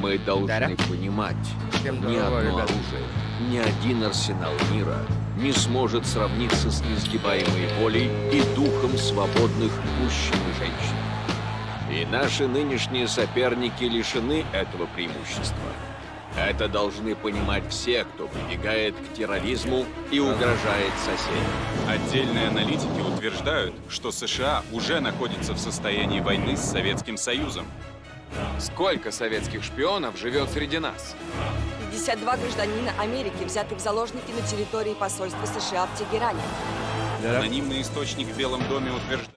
Мы должны понимать, Всем ни здорово, одно ребят. оружие, ни один арсенал мира не сможет сравниться с несгибаемой волей и духом свободных мужчин и женщин. И наши нынешние соперники лишены этого преимущества. Это должны понимать все, кто прибегает к терроризму и угрожает соседям. Отдельные аналитики утверждают, что США уже находится в состоянии войны с Советским Союзом. Сколько советских шпионов живет среди нас? 52 гражданина Америки взяты в заложники на территории посольства США в Тегеране. Анонимный источник в Белом доме утверждает,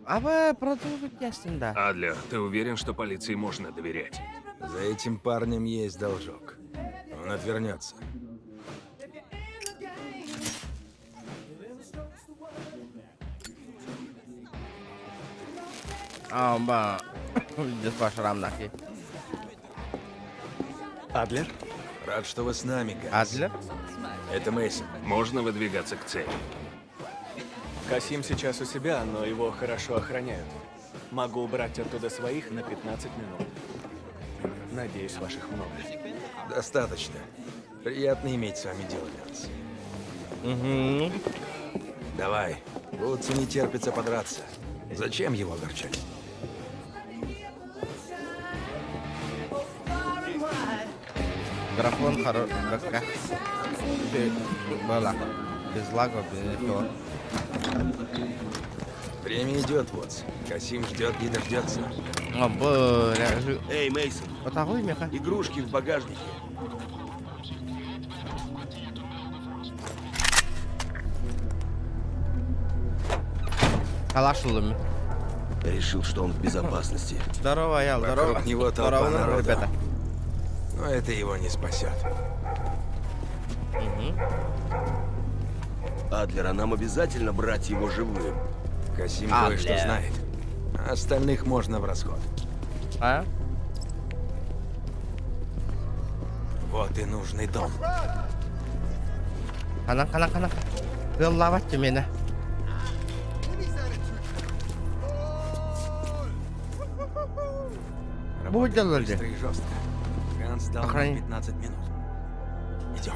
А вы продолжите да? Адлер, ты уверен, что полиции можно доверять? За этим парнем есть должок. Он отвернется. Ба. Здесь ваш рамнаки. Адлер? Рад, что вы с нами, Газ. Адлер? Это Мейсон. Можно выдвигаться к цели. Касим сейчас у себя, но его хорошо охраняют. Могу убрать оттуда своих на 15 минут. Надеюсь, ваших много. Достаточно. Приятно иметь с вами дело, Ганс. Давай. Вудсу не терпится подраться. Зачем его огорчать? Графон хорош. Была. Без лагов, без ничего. Время идет, Вудс. Касим ждет, не дождется. О, бля. Эй, Мейсон, Потагуй, меха. игрушки в багажнике. Калашулами. Решил, что он в безопасности. Здорово, Ял, здорово. Вокруг него толпа Здорово, народа. ребята. Но это его не спасет. Адлер, а нам обязательно брать его живым? Касим А, кое-что бля. знает. А остальных можно в расход. А? Вот и нужный дом. Канак. Вылавайте меня. Будет дело ли? Быстро и жестко. Ганс дал нам Охрани. 15 минут. Идем.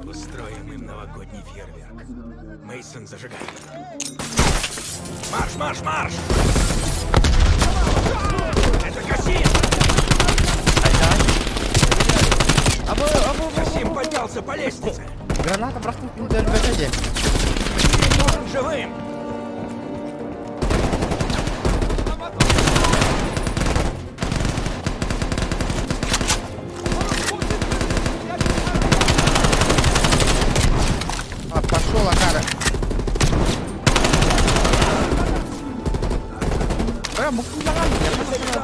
Устроим им новогодний фейерверк. Мейсон, зажигай. Марш! Это Касим! Касим поднялся по лестнице! Граната просто не дороготе. Нужен живым! Пошел, Акара. Bu kullangan ya.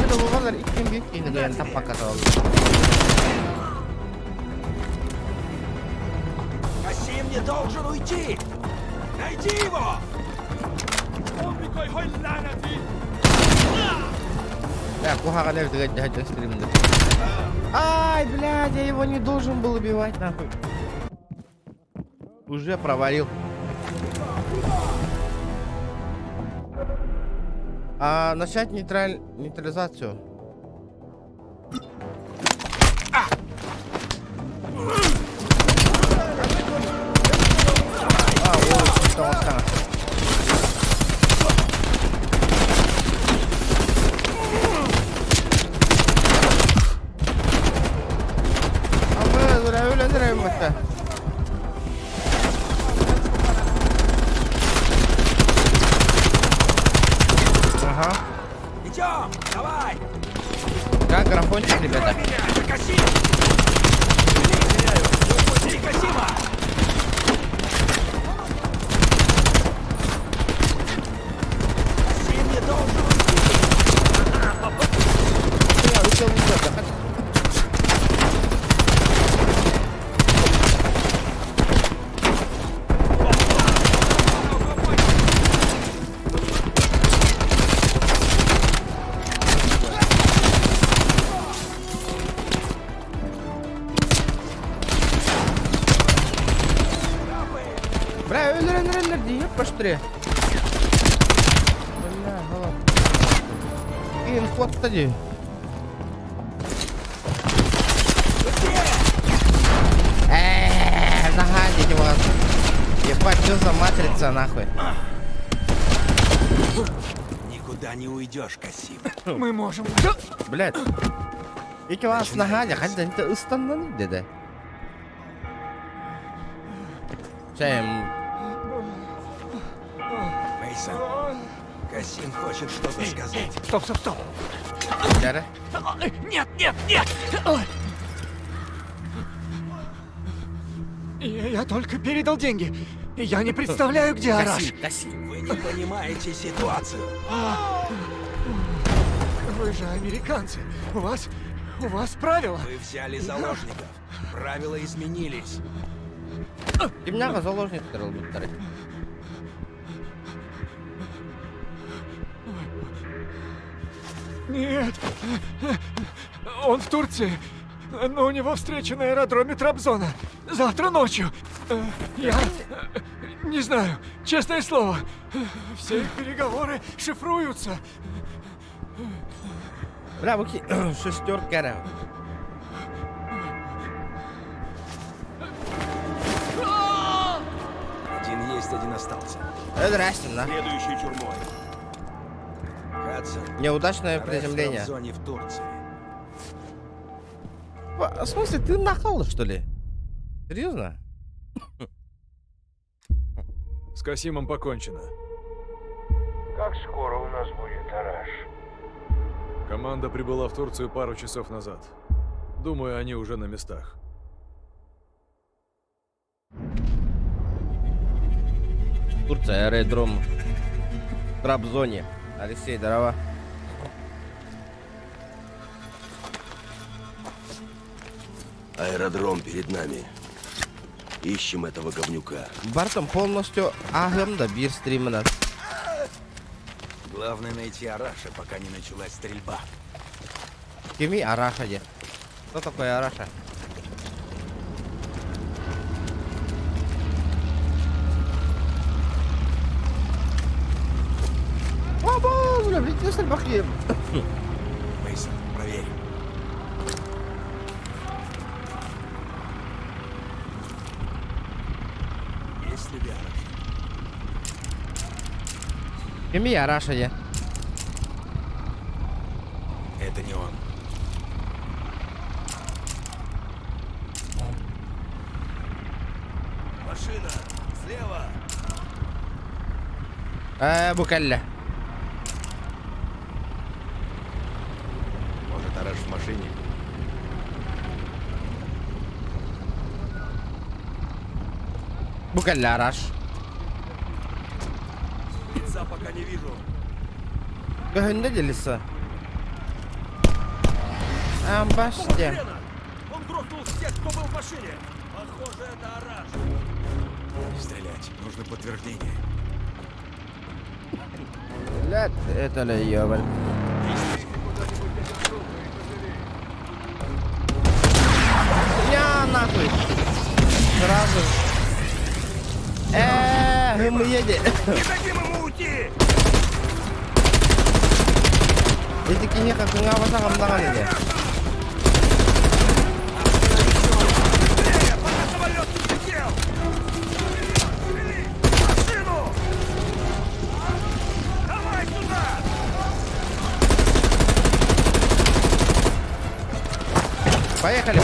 Ada bu kadar iklim büyük ini dengan tapak kata Allah. Касим не должен уйти! Найди его! Я кухага не вдыгать дядя стримда. Ай, блядь, я его не должен был убивать, нахуй. Уже провалил. Начать нейтрализацию. Вот, что он станет. Öldüreyim hatta. Ага. Идем! Давай! Как графончик, ребята. Это Касим! Бери Касима! Касим не должен Я вышел вперед. быстрее. Бля, голова. Инфот, кстати. Нагадите вас. Ебать, что за матрица, нахуй? Никуда не уйдешь, Касим. Мы можем... Блядь. Iki вас нагадя, хотя это установить, деда. Чаем. Мейсон, Касим хочет что-то сказать. Стоп. Дядя. Нет! Я только передал деньги. Я не представляю, где Араш. Касим. Вы не понимаете ситуацию. Вы же американцы. У вас правила. Вы взяли заложников. Правила изменились. Ты меня заложник второй будет. Нет. Он в Турции. Но у него встреча на аэродроме Трабзона. Завтра ночью. Я не знаю, честное слово. Все их переговоры шифруются. Бля, выки шестерка. Один есть, один остался. Здрасте, на. Следующей тюрьмой. Хадсон. Неудачное Араш приземление. в зоне в Турции. В смысле, ты нахал, что ли? Серьезно? С Касимом покончено. Как скоро у нас будет Араш? Команда прибыла в Турцию пару часов назад. Думаю, они уже на местах. Турция, аэродром. В Трабзоне. Алексей, здорово. Аэродром перед нами. Ищем этого говнюка. Бартом полностью агамда бир стримена. Главное найти Араша, пока не началась стрельба. Кеми Араша где? Кто такой Араша? О, бля, блядь, ты сальбахи. Мейсон, проверь. Есть ли Араша? Кеми Араша где? Это не он. Машина! Слева! Букалля. Может, Араш в машине? Букалля Араш. Лица пока не вижу. Гönde делится. Баште. Он грохнул всех, кто был в машине. Похоже, это Араш. Не стрелять. Нужно подтверждение. Блядь, это ли ёбан. Я нахуй. Сразу. Мы едем. Не дадим ему уйти! Эти кинеха как самом нормальные. Быстрее, пока самолет не летел! Шевели! Машину! Давай сюда! Поехали.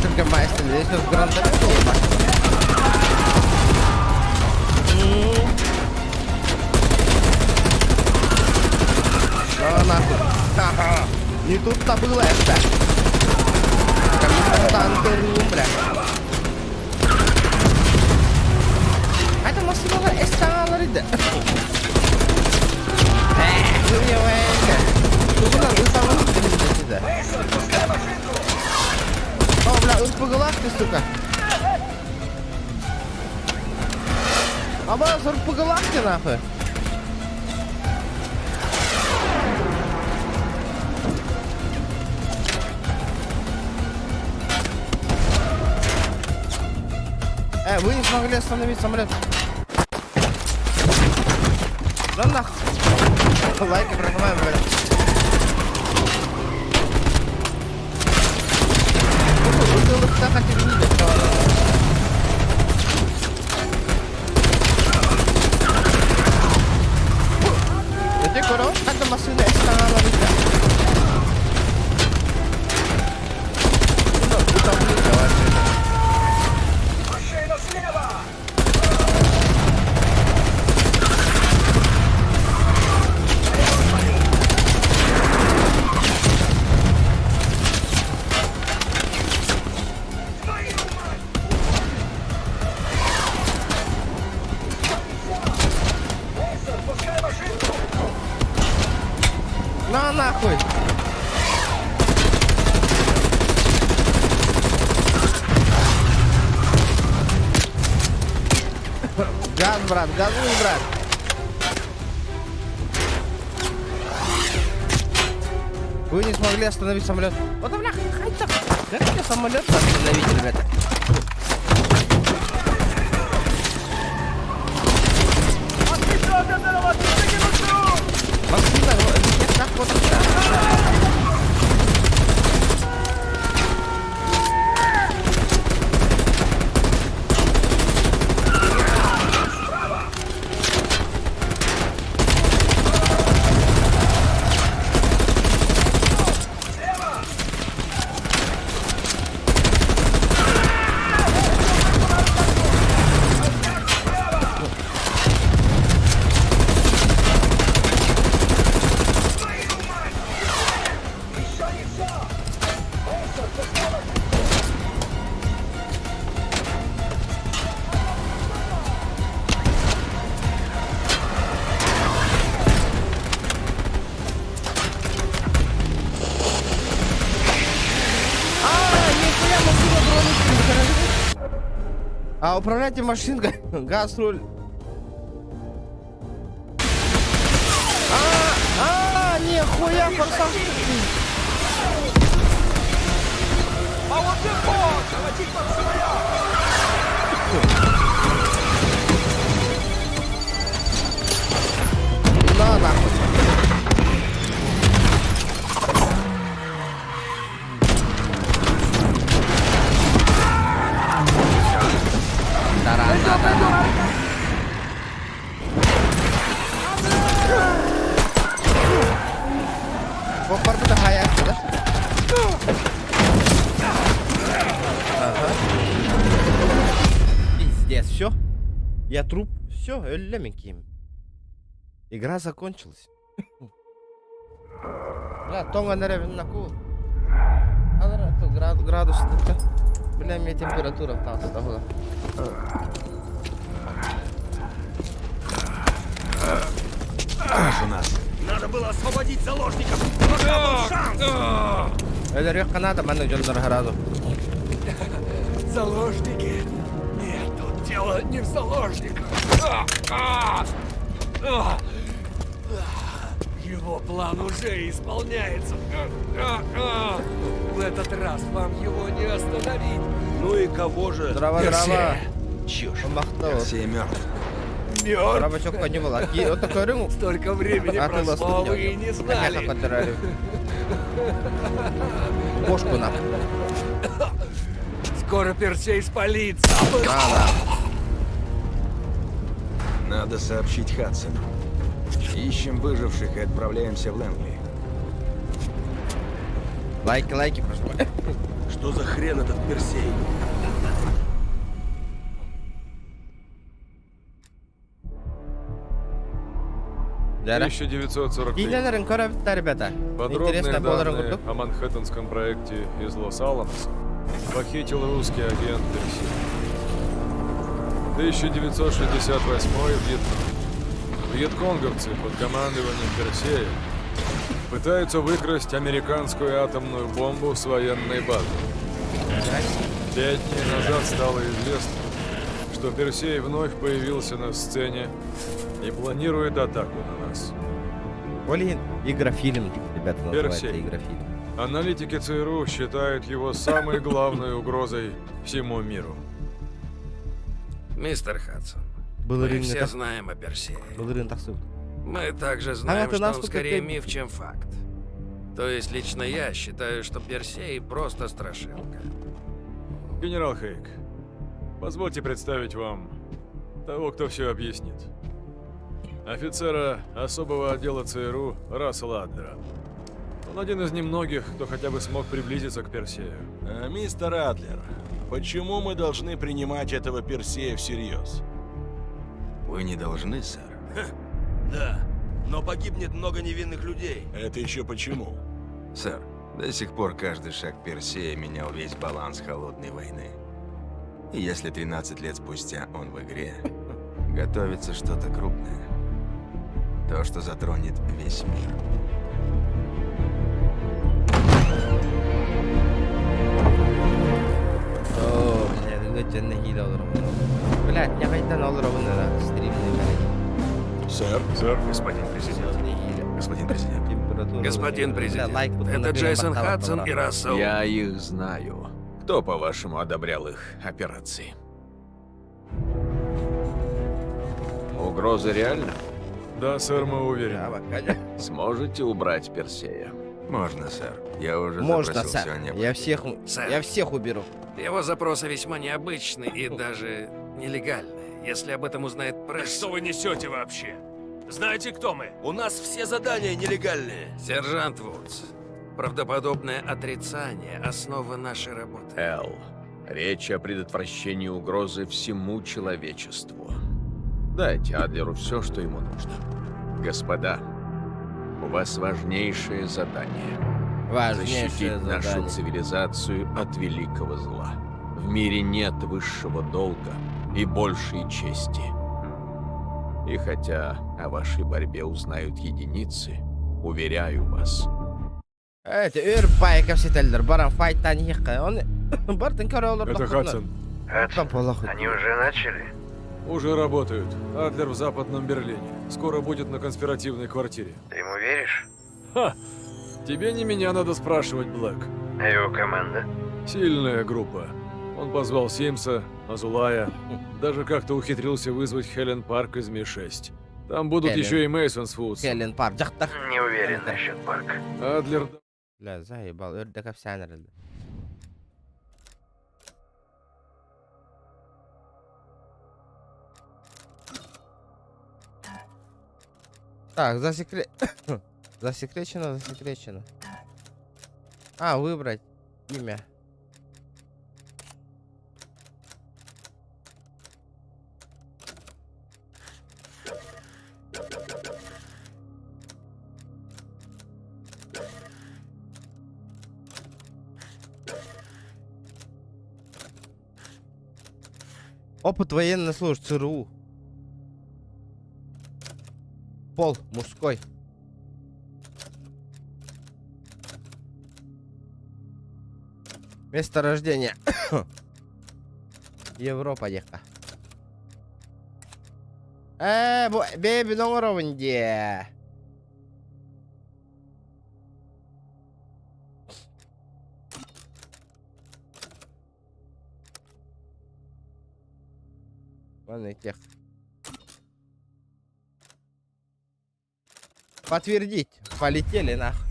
Только майстер, здесь вот грант нахуй. Ха-ха. Не тут-то было это. Комментанты, бля. Это массовая эсталарида. О, бля, испугалась ты, сука. Обоз, уголах ты нахуй. Вы не смогли остановить самолет. Да нахуй. Лайки прожимаем, блядь. Вы так хотели видеть, Jadi korang ada masuk naik sekarang lagi tak? Kita boleh jawab cerita. На нахуй! Газ, брат, газуй, брат! Вы не смогли остановить самолет. Вот бля, хотя как мне самолет остановить, ребята? Максимально, я так вот. А управляйте машинкой. Газ, руль. Нихуя, форсаж. На нахуй. Попар да хаяк, да? Ага. Пиздец, все. Я труп. Все, лемминги. Игра закончилась. Бля, тонга наку. Градус. Бля, у меня температура там стала. У нас. Надо было освободить заложников. Пока был шанс. Это легко надо, мене Джон Даргараду. Заложники? Нет, тут дело не в заложниках. Его план уже исполняется. В этот раз вам его не остановить. Ну и кого же? Дрова. Чушь. Махтал. Все мертв. Мертв? Дровачок не было. Вот такой рынок. Столько времени А ты прошло, вы и не знали. Кошку нахуй. Скоро Персей спалится. Надо сообщить Хадсону. Ищем выживших и отправляемся в Лэнгли. Лайки, прошу. Что за хрен этот Персей? Дара. 1943. Кинелерин көрөбүттөр, ребята. Подробные Интересно, данные о Манхэттенском проекте из Лос-Аламоса похитил русский агент Персей. 1968 Вьетнам. Вьетконговцы под командованием Персея пытаются выкрасть американскую атомную бомбу с военной базы. 5 дней назад стало известно, что Персей вновь появился на сцене и планирует атаку на нас. Блин, игрофильм, ребята, называется Персей. игрофильм. Аналитики ЦРУ считают его самой главной угрозой всему миру. Мистер Хадсон, Был мы рынок, все так- знаем о Персее. был рынок, так сказать. Мы также знаем, ты что он насколько скорее ты- миф, чем факт. То есть лично я считаю, что Персей просто страшилка. Генерал Хейк, позвольте представить вам того, кто все объяснит. Офицера особого отдела ЦРУ Рассела Адлера. Он один из немногих, кто хотя бы смог приблизиться к Персею. Мистер Адлер, почему мы должны принимать этого Персея всерьез? Вы не должны, сэр. Да, но погибнет много невинных людей. Это еще почему? Сэр, до сих пор каждый шаг Персея менял весь баланс холодной войны. И если 13 лет спустя он в игре, готовится что-то крупное. То, что затронет весь мир. О, блядь, это джанна хила олором. Блядь, я қайтадан олором на стримный блядь. Сэр? Сэр? Господин президент. Господин президент. Температура. Господин Бля, президент, лайк тут это наберем, Джейсон бахтала, Хадсон и бахтала. Рассел. Я их знаю. Кто, по-вашему, одобрял их операции? Угроза реальна? Да, сэр, мы Да, уверены. Ваканя. Сможете убрать Персея? Можно, сэр. Я уже Можно, запросил сэр. все Сэр. Я всех уберу. Его запросы весьма необычны и даже нелегальны. Если об этом узнает Да пресса... что вы несете вообще? Знаете, кто мы? У нас все задания нелегальные. Сержант Вудс, правдоподобное отрицание – основа нашей работы. Эл, речь о предотвращении угрозы всему человечеству. Дайте Адлеру все, что ему нужно. Господа, у вас важнейшее задание. Важнейшее Защитить нашу задание. цивилизацию от великого зла. В мире нет высшего долга и большей чести. И хотя о вашей борьбе узнают единицы, уверяю вас, Это ürpaikas сетелдер. Баран файттан хикка. Он бартын көрі олар. Это Хадсон. Они уже начали? Уже работают. Адлер в Западном Берлине. Скоро будет на конспиративной квартире. Ты ему веришь? Ха! Тебе не меня надо спрашивать, Блэк. А его команда? Сильная группа. Он позвал Симса, Азулая. Даже как-то ухитрился вызвать Хелен Парк из Ми-6. Там будут Хелен. еще и Мейсон с Вудсом. Хелен пар. Жақтақ. Не уверен насчет парка. Адлер... Бля, заебал. Өрдек әпсәнірілді. Так, засекречено, засекречено. А, выбрать имя. Опыт военной службы ЦРУ. Пол мужской. Место рождения. Европа дехка. Беби номеровнде. Ладно, тех. Подтвердить. Полетели нахуй.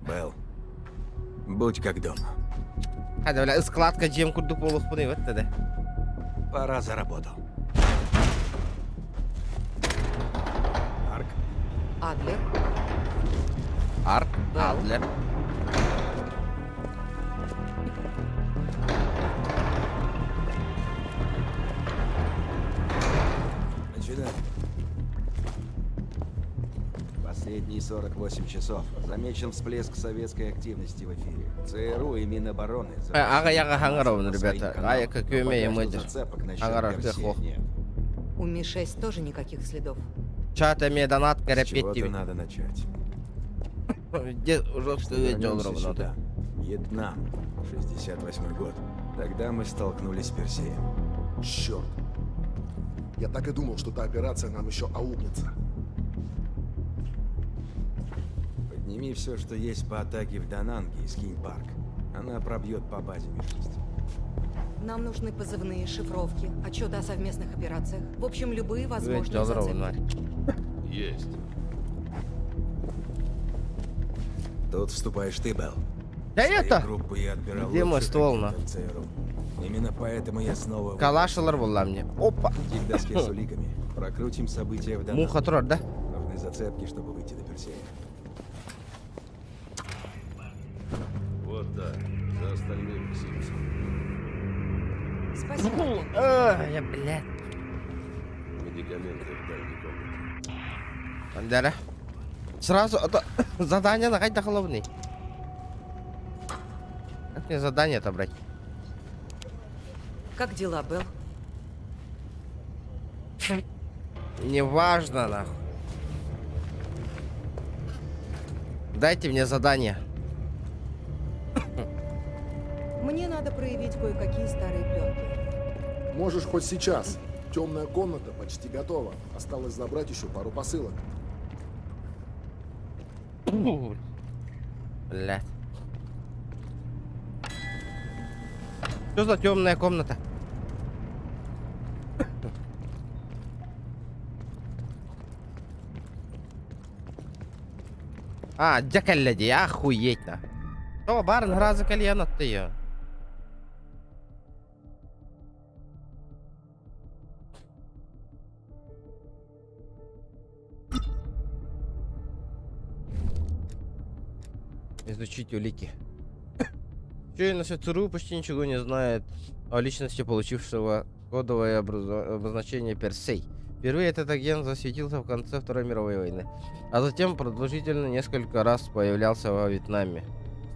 Белл, будь как дома. Hadi öyle ıskalatka cem kurduk boluq bunu evet dedi. Пора за работу. Арк? Адлер. Арк, Адлер. Начинаем. Последние 48 часов замечен всплеск советской активности в эфире. ЦРУ и Минобороны... Ага, яга хангарован, ребята. Ая, как умеем мы. Хангаров, хох. У Ми-6 тоже никаких следов. Чата мне донат С чего-то карапетти. надо начать. Где уже Что $100 вернемся надо. сюда. Вьетнам, 68 год. Тогда мы столкнулись с Персеем. Черт. Я так и думал, что та операция нам еще аукнется. Подними все, что есть по атаке в Дананге и скинь парк. Она пробьет по базе Ми-6. Нам нужны позывные, шифровки, отчеты о совместных операциях. В общем, любые возможные $2 зацепки. надо. Есть. Тут вступаешь ты, Белл. Да Своей это! группы я отбирал Где мой лучших ствол, агентов ЦРУ. Именно поэтому я снова... Калашалар была мне. Опа! Иди к доске с уликами. Прокрутим события в Дананге. Муха трот, да? Нужны зацепки, чтобы выйти до Персея. Вот так. За остальным Симпсон. Спасибо. Я, блядь. Медикаменты в дальней комнате. Бандера. Сразу это задание нагать до головны. Как мне задание-то брать? Как дела, Белл? Неважно, нахуй. Дайте мне задание. Мне надо проявить кое-какие старые пленки. Можешь хоть сейчас. Темная комната почти готова. Осталось забрать еще пару посылок. Блядь. Что за темная комната? А, дякаляди, охуеть-то. О, барн, гразы кальян от ее. Изучить улики. Человек на ЦРУ почти ничего не знает о личности получившего кодовое обозначение Персей. Впервые этот агент засветился в конце Второй мировой войны, а затем продолжительно несколько раз появлялся во Вьетнаме.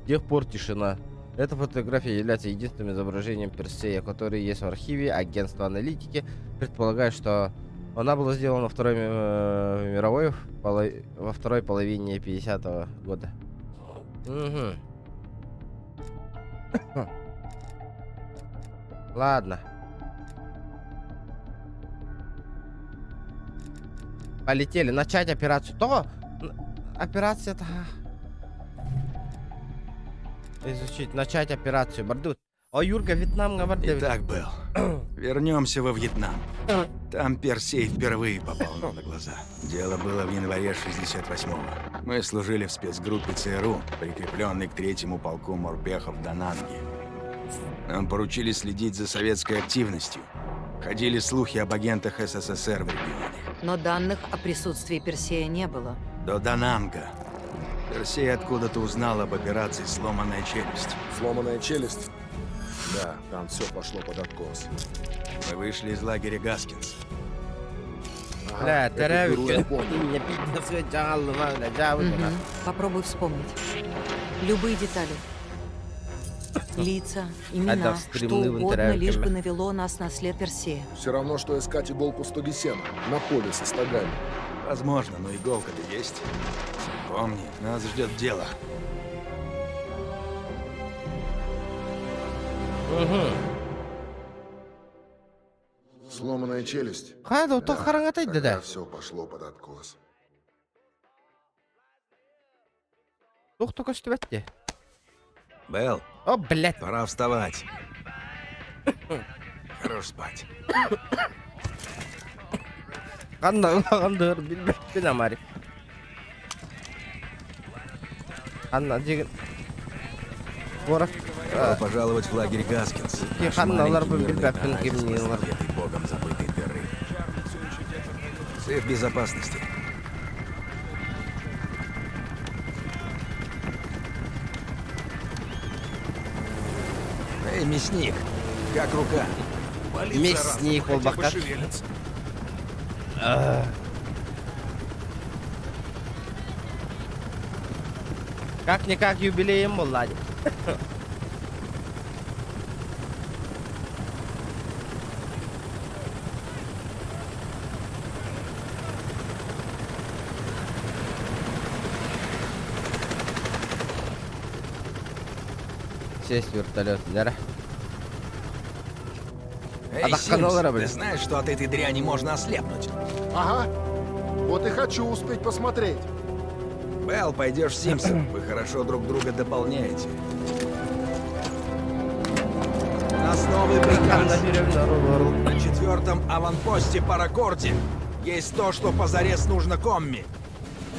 С тех пор тишина. Эта фотография является единственным изображением Персея, который есть в архиве агентства аналитики. Предполагает, что она была сделана во второй половине 50-го года. Угу. Ладно. Полетели. Начать операцию. То! Операция-то... Изучить. Начать операцию. Бардут. О, Юрка, Вьетнам, говорит. Итак, Белл, вернемся во Вьетнам. Там Персей впервые попал нам на глаза. Дело было в январе 68-го. Мы служили в спецгруппе ЦРУ, прикрепленной к 3-му полку морпехов Дананги. Нам поручили следить за советской активностью. Ходили слухи об агентах СССР в регионе. Но данных о присутствии Персея не было. До Дананга. Персей откуда-то узнал об операции «Сломанная челюсть». Сломанная челюсть? Да, там все пошло под откос. Мы вышли из лагеря Гаскинс. Бля, это беру, я тарявки. помню. Меня пиздец хотел, бля, да, вот она. Попробуй вспомнить. Любые детали. Лица, Это имена, в что стремны в угодно, лишь бы интернете. навело нас на след Персея. Все равно, что искать иголку в стоге сена. На поле со стогами. Возможно, но иголка-то есть. Помни, нас ждет дело. Сломанная челюсть. Хайда, то харангатать, да. Все пошло под откос. Ух, только что бетте. Белл, О, блядь. пора вставать. Хорош спать. Андыр, бина мари. Анна, диган. Ворох. Добро пожаловать в лагерь Гаскинс. Наш Ханналар маленький бы мирный бильбят оазис пинким на забытой богом забытой дыры. Ты в безопасности. Эй, мясник, как рука? Мясник, колбака. Как-никак юбилеем был, ладно. сесть в вертолет, да? Эй, Отдохнула, Симс, блин. ты знаешь, что от этой дряни можно ослепнуть? Ага. Вот и хочу успеть посмотреть. Белл, пойдешь с Симсом. Вы хорошо друг друга дополняете. У нас новый приказ. На 4-м аванпосте Паракорде есть то, что позарез нужно Комми.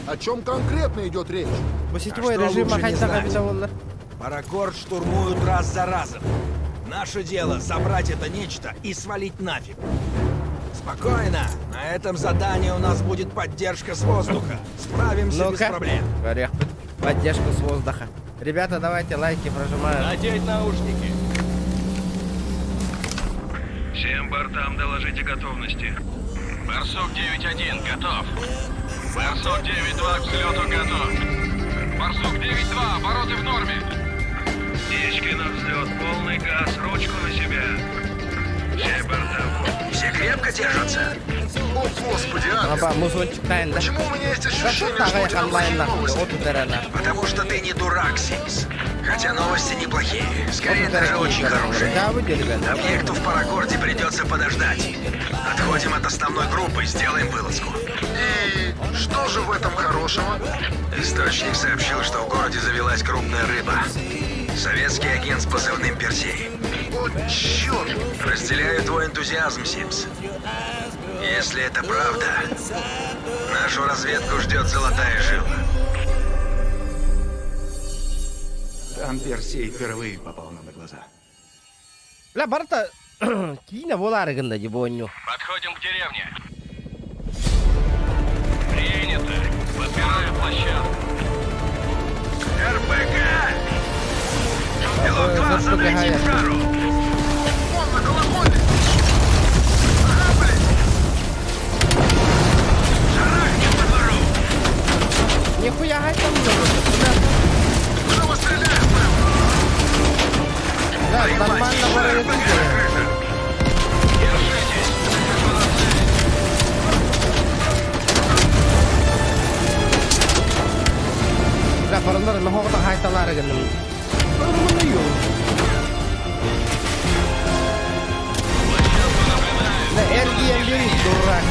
О чем конкретно идет речь? По сетевой что режим лучше не махать знать? довольно. Паракорд штурмуют раз за разом. Наше дело забрать это нечто и свалить нафиг. Спокойно. На этом задании у нас будет поддержка с воздуха. Справимся без проблем. Орех. Поддержку с воздуха. Ребята, давайте лайки прожимаем. Надеть наушники. Всем бортам доложите готовности. Барсук 9-1 готов. Барсук 9-2 к взлету готов. Барсук 9-2, обороты в норме. Птички на взлет, полный газ, ручку на себя. Все борта. Все крепко держатся. О, господи, Алекс. Опа, музончик тайн, да? Почему у меня есть Да что ощущение, так, что у я тебя онлайн плохие нахуй, новости? вот ударена. Потому что ты не дурак, Симс. Хотя новости неплохие. Скорее, даже очень хорошие. Да, вы ребята. Объекту в Паракорде придется подождать. Отходим от основной группы и сделаем вылазку. И что же в этом хорошего? Источник сообщил, что в городе завелась крупная рыба. Советский агент с позывным Персей. О, черт! Разделяю твой энтузиазм, Симс. Если это правда, нашу разведку ждет золотая жила. Там Персей впервые попал нам на глаза. Бля, барта, Кина воларыгында дебоню. Подходим к деревне. Принято. Подбираю площадку. РПГ! Пилот 2, задрайте фару! Вон на колокольне! Ага, блин! Шарахнем по двору! Нихуя гай там было. Кто вас стреляет, блин? Да, нормально было это делать. Держитесь. Бля, парандар на хогта гай таларыгында. Да, РГМ бери, дурак.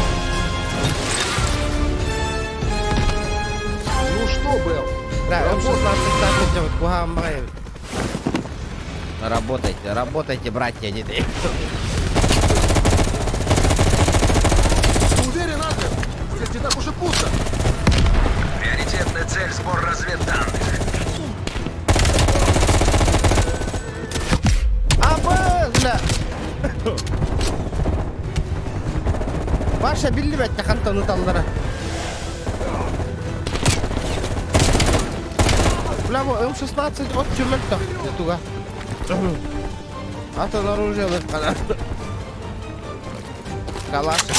Ну что, Белл? Да, М16 так делать, куга май. Работайте, работайте, братья, деды. Ты уверен, Адлер? Здесь не так уж и пусто. Приоритетная цель — сбор разведданных. Бля. Ваша билли бәтті қантан ұталдары. Бля, М16 от чүмәкті. Етуға. Атын оружие лыққана. Калашик.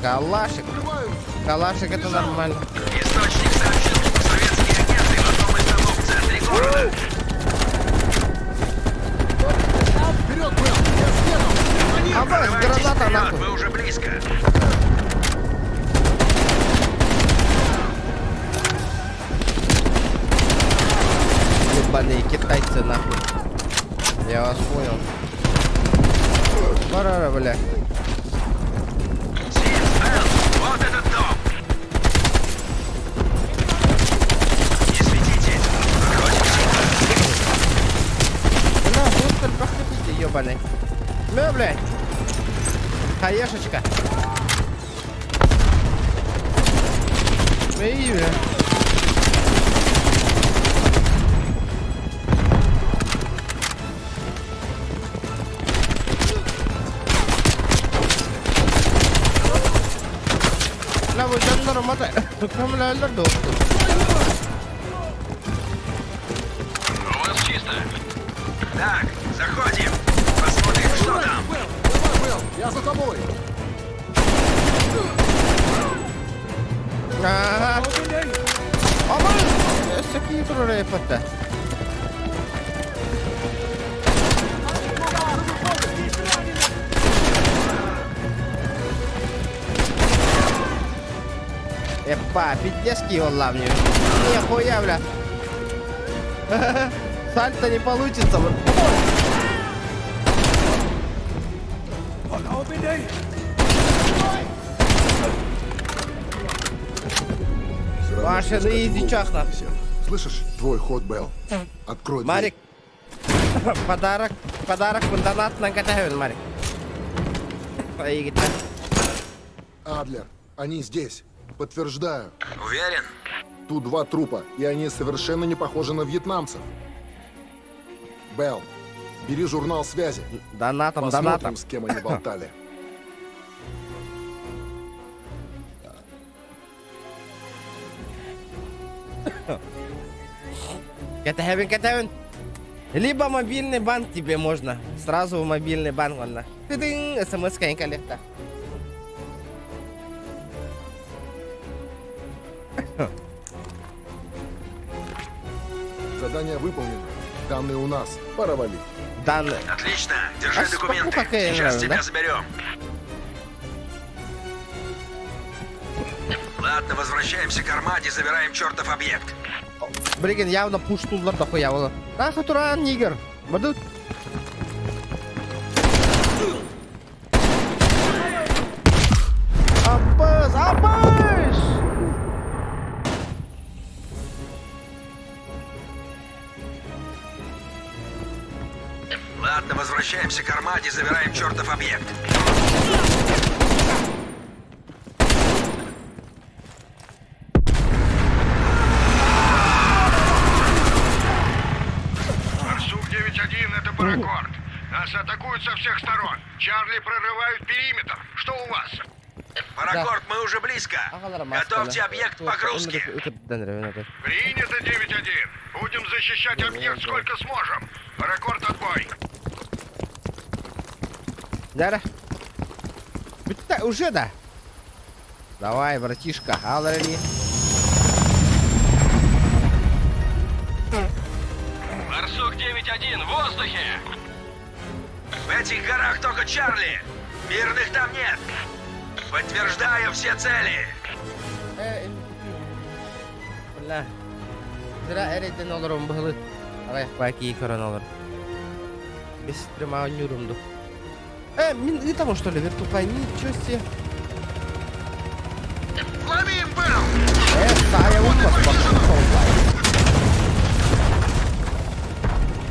Калашик. Калашик это нормально. Источник сообщил, что советские агенты в одном из домов в центре города. Вперед, Белл! Я следом! Граната нахуй. Вы уже близко. Ебаные китайцы нахуй. Я вас понял. Барара, бля. Вот этот дом. Не светите. Бля, пустоль, похотите, ебаный. Бля, блядь. Хаешечка. Эй, бля. Бля, вы жандарм мотай. Камля, лёду. У вас чисто. Так, заходим. Посмотрим, что там. Давай, Белл! Я за тобой! Ага. Aman! Sakit itu repot dah. Епа, пиздецкий он лавню. Нихуя, бля. Сальто не получится. Вот. Ваша на изи на. Слышишь? Твой ход, Белл. Открой дверь. Марик. Подарок донат на готовен, Марик. Поиграть. Адлер, они здесь. Подтверждаю. Уверен? Тут 2 трупа, и они совершенно не похожи на вьетнамцев. Белл, бери журнал связи. Донатом. Посмотрим, с кем они болтали. Готовен. Либо мобильный банк тебе можно. Сразу в мобильный банк, ладно. Ты-дын, смс-ка коллекта. Задание выполнено. Данные у нас. Пора валить. Данные. Отлично. Держи документы. Какая Сейчас нравится, тебя да? заберем. Ладно, возвращаемся к Армаде, забираем чертов объект. Блин, явно пуштулар дохуя было. Ах, туран, нигер. Бадут. Аббас! Ладно, возвращаемся к Армаде, забираем чертов объект. Барсук 9-1, это Паракорд. Нас атакуют со всех сторон. Чарли прорывают периметр. Что у вас? Паракорд, мы уже близко. Готовьте объект погрузки. Принято 9-1. Будем защищать объект сколько сможем. Паракорд, отбой. Да. Уже да. Давай, братишка, алрели. Барсук 9-1, в воздухе. В этих горах только Чарли. Мирных там нет. Подтверждаю все цели. Бля. Зря эриден олорум быгылы. Алай, баки корон олор. Без прямого нюрумду. Мин того что ли, вертупай, ничего себе. Ловим, Белл! Сая умно, спокойно.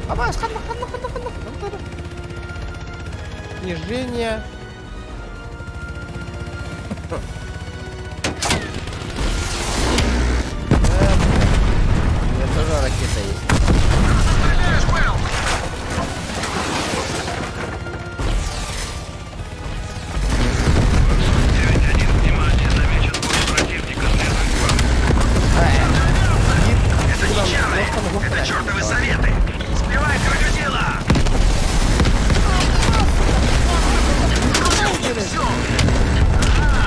Абас, хана. Снижение. У меня тоже ракета есть. Стреляешь, Белл! Это не Чарли, это чертовы советы. Сбивай крокодила! Все!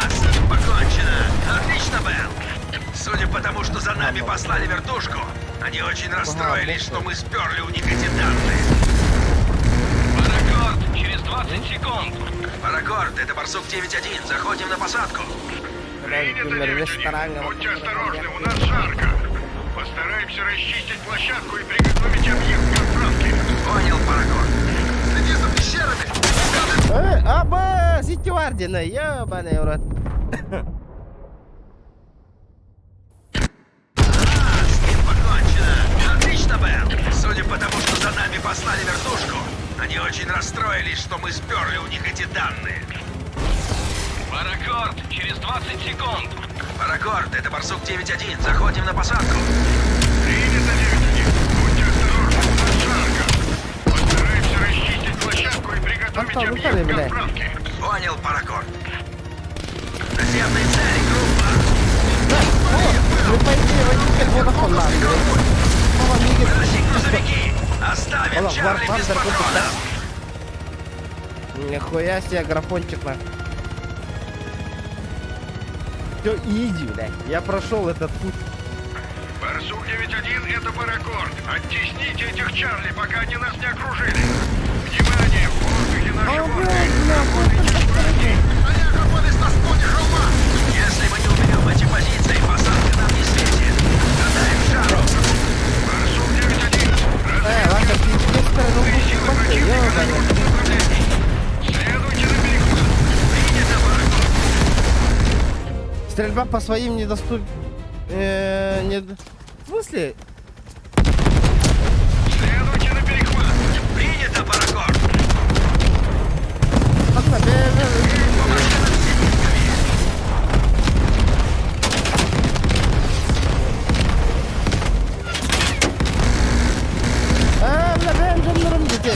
С ним покончено. Отлично, Белл. Судя по тому, что за нами послали вертушку, они очень расстроились, что мы сперли у них эти данные. Паракорд, через 20 секунд. Паракорд, это Барсук 9-1. Заходим на посадку. Принято 9-1. Будьте осторожны, у нас жарко. Постараемся расчистить площадку и приготовить объект к отправке. Понял, Паракорд. Следи за пещерами. Аба, сетевардина, ебаный в рот. С ним покончено. Отлично, Белл. Судя по тому, что за нами послали вертушку, они очень расстроились, что мы сперли у них эти данные. Паракорд, через 20 секунд. Паракорд, это Барсук 9-1. Заходим на посадку. Принято 9-1. Будьте осторожны, у нас жарко. Постараемся расчистить площадку и приготовить объект к отправке. Понял, Паракорд. Наземные цели, группа. Вы пойдите, водитель водохон надо. Наши грузовики. Оставим Чарли без патронов. Нихуя себе графончик на. Все, иди, блядь. Я прошел этот путь. Барсук 9-1, это Паракорд. Оттесните этих Чарли, пока они нас не окружили. Внимание, в воздухе наши воды. Они окопались на склоне холма. Если мы не уберем эти позиции, посадка нам не светит. Гадаем жару. Барсук 9-1. Стрельба по своим недоступ... В смысле? Следуйте на перехват. Принято, Паракор. Бля, ben canlarım gitti.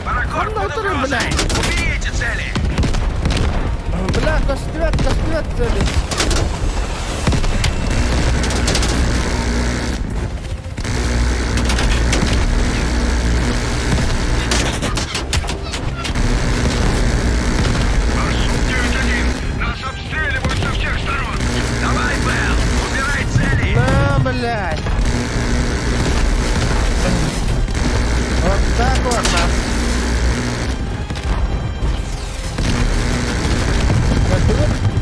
Паракор Там под на второй, угрозой. блядь. Убери эти цели. Бля, костылят цели. Барсук 9-1. Нас обстреливают со всех сторон. Давай, Белл, убирай цели. На, блядь. Вот так вот нас.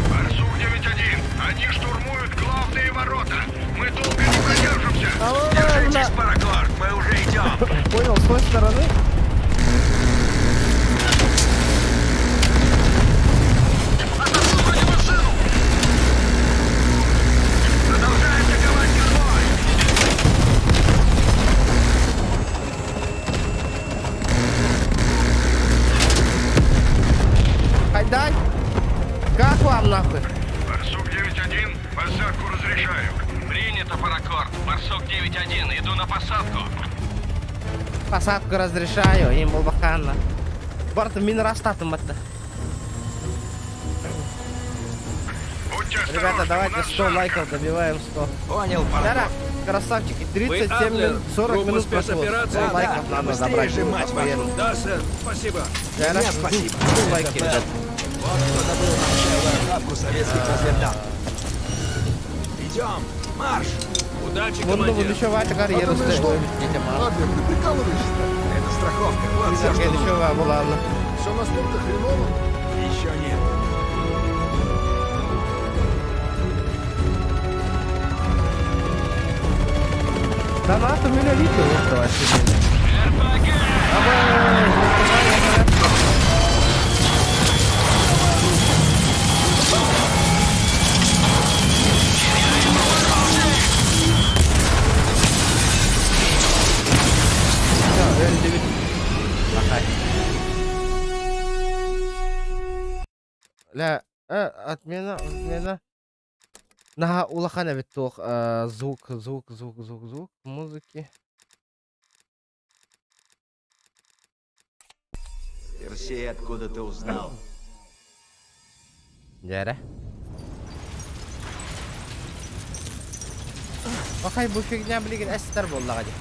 Барсук 9-1. Они штурмуют главные ворота. Мы долго не продержимся. Держитесь, Паракор, мы уже идем. Понял, с той стороны. Атакуйте машину. Продолжаем атаковать конвой. Хайдай. Как вам нахуй? Барсук 9-1, посадку разрешаю. Принято, Паракор. Барсук 9-1, иду на посадку. Посадку разрешаю, им был баханно. Борт минрастатом это. Будьте Ребята, осторожны, давайте у нас 100 жарко. лайков, добиваем 100. Понял, Да, красавчики, 37 Адлер, минут, 40 группа минут прошло. спецоперации? 100 лайков Да, надо быстрее добрать. же, мать вашу. Да, сэр, спасибо. Да, Нет, спасибо. 100 лайки, ребят. Вот кто добыл нам целую охапку советских разведданных. Идем, марш! Удачи, Вон командир. еще ваша карьера А ты что? стоит. Детям мало. Адлер, ты прикалываешься? Это страховка, вот все, что Еще нужно. была. Все настолько хреново? Еще нет. Донату миллилитров, вот давай. لا отмена. На улахана бит звук музыки. Персей, откуда ты узнал? Яра. Вахай бу фигня, блин, эстер боллагади.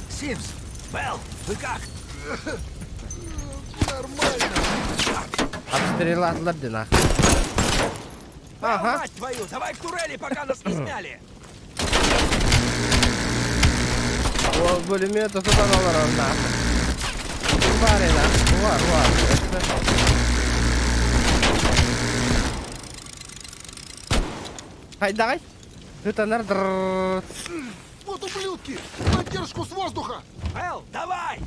Симс, Белл, вы как? Нормально. Обстрелатлар динах. Ага. Мать твою, давай к турели, пока нас не сняли. Вот пулемет туда долларов нахуй. Барина. Вар. Хайдай. Это нар. Вот ублюдки! Поддержку с воздуха! Белл, давай!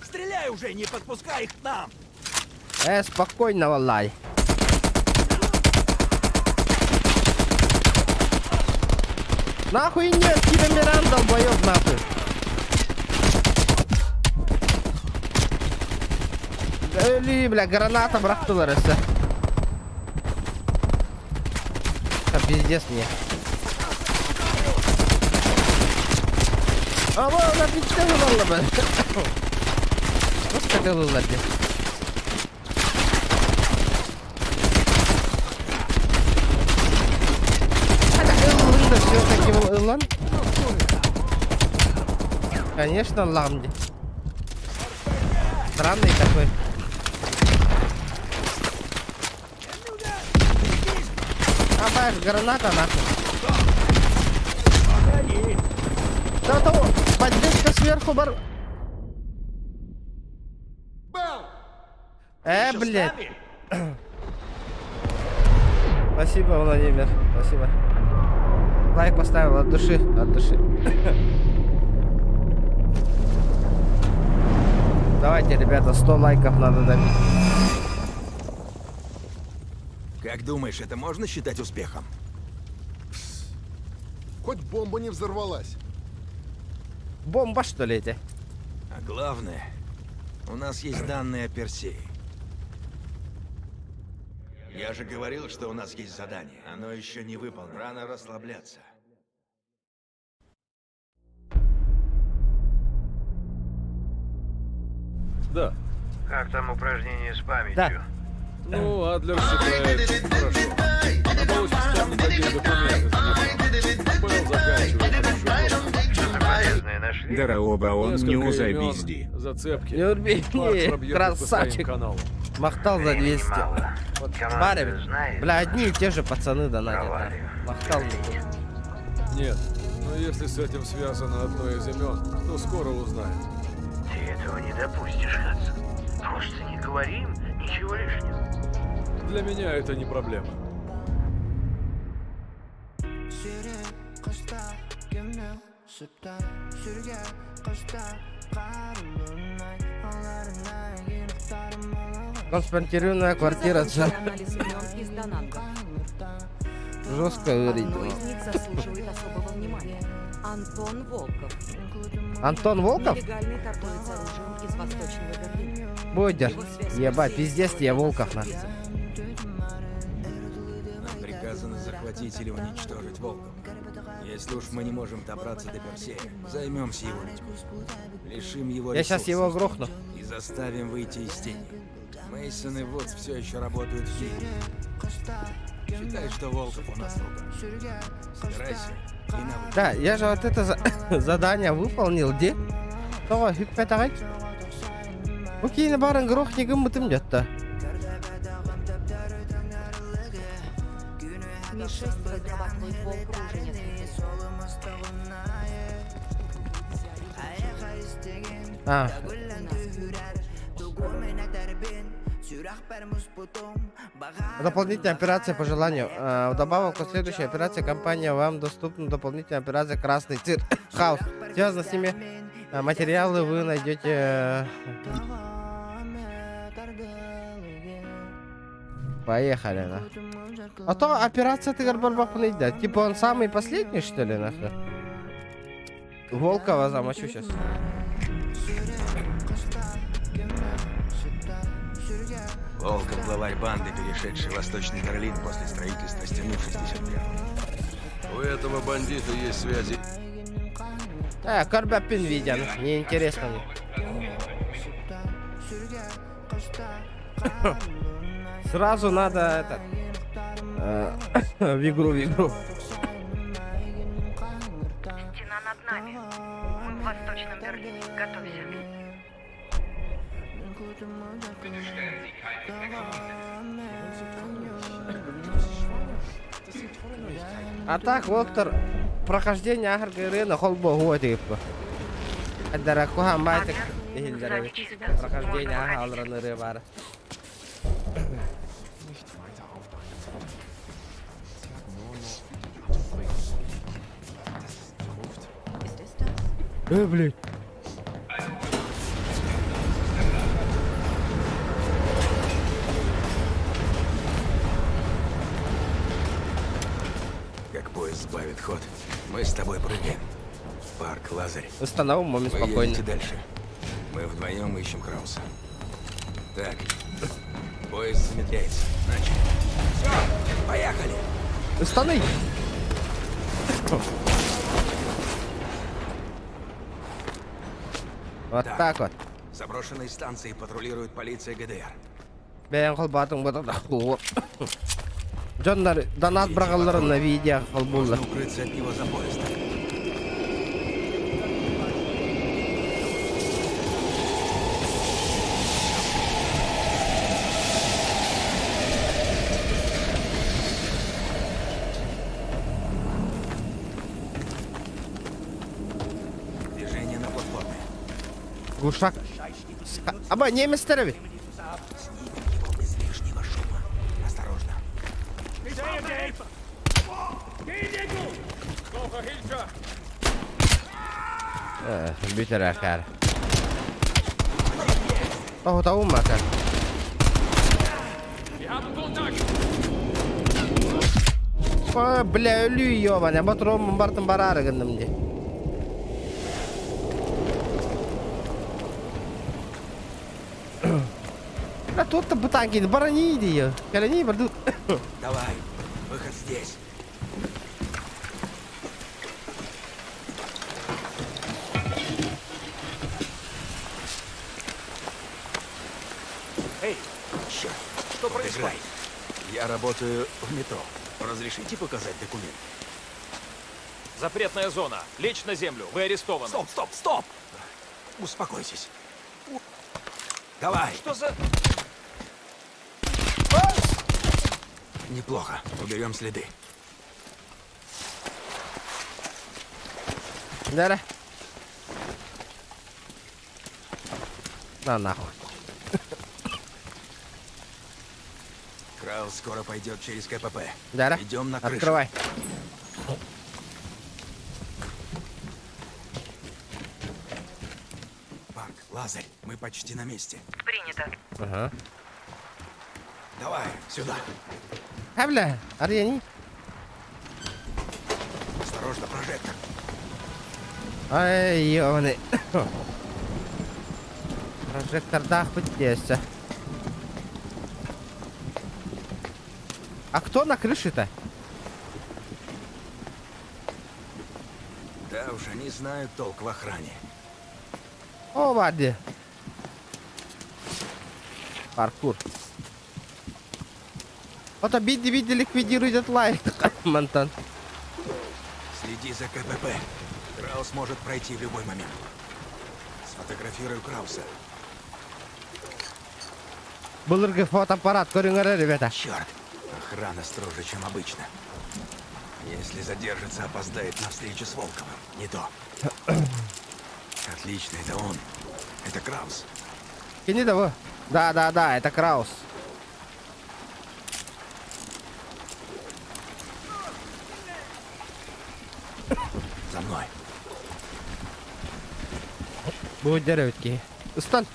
Стреляй уже, не подпускай их к нам! Спокойно, валлай. Нахуй нет, тебе Миран долбоёб нахуй. Öyle бля, граната бıraktılar ese. Пиздец мне. Ama ona bitti mi valla ben? Nasıl takılırlar diye. Hadi da все-таки был Илон. Конечно, Ламди. Странный такой. Баш, граната нахуй. Да того, поддержка сверху бар. Блядь. Спасибо, Владимир. Спасибо. Лайк поставил от души, Давайте, ребята, 100 лайков надо добить. Как думаешь, это можно считать успехом? Хоть бомба не взорвалась. Бомба, что ли, эти? А главное, у нас есть данные о Персее. Я же говорил, что у нас есть задание. Оно еще не выполнено. Рано расслабляться. Да. Как там упражнение с памятью? Да. Ну, Адлер считает хорошо. Надо было вспомнить один документ. Был заканчивает хорошо. Что-то полезное нашли? Дараоба он не узабизди. Зацепки. Не урби, Пару пробьёт по своим красавчик. каналам. Махтал за 200. Вот Барин, бля, одни и те же пацаны донатят. да. Махтал мне. Нет, но если с этим связано одно из имен, то скоро узнаем. Ты этого не допустишь, Хадсон. Просто не говорим ничего лишнего. Для меня это не проблема. Конспирированная квартира. Анализ имен из донатов. Жестко Одно говорить. из них заслуживает особого внимания. Антон Волков. Антон Волков? Нелегальный торговец оружием из Восточного Берлина. Бодер. Его связь с Ебать, Персеей пиздец тебе Волков нахуй. Нам приказано захватить или уничтожить волков. Если уж мы не можем добраться до Персея, займемся его людьми. Лишим его Я сейчас его ресурсов грохну. и заставим выйти из тени. Мейсон и Вудс все еще работают в Киеве. Считай, что Волков у нас в руках. Собирайся и на выход. Да, я же вот это задание выполнил, где? Давай, хиппетарай. Окей, на баран грох не гымытым нет-то. Ми-6 разрабатывает Волкова уже несколько лет. А. Дополнительная операция по желанию. Вдобавок к следующей операции компания вам доступна дополнительная операция «Красный цирк». Хаос. Связано с ними материалы вы найдете. Поехали, да. А то операция ты горбарбак да? Типа он самый последний, что ли, нахуй? Волкова замочу сейчас. Волков — главарь банды, перешедший в Восточный Берлин после строительства стены в 61-м. У этого бандита есть связи. Карбапин виден. Мне интересно. Сразу надо это... в игру. Стена над нами. Мы в Восточном Берлине. Готовься. А так, Волтер, прохождение Ахаргайрена холбо гуатипа. Адаракуха майтик дихилдарави. Прохождение Ахалраны рыбара. Блядь. Как поезд сбавит ход, мы с тобой прыгаем. Парк Лазарь. Установим момент Вы спокойно. едете дальше. Мы вдвоем ищем Крауса. Так, поезд замедляется. Начали. Все, поехали! Установи! Вот так вот. Заброшенные станции патрулирует полиция ГДР. Бәйін қылбатың бұтында қуып. Джондар, донат брағаларын на видео қылбулды. Можно укрыться от него за поездом. Движение на платформе. Гушак. Аба, немец теревит. Без лишнего шума. Осторожно. Bitte rakar. Oh, da oben, Alter. Wir haben Kontakt! Ой, бля, ölü ёбаный, а батром бартын барары гындымды. А тут-то бутанки, барани иди, колени барду. Давай, выход здесь. Эй, Черт, что происходит? Я работаю в метро. Разрешите показать документ? Запретная зона. Лечь на землю. Вы арестованы. Стоп, стоп, стоп! Успокойтесь. Давай. Что за... Неплохо. Уберем следы. Да-да. На нахуй. Краус скоро пойдет через КПП. Да-да. Идем на крышу. Открывай. Парк, Лазарь, мы почти на месте. Принято. Ага. Давай, сюда. А, бля, Арьяни. Осторожно, прожектор. Ай, ёбаный. Прожектор, да, хоть есть. А кто на крыше-то? Да уж, они знают толк в охране. О, Вади. Паркур. Вот види, ликвидирует этот лайк. Монтан. Следи за КПП. Краус может пройти в любой момент. Сфотографирую Крауса. Булыргы фотоаппарат, көріңдер, ребята. Черт, охрана строже, чем обычно. Если задержится, опоздает на встречу с Волковым. Не то. Отлично, это он. Это Краус. Кинь того. Да, это Краус. За мной. Будет деревки. Стан.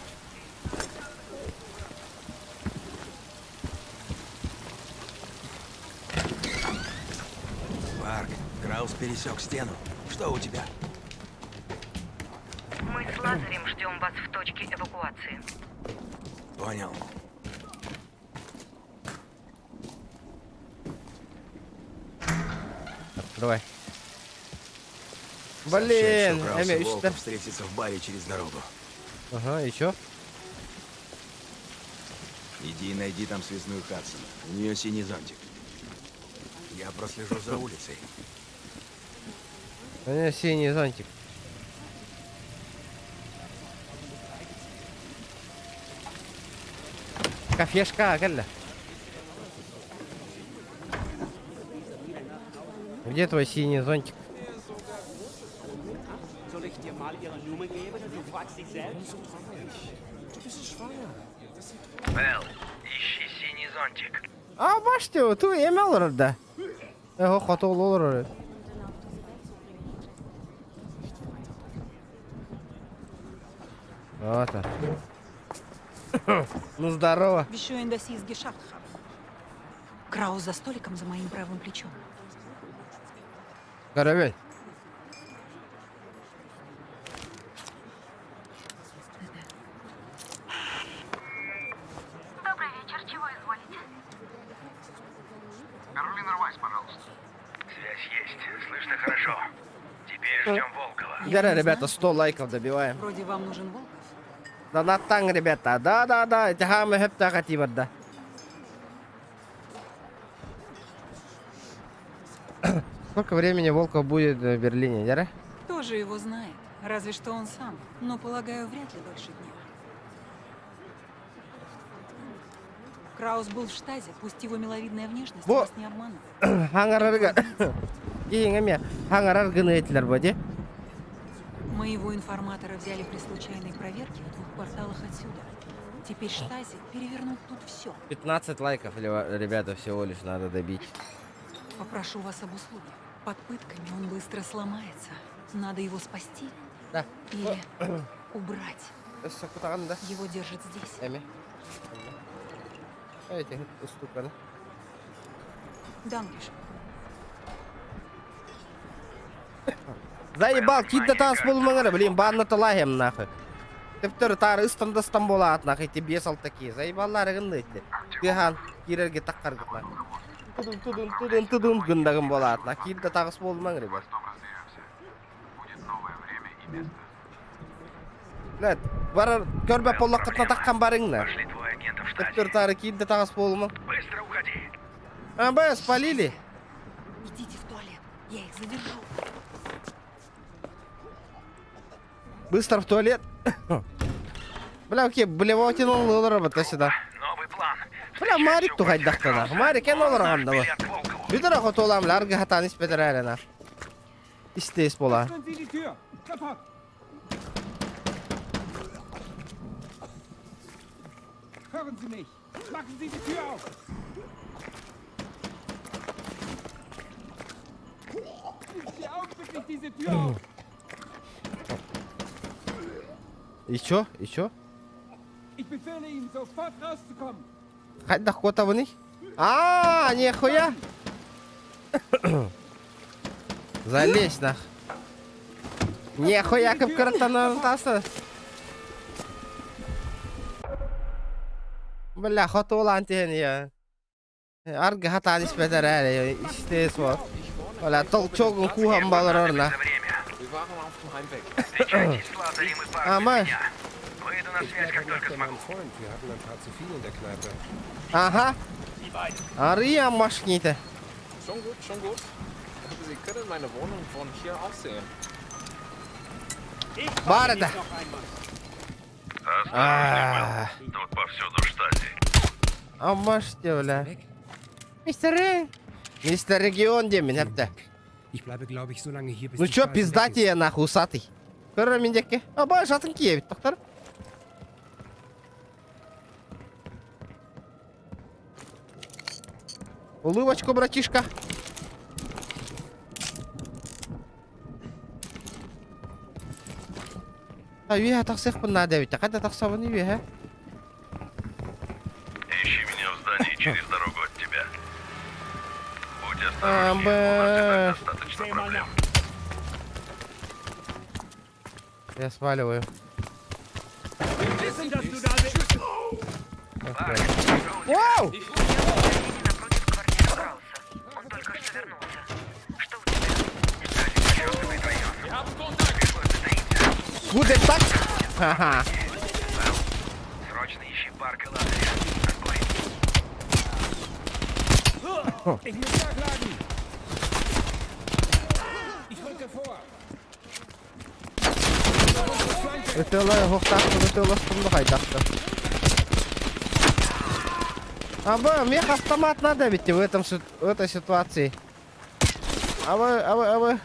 Парк, Краус пересек стену. Что у тебя? Мы с Лазарем ждем вас в точке эвакуации. Понял. Давай. Сообщай, Блин, что Краус и Волков Волков встретятся в баре через дорогу. Ага, и чё? Иди и найди там связную Хадсон. У нее синий зонтик. Я прослежу за улицей. У меня синий зонтик. Кафешка, Галя. Где твой синий зонтик? Белл, ищи синий зонтик. А, башты, ту емел орда. Его хатол olur. Вот он. Ну здорово. Краус за столиком за моим правым плечом. Каравель. Добрый вечер, чего изволите? Каролина Рвайс, пожалуйста. Связь есть, слышно хорошо. Теперь ждем Волкова. Гора, ребята, 100 лайков добиваем. Вроде вам нужен Волков. Донаттан, ребята. Да. Тягаем хепта хатибарда. Сколько времени Волков будет в Берлине, Яра? Кто же его знает? Разве что он сам. Но, полагаю, вряд ли дольше дня. Краус был в штазе, пусть его миловидная внешность Во! вас не обманывает. Хангарарга. Ингами. Хангарарганы этлер боди. Моего информатора взяли при случайной проверке в 2 кварталах отсюда. Теперь штази перевернут тут все. 15 лайков, ребята, всего лишь надо добить. Попрошу вас об услуге. Под пытками он быстро сломается. Надо его спасти. Да. Или убрать. Его держат здесь. Эми. Эти уступаны. Данкиш. Заебал, кидді таңыз болмаңыр, блин, банны тылайым, нахуй. Тіптір тары ыстандастан болады, нахуй, те бес алт таки. Заебаллары гынды етті. Тихан, кирерге таққар гытна. Тудун гындагын болады, нахуй, кидді таңыз болмаңыр, ребят. Ләт, барар, көрбе поллаққытна таққан барыңна. Тіптір тары кидді таңыз болмаң. А, бая, спалили. Идите в туалет, я их задержу. Быстро в туалет. Бля, окей, блевотин он лылырабыта сюда. Бля, Марик тухать дахтана. Марик, кен олырағанда бұл. Бүдір ақыт олам, ларғы хатан испетер әріна. Истейс бола. Hören Sie mich! Machen Sie die Tür auf! Schließen Sie augenblicklich diese Tür auf! И чё? И чё? Ich befehle Ihnen, sofort rauszukommen! Хать дахота в них? А, нихуя! Залезь нах. Нихуя, как картана таса. Бля, хотола антен я. Арга хата не спетерали, истес вот. Бля, толчогом кухам баларорна. А мы? Выйду на связь, как только смогу. Ага. Ария машинита. Schon gut, schon gut. Sie können meine Wohnung von hier aus sehen. Барда. Тут повсюду штази. А можете, бля. Мистер Регион, где меня то? Ну чё, пиздайте я нахуй, усатый. Кыры мендеке. А, бай, жатын киевит, доктор. Улыбочку, братишка. А вега таксих надо ведь, а когда таксова не вега? Ищи меня в здании через дорогу от тебя. Будь осторожнее, у нас достаточно проблем. Я сваливаю. Вау! Он только что вернулся. Что у тебя? Будет так? Ха-ха. Срочно ищи парк и лагерь. Ich muss nachladen! Ich rücke vor! Это его это ластом хайдахта. А мех автомат надо ведь в этой ситуации. А вы.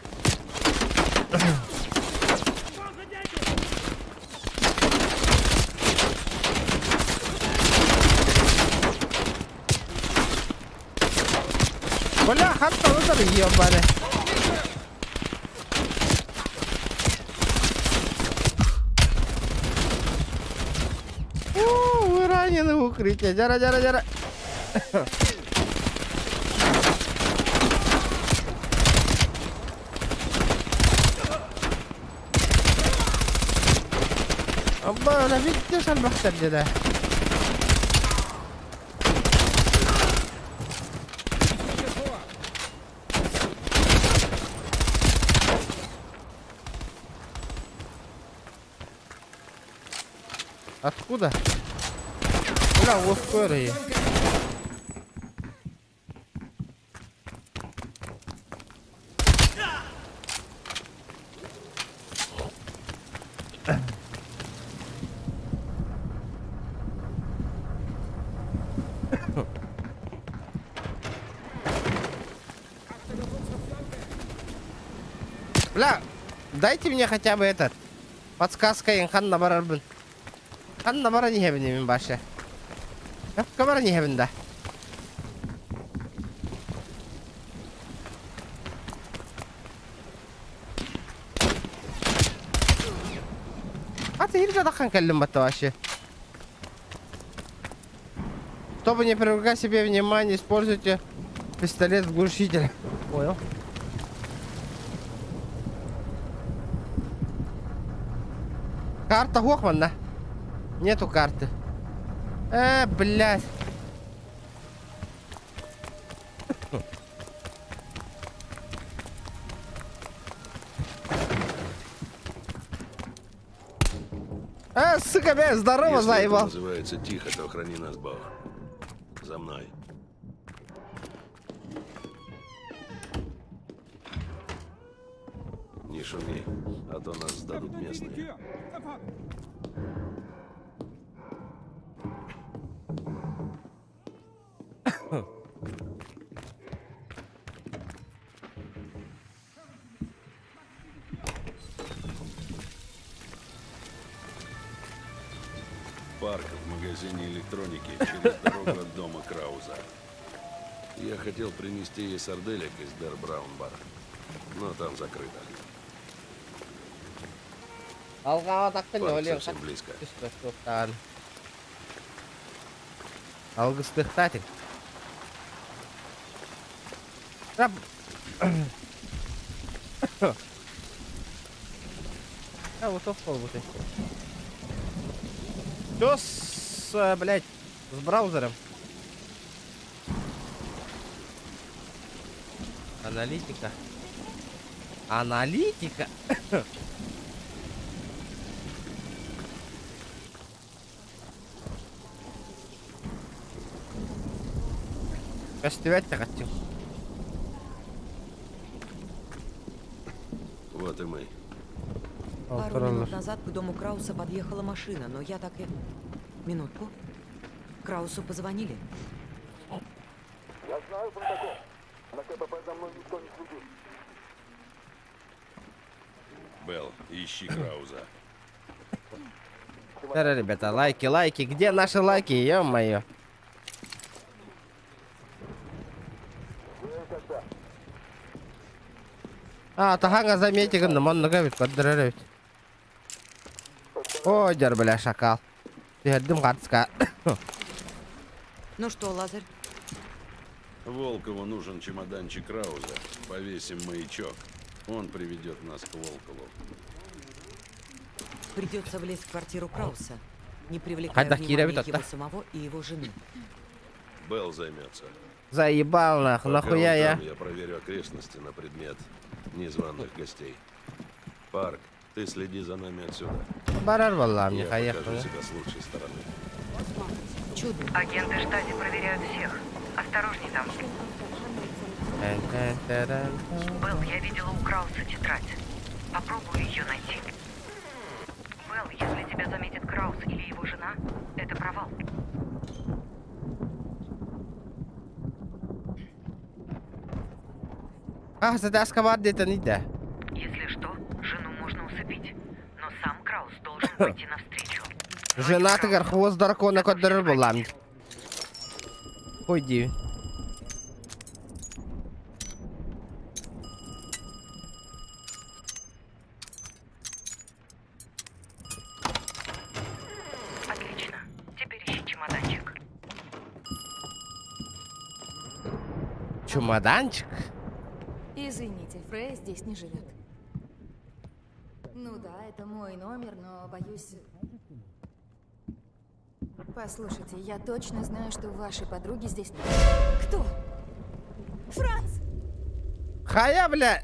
Бля, хатта удар ебаный. Вы ранены в укрытие. Жара. Абба, لا فيك المحتل ده. Откуда? Бля, вот скорее. Бля, дайте мне хотя бы этот подсказка инхан на барабан. Хан на бара не хебен мин башы. Камера не хебен да. А ты ирга дахан каллим бата вообще. Чтобы не привлекать себе внимание, используйте пистолет с глушителем. Понял? Карта Гохмана. Нету карты. Блядь. Сука, блядь, здорово, Если заебал. это называется тихо, то храни нас, Бог. За мной. Не шуми, а то нас сдадут местные. Парк в магазине электроники через дорогу от дома Крауза. Я хотел принести ей сарделек из Дер Браунбар, но там закрыто. Парк совсем близко. Алгыстыхтатик. Вот овкол вот эти. Что с, блядь, с браузером? Аналитика. Аналитика? Костевать-то хотел. Вот и мы. Пару минут назад к дому Крауса подъехала машина, но я так и... Минутку. Краусу позвонили. Я знаю протокол. На КПП за мной никто не следит. Белл, ищи Крауза. Да, ребята, лайки, лайки. Где наши лайки, ё-моё? Таханга заметил, но он нагавит, поддерживает. Ой, дер, бля, шакал. Ты дым гадска. Ну что, Лазарь? Волкову нужен чемоданчик Крауза. Повесим маячок. Он приведет нас к Волкову. Придется влезть в квартиру Крауса, не привлекая Когда внимания Киря его ведет, самого и его жены. Белл займется. Заебал нахуй, Пока нахуя он я? там, я проверю окрестности на предмет незваных гостей. Парк, ты следи за нами отсюда. Барар валла, мне Я хаехал. покажу себя с лучшей стороны. Чудо. Агенты штази проверяют всех. Осторожней там. Белл, я видела у Крауса тетрадь. Попробую ее найти. Белл, если тебя заметит Краус или его жена, это провал. Задаска вардета не да. Если что, жену можно усыпить. Но сам Краус должен пойти навстречу. Жена ты хвост дракона который был ламь. Пойди. Отлично. Теперь ищи чемоданчик. Чемоданчик? Извините, Фрей здесь не живет. Ну да, это мой номер, но боюсь... Послушайте, я точно знаю, что вашей подруги здесь нет. Кто? Франц! Хая, бля!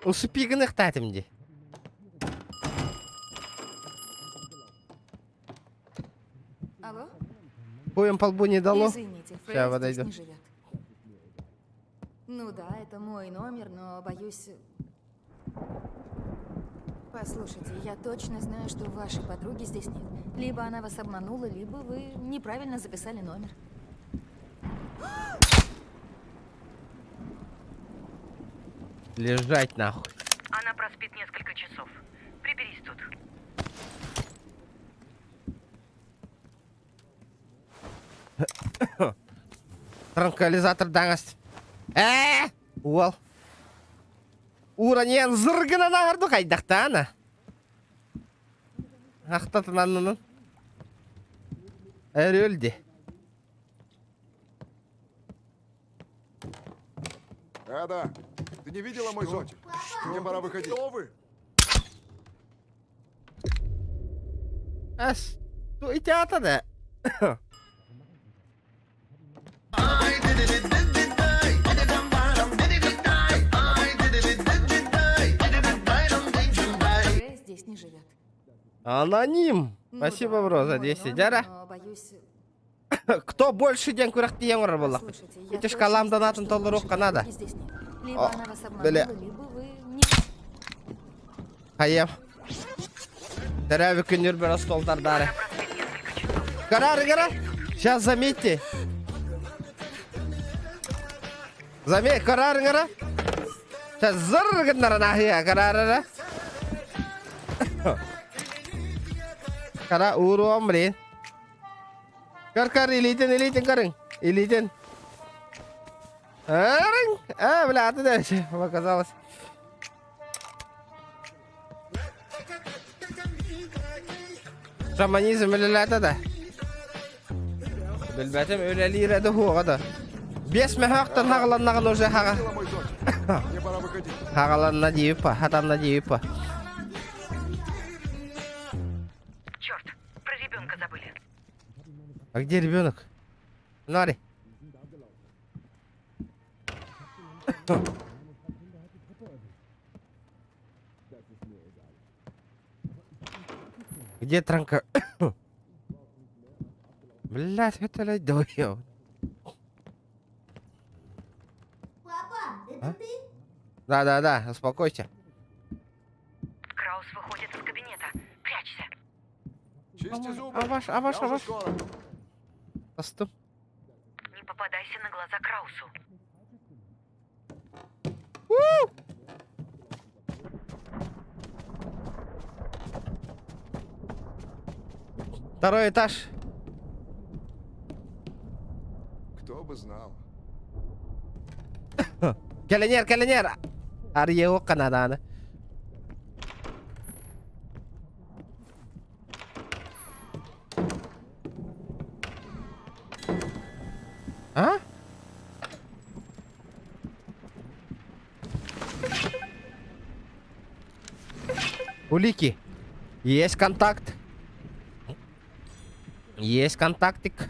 Усыпиганных татимди. Алло? Боем по лбу не дало. Извините, Фрей Сейчас здесь подойду. не живет. Ну да, это мой номер, но боюсь... Послушайте, я точно знаю, что вашей подруги здесь нет. Либо она вас обманула, либо вы неправильно записали номер. Лежать нахуй. Она проспит несколько часов. Приберись тут. Транквилизатор даңыз. Уол. Уранен зыргына нағырды қайдақта ана. Ақтатын аннының. Әрі өлді. Ада, ты не видела мой зонтик? Мне пора выходить. Кто вы? Ас. Ту ите атады. Уже здесь не живет. Аноним. Ну Спасибо, да, бро, за мой 200. номер, Дяра. но, боюсь, Кто больше день курак тиен ора боллак. послушайте, я Эти точно шкалам знаю, донатын что толларук вашей канада. подруги здесь нет. Либо О, она вас обманула, бля. либо вы не... Хаем. Теряви күннер бір столдардары. Гара. Сейчас заметьте. Заметь, гара. Сейчас зыргыннары нахия, гара. Кара уруам, блин. Кар, илитин, карың. Илитин. Арың. Бля, ты дальше, показалось. Шаманизм өлеләді да. Білбәтім өлелі иреді хуға да. 5 мәхақтан хағаланнаған уже хаға. Хағаланна дейіп па, хатанна дейіп па. Черт, про ребенка забыли. А где ребенок? Нари. Где транка? Блядь, это ли доел? Папа, это ты? Да, успокойся. Краус выходит из кабинета. Прячься. Чисти зубы. А ваш. Я уже скоро. Поступ. Не попадайся на глаза Краусу. Второй этаж. Кто бы знал. Калинер. Арьео Канадана. А? Улики. Есть контакт. Есть контактик.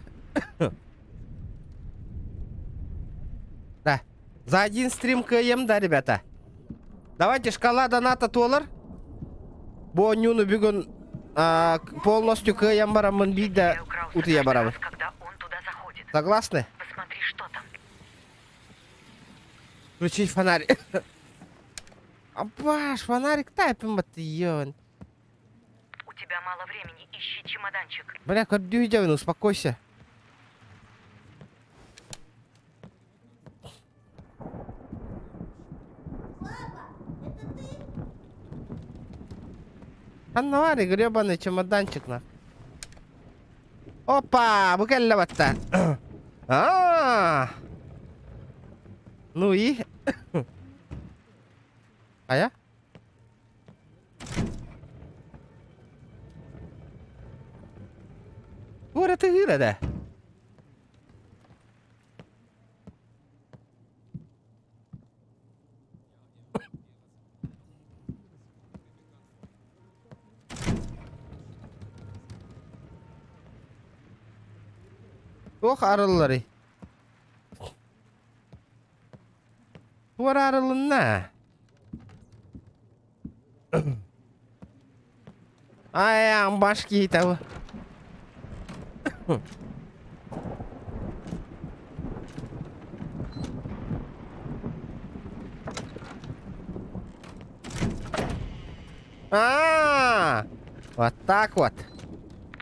Да. За один стрим КМ, да, ребята. Давайте шкала доната толар. Бо нюну бігун полностью КМ барамын бида утыя барамын. Когда он туда заходит. Согласны? Посмотри, что там. Включить фонарь. Абаш, фонарик тайпим батыён. У тебя мало времени, ищи чемоданчик. Бля, Кордюйдёвин, успокойся. Фонарик, гребаный чемоданчик, на. Опа, букеллаватта. Ну и... А я? Ура ты гыра, да? Ох, арыллары. Туар арылынна. Ай, башки того. Вот так вот.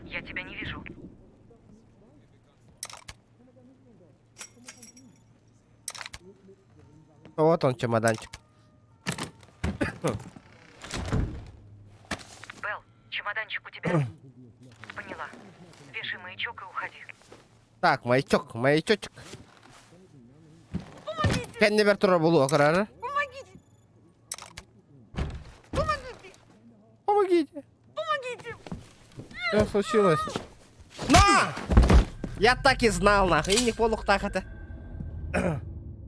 Я тебя не вижу. Вот он, чемоданчик. Белл, чемоданчик у тебя? Поняла. Вешай маячок и уходи. Так, маячочек. Кеннебер тура булу карары. Помогите. Что случилось? На! Я так и знал, нахуй. И не полух так это.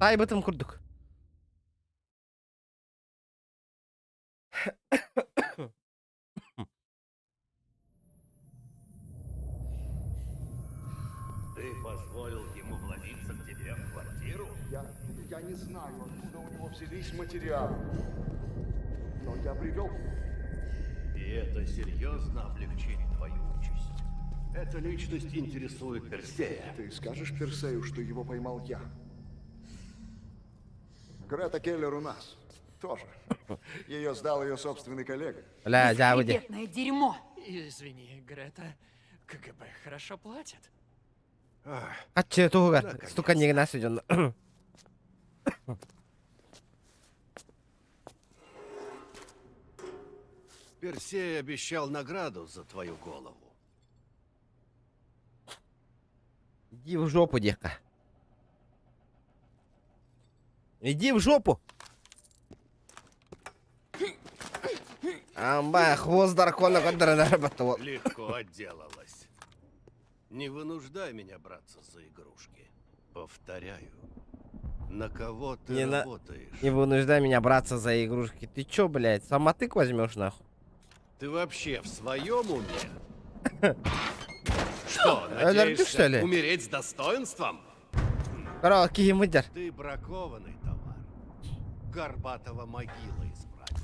Ай, бытым курдук. Ты позволил ему вломиться к тебе в квартиру? Я не знаю, откуда у него взялись материалы. Но я привел. И это серьезно облегчит твою участь. Эта личность интересует Персея. Ты скажешь Персею, что его поймал я? Грета Келлер у нас. Тоже. Ее сдал ее собственный коллега. Бля, заводи. Бесхребетное дерьмо. Извини, Грета. КГБ хорошо платит. А че туга? Стука не нас идет. Персей обещал награду за твою голову. Иди в жопу, девка. Иди в жопу. Амба, хвост дракона, который наработал. Легко отделалась. Не вынуждай меня браться за игрушки. Повторяю. На кого ты работаешь? Не вынуждай меня браться за игрушки. Ты чё, блядь, самотык возьмешь нахуй? Ты вообще в своем уме? Что, Ты что ли? надеешься умереть с достоинством? Какие мыдер. Ты бракованный товар. Горбатого могила избрать.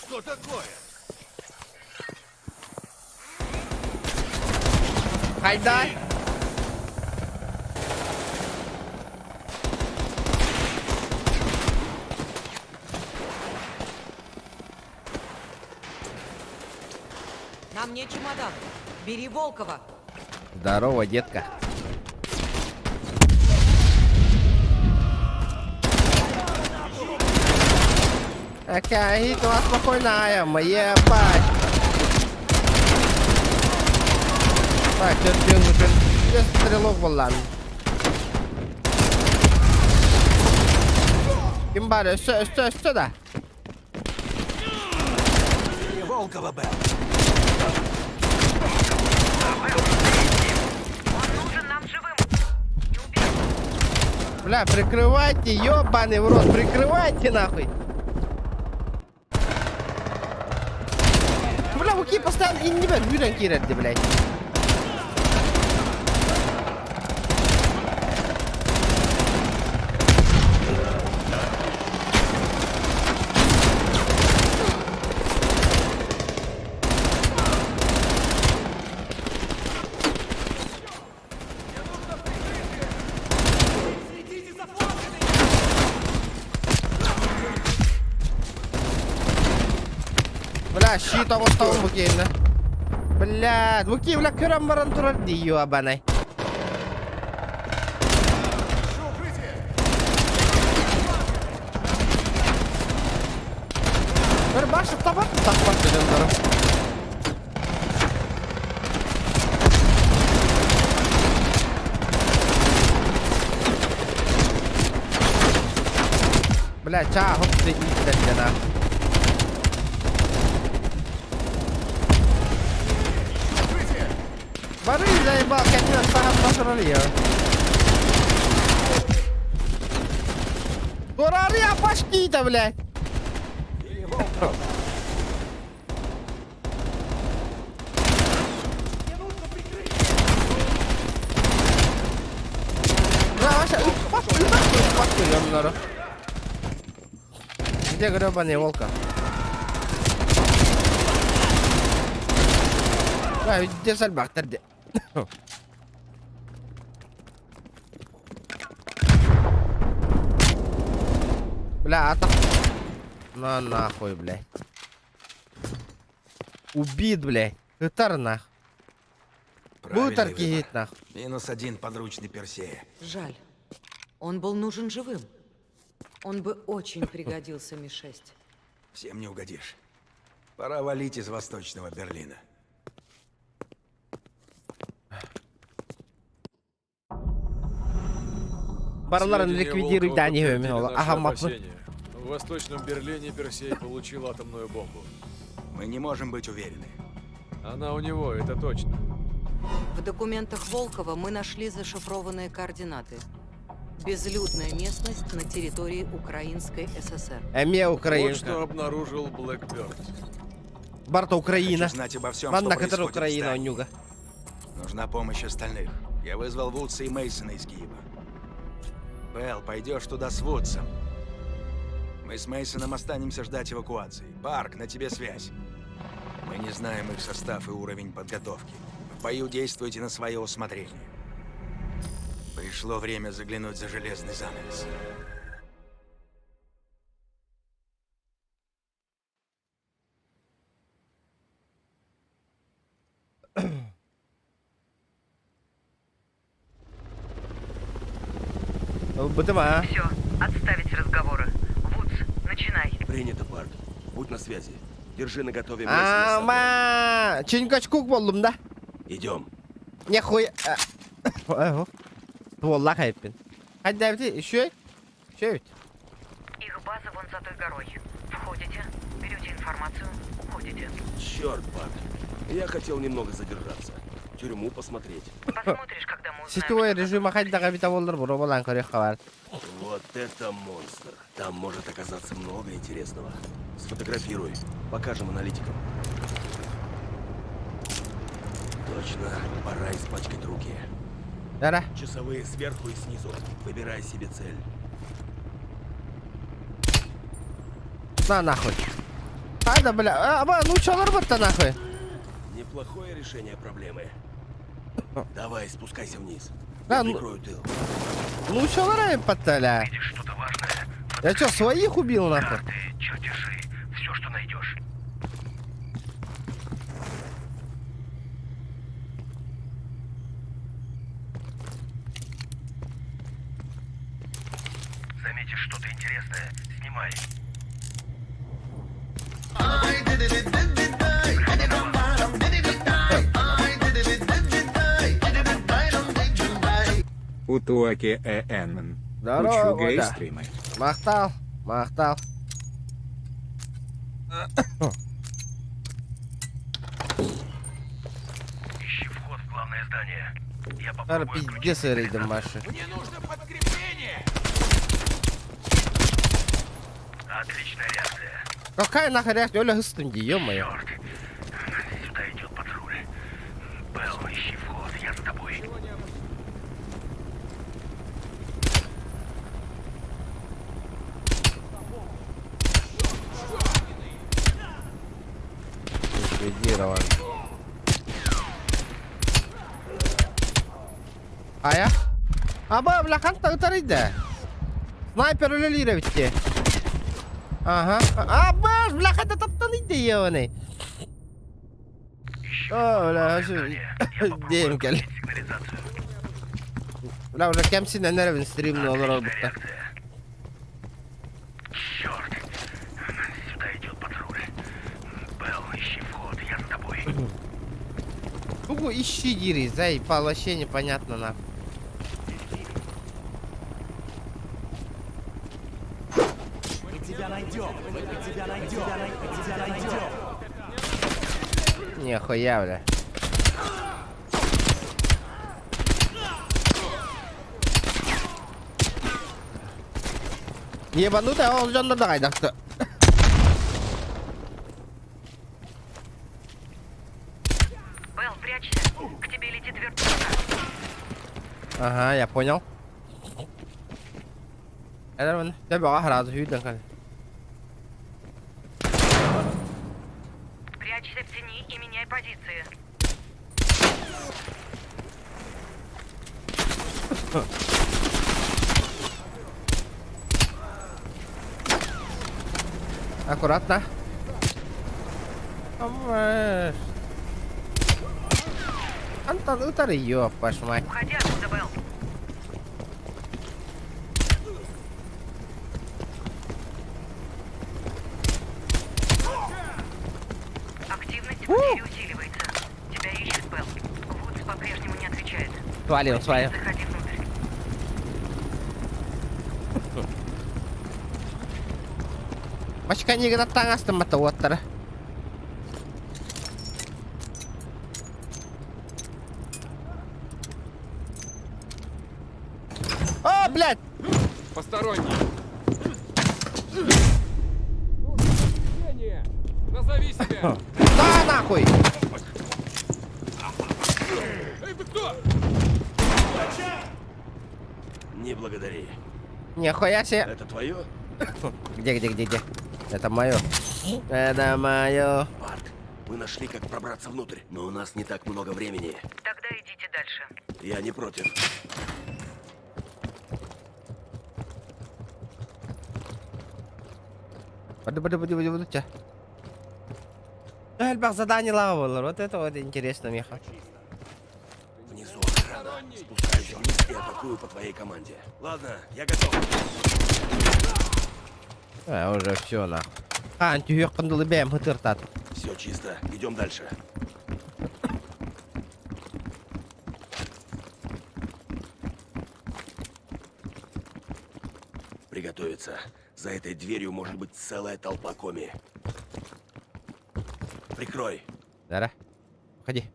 Что такое? Хайдай! На мне чемодан. Бери Волкова. Здорово, детка. Какая класс спокойная, ебать. Так, что стрелок был, ладно. Кимбари, сюда. Волкова, Белл. Бля, прикрывайте, ёбаный в рот, прикрывайте нахуй. Бля, Луки постоянно и не берут кирать, блядь. Бля, щит того стал букейно. Бля, букей, бля, кырам баран турар ди, ёбаный. Бір башып табатын тақпақ деген дұрым. Бля, чахып средний на. Барый заебал, как меня сам посрали. Дурали, а пашки-то, блядь. Где гребаный волка? Да, где сальбак, где? Бля, а так... На нахуй, блядь. Убит, блядь. Хытар нах. Будет аркигить нах. -1 подручный Персея. Жаль. Он был нужен живым. Он бы очень пригодился Ми-6. Всем не угодишь. Пора валить из Восточного Берлина. Барларын ликвидируй, да, не умел. Ага, в Восточном Берлине Персей получил атомную бомбу. Мы не можем быть уверены. Она у него, это точно. В документах Волкова мы нашли зашифрованные координаты. Безлюдная местность на территории Украинской ССР. Украинка. Вот что обнаружил Блэкберд. Барта Украина. Хочу знать обо всем, Ладно, что которая происходит в Украина, здании. Нюга. Нужна помощь остальных. Я вызвал Вудса и Мейсона из Киева. Белл, пойдешь туда с Вудсом. Мы с Мейсоном останемся ждать эвакуации. Парк, на тебе связь. Мы не знаем их состав и уровень подготовки. В бою действуйте на свое усмотрение. Пришло время заглянуть за железный занавес. БТМА. Все, отставить разговоры. Вудс, начинай. Принято, Парк. Будь на связи. Держи наготове Ама! Чингачкук болдум да. Идем. Нихуя. Волла хайпин. Хadi давайте, еще ведь? Их база вон за той горой. Входите, берете информацию, уходите. Черт, Парк. Я хотел немного задержаться. Тюрьму посмотреть. Посмотришь, когда мы узнаем. Сетевой режим хайдага бита болдыр, буро болан көрек кабар. Вот это монстр. Там может оказаться много интересного. Сфотографируй. Покажем аналитикам. Точно. Пора испачкать руки. Да-да. Часовые сверху и снизу. Выбирай себе цель. На нахуй. Айда, бля. Ну чё ларбат-то нахуй? Неплохое решение проблемы. Давай, спускайся вниз. Да, Я ну... прикрою тыл. Ну чё лараем, патталя? Я чё, своих убил нахуй? Чертежи, все, что найдешь. Заметишь что-то интересное, снимай. Утуаки Энмен. Здорово, Учуга и да. стримы. Махтал. Ищи вход в главное здание. Я Ара попробую пиздец рейдом Маши. Мне нужно подкрепление! Отличная реакция. Какая нахуй реакция? Оля гыстунди, ё-моё. Сюда идет патруль. Белл, ищи вход, я с тобой. Ликвидирован. Ая? Аба, бляхан-то утарыйда. Снайпер үлелировичте. Ага. Аба, бляхан-то таптаныйда, ёваны. О, бля, дейм кел. Бля, уже кемсин энервин стримный olur olbukta. Черт! Сюда идет патруль. Белл, ищи вход, я с тобой. Угу, ищи, Гири, заебал, вообще непонятно, нахуй. Мы тебя найдем, мы тебя найдем, мы тебя найдем. Нихуя, бля. Ебанутый, он же надай, да кто? Белл, прячься. К тебе летит вертолет. Ага, я понял. Это он. Я бы сразу видно, как. Прячься в тени и меняй позиции. Аккуратно. Антон, утары, ёб, вашу мать. Уходи отсюда, Белл. Активность в мире усиливается. Тебя ищет Белл. Вудс по-прежнему не отвечает. Свалил, свалил. Заходи внутрь. Мачка не играет там, астамата, оттара. О, блядь! Посторонний. Назови себя. Да, нахуй! Эй, ты кто? Не благодари. Нихуя себе! Это твое? Где? Это мое. Это мое. Парк, мы нашли, как пробраться внутрь, но у нас не так много времени. Тогда идите дальше. Я не против. Подожди. Альбах, задание лавовый. Вот это вот интересно, Миха. Внизу охрана. Спускаюсь вниз и атакую по твоей команде. Ладно, я готов. Уже все, нахуй. Антюх, пандулыбем, хытыртат. Все чисто. Идем дальше. Приготовиться. За этой дверью может быть целая толпа коми. Прикрой. Дара, уходи.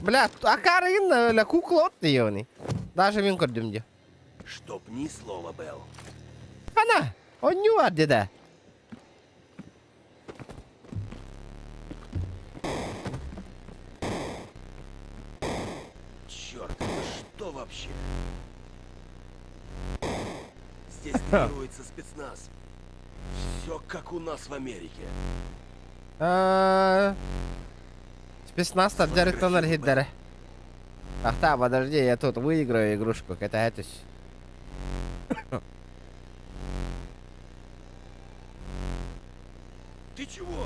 Бля, а Карин, ля кукла от неёный. Даже мин көрдүмдү. Чтоб ни слова, Белл. Ана, он не варди, да. Черт, это что вообще? Здесь тренируется спецназ. Все как у нас в Америке. Спецназ держит тоннель Гиддера. Ах да, подожди, я тут выиграю игрушку, катайтесь. Ты чего?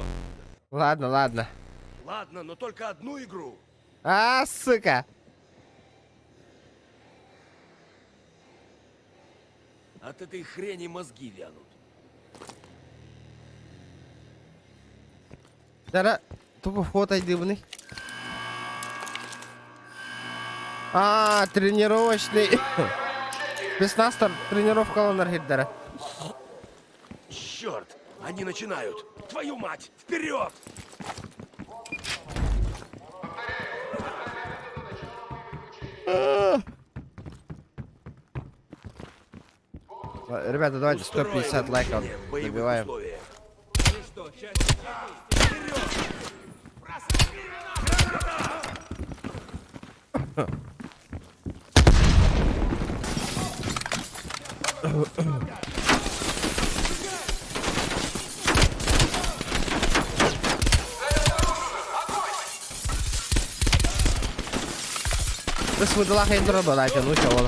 Ладно. Ладно, но только одну игру. А, сука. От этой хрени мозги вянут. Дара, тупо вход дивный. А, тренировочный. Спецназ тренировка Лонар Гиддера. Черт, они начинают. Твою мать, вперед! Ребята, давайте 150 лайков добиваем. This would like in trouble, I can look all.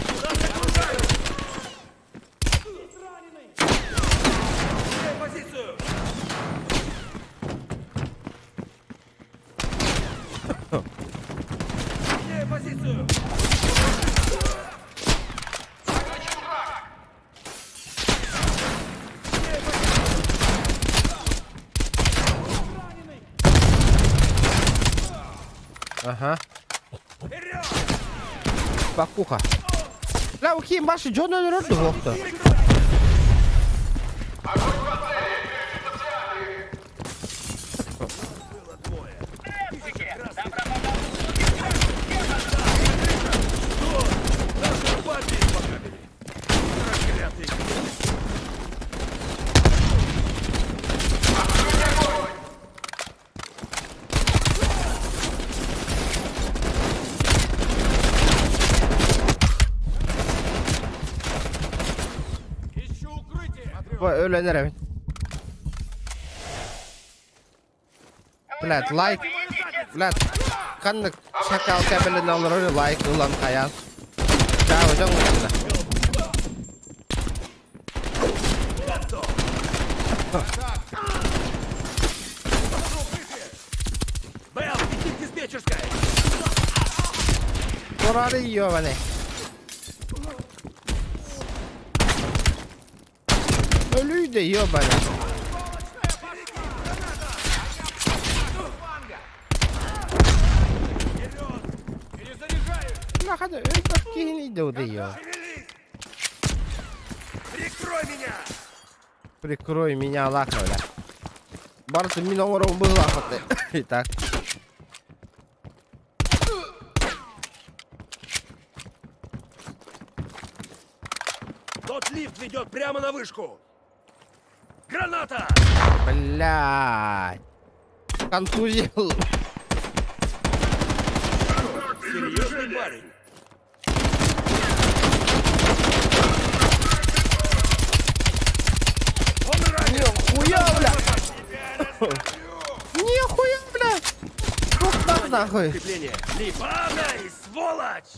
Ага. Спокуха. Бля, у Хим баши Джона не родного-то. Öyle evet. Блядь, лайк. Блядь, kanlık çakal kabelini alır öyle like ulan kayal. Daha hocam ulan. Белл, иди в диспетчерская! Kurarı yiyor beni. Ölüyü de yiyor beni. Bak hadi öl bakayım de o da yiyor. Прикрой меня! Прикрой меня, лак, бля. Барты миномором был лахоты. Итак. Тот лифт ведет прямо на вышку. Граната! Блядь. Контузил. Серьезный парень? Он ранен! Нихуя, бля! Нихуя, бля! Ух, так нахуй! Крепление! Падай, сволочь!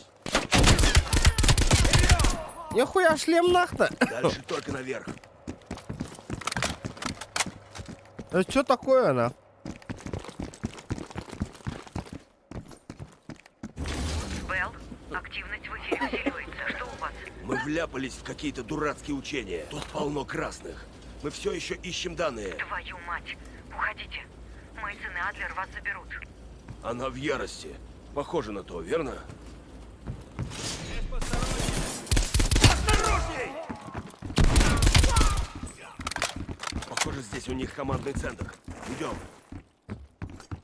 Нихуя шлем нахто! Дальше только наверх. Это что такое, на? Белл, активность в эфире усиливается. Что у вас? Мы вляпались в какие-то дурацкие учения. Тут полно красных. Мы все еще ищем данные. Твою мать! Уходите. Мейсон и Адлер вас заберут. Она в ярости. Похоже на то, верно? Осторожней! Похоже, здесь у них командный центр. Идем.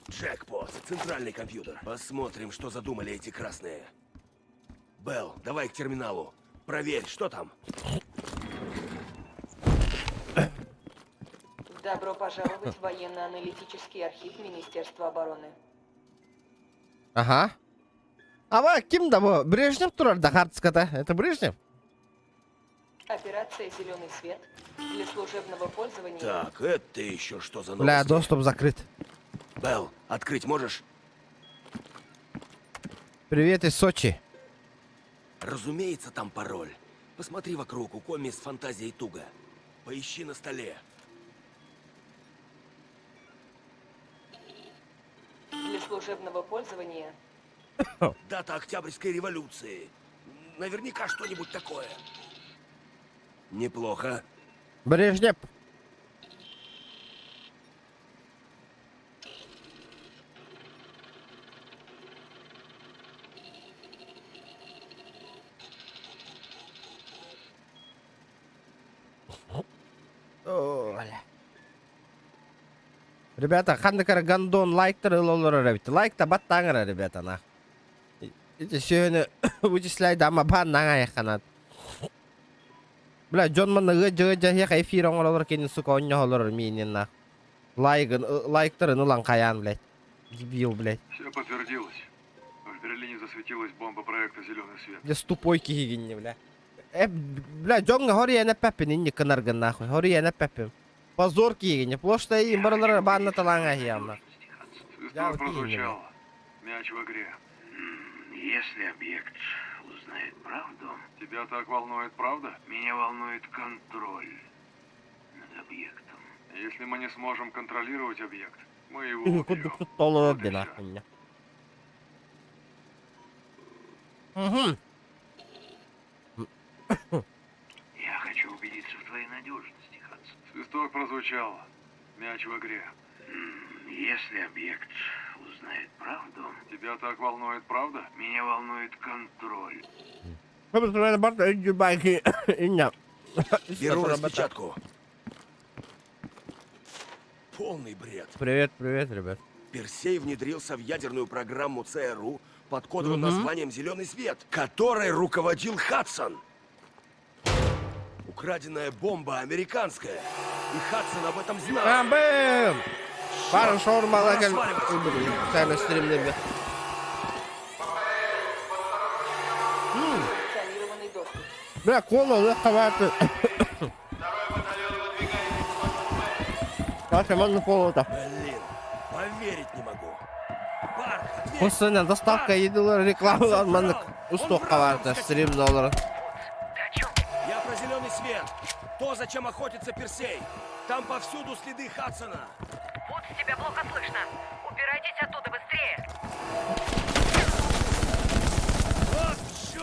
Джекпот, центральный компьютер. Посмотрим, что задумали эти красные. Белл, давай к терминалу. Проверь, что там. Добро пожаловать в военно-аналитический архив Министерства обороны. Ага. А вы кем да вы? Брежнев турарда хартската. Это Брежнев? Операция «Зеленый свет» для служебного пользования. Так, это еще что за новости? Бля, доступ закрыт. Белл, открыть можешь? Привет из Сочи. Разумеется, там пароль. Посмотри вокруг, у коми с фантазией туго. Поищи на столе. Для служебного пользования. Дата Октябрьской революции. Наверняка что-нибудь такое. Неплохо. Брежнев. Ребята, хандакара гандон лайктер и лолора ребята. Лайк-то баттангара, ребята, на. Эти сегодня вычисляй дама бан на ханат. Бля, Джон манга джа я эфир он лолор кин сука он лолор минин на. Лайктер ну ланкаян, блядь. Дебил, блядь. Все подтвердилось. В Берлине засветилась бомба проекта «Зеленый свет». Где тупой кигини, бля. Бля, Джон хори я на пеппин, не канарган нахуй. Хори я на пеппин. Позор кигини. Плошта им баралар банна таланга явно. Свисток прозвучал. Мяч в игре. Если объект узнает правду... Тебя так волнует правда? Меня волнует контроль над объектом. Если мы не сможем контролировать объект, мы его убьем. Я хочу убедиться в твоей надежности, Хадсон. Свисток прозвучал. Мяч в игре. Если объект узнает правду... Тебя так волнует правда? Меня волнует контроль. Беру распечатку. Полный бред. Привет, привет, ребят. Персей внедрился в ядерную программу ЦРУ под кодовым названием «Зеленый свет», которой руководил Хадсон. Украденная бомба американская. И Хадсон об этом знал. Бэм! Пару шаурма лагаль. Тайный стрим, ребят. Бля, кола легковато. Как команда полота. Блин, поверить не могу. После доставка еды рекламы от манок. Усток коварта, стрим долларов. Я про зеленый свет. То, зачем охотится Персей. Там повсюду следы Хадсона. Вот тебя плохо слышно. Убирайтесь оттуда быстрее.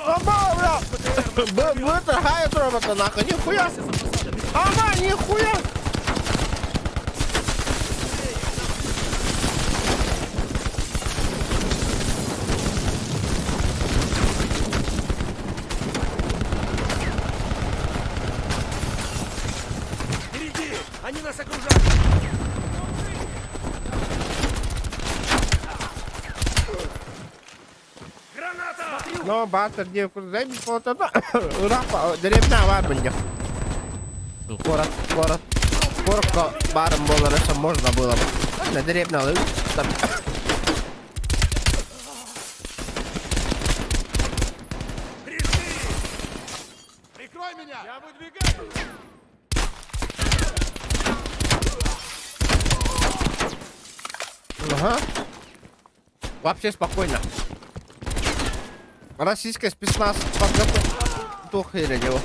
Ама, бля! Это хайт робота, нахуй, нихуя! Ама, нихуя! Впереди! Они нас окружают! No, bastard, dia дай мне полотна. Рапа, деревня вабенья. Скоро. Нью-Йорка баром Болареса можно было бы. На дребно там. Прикрой меня! Я выдвигаю! Ага. Вообще спокойно. Российская спецназ подготовили его.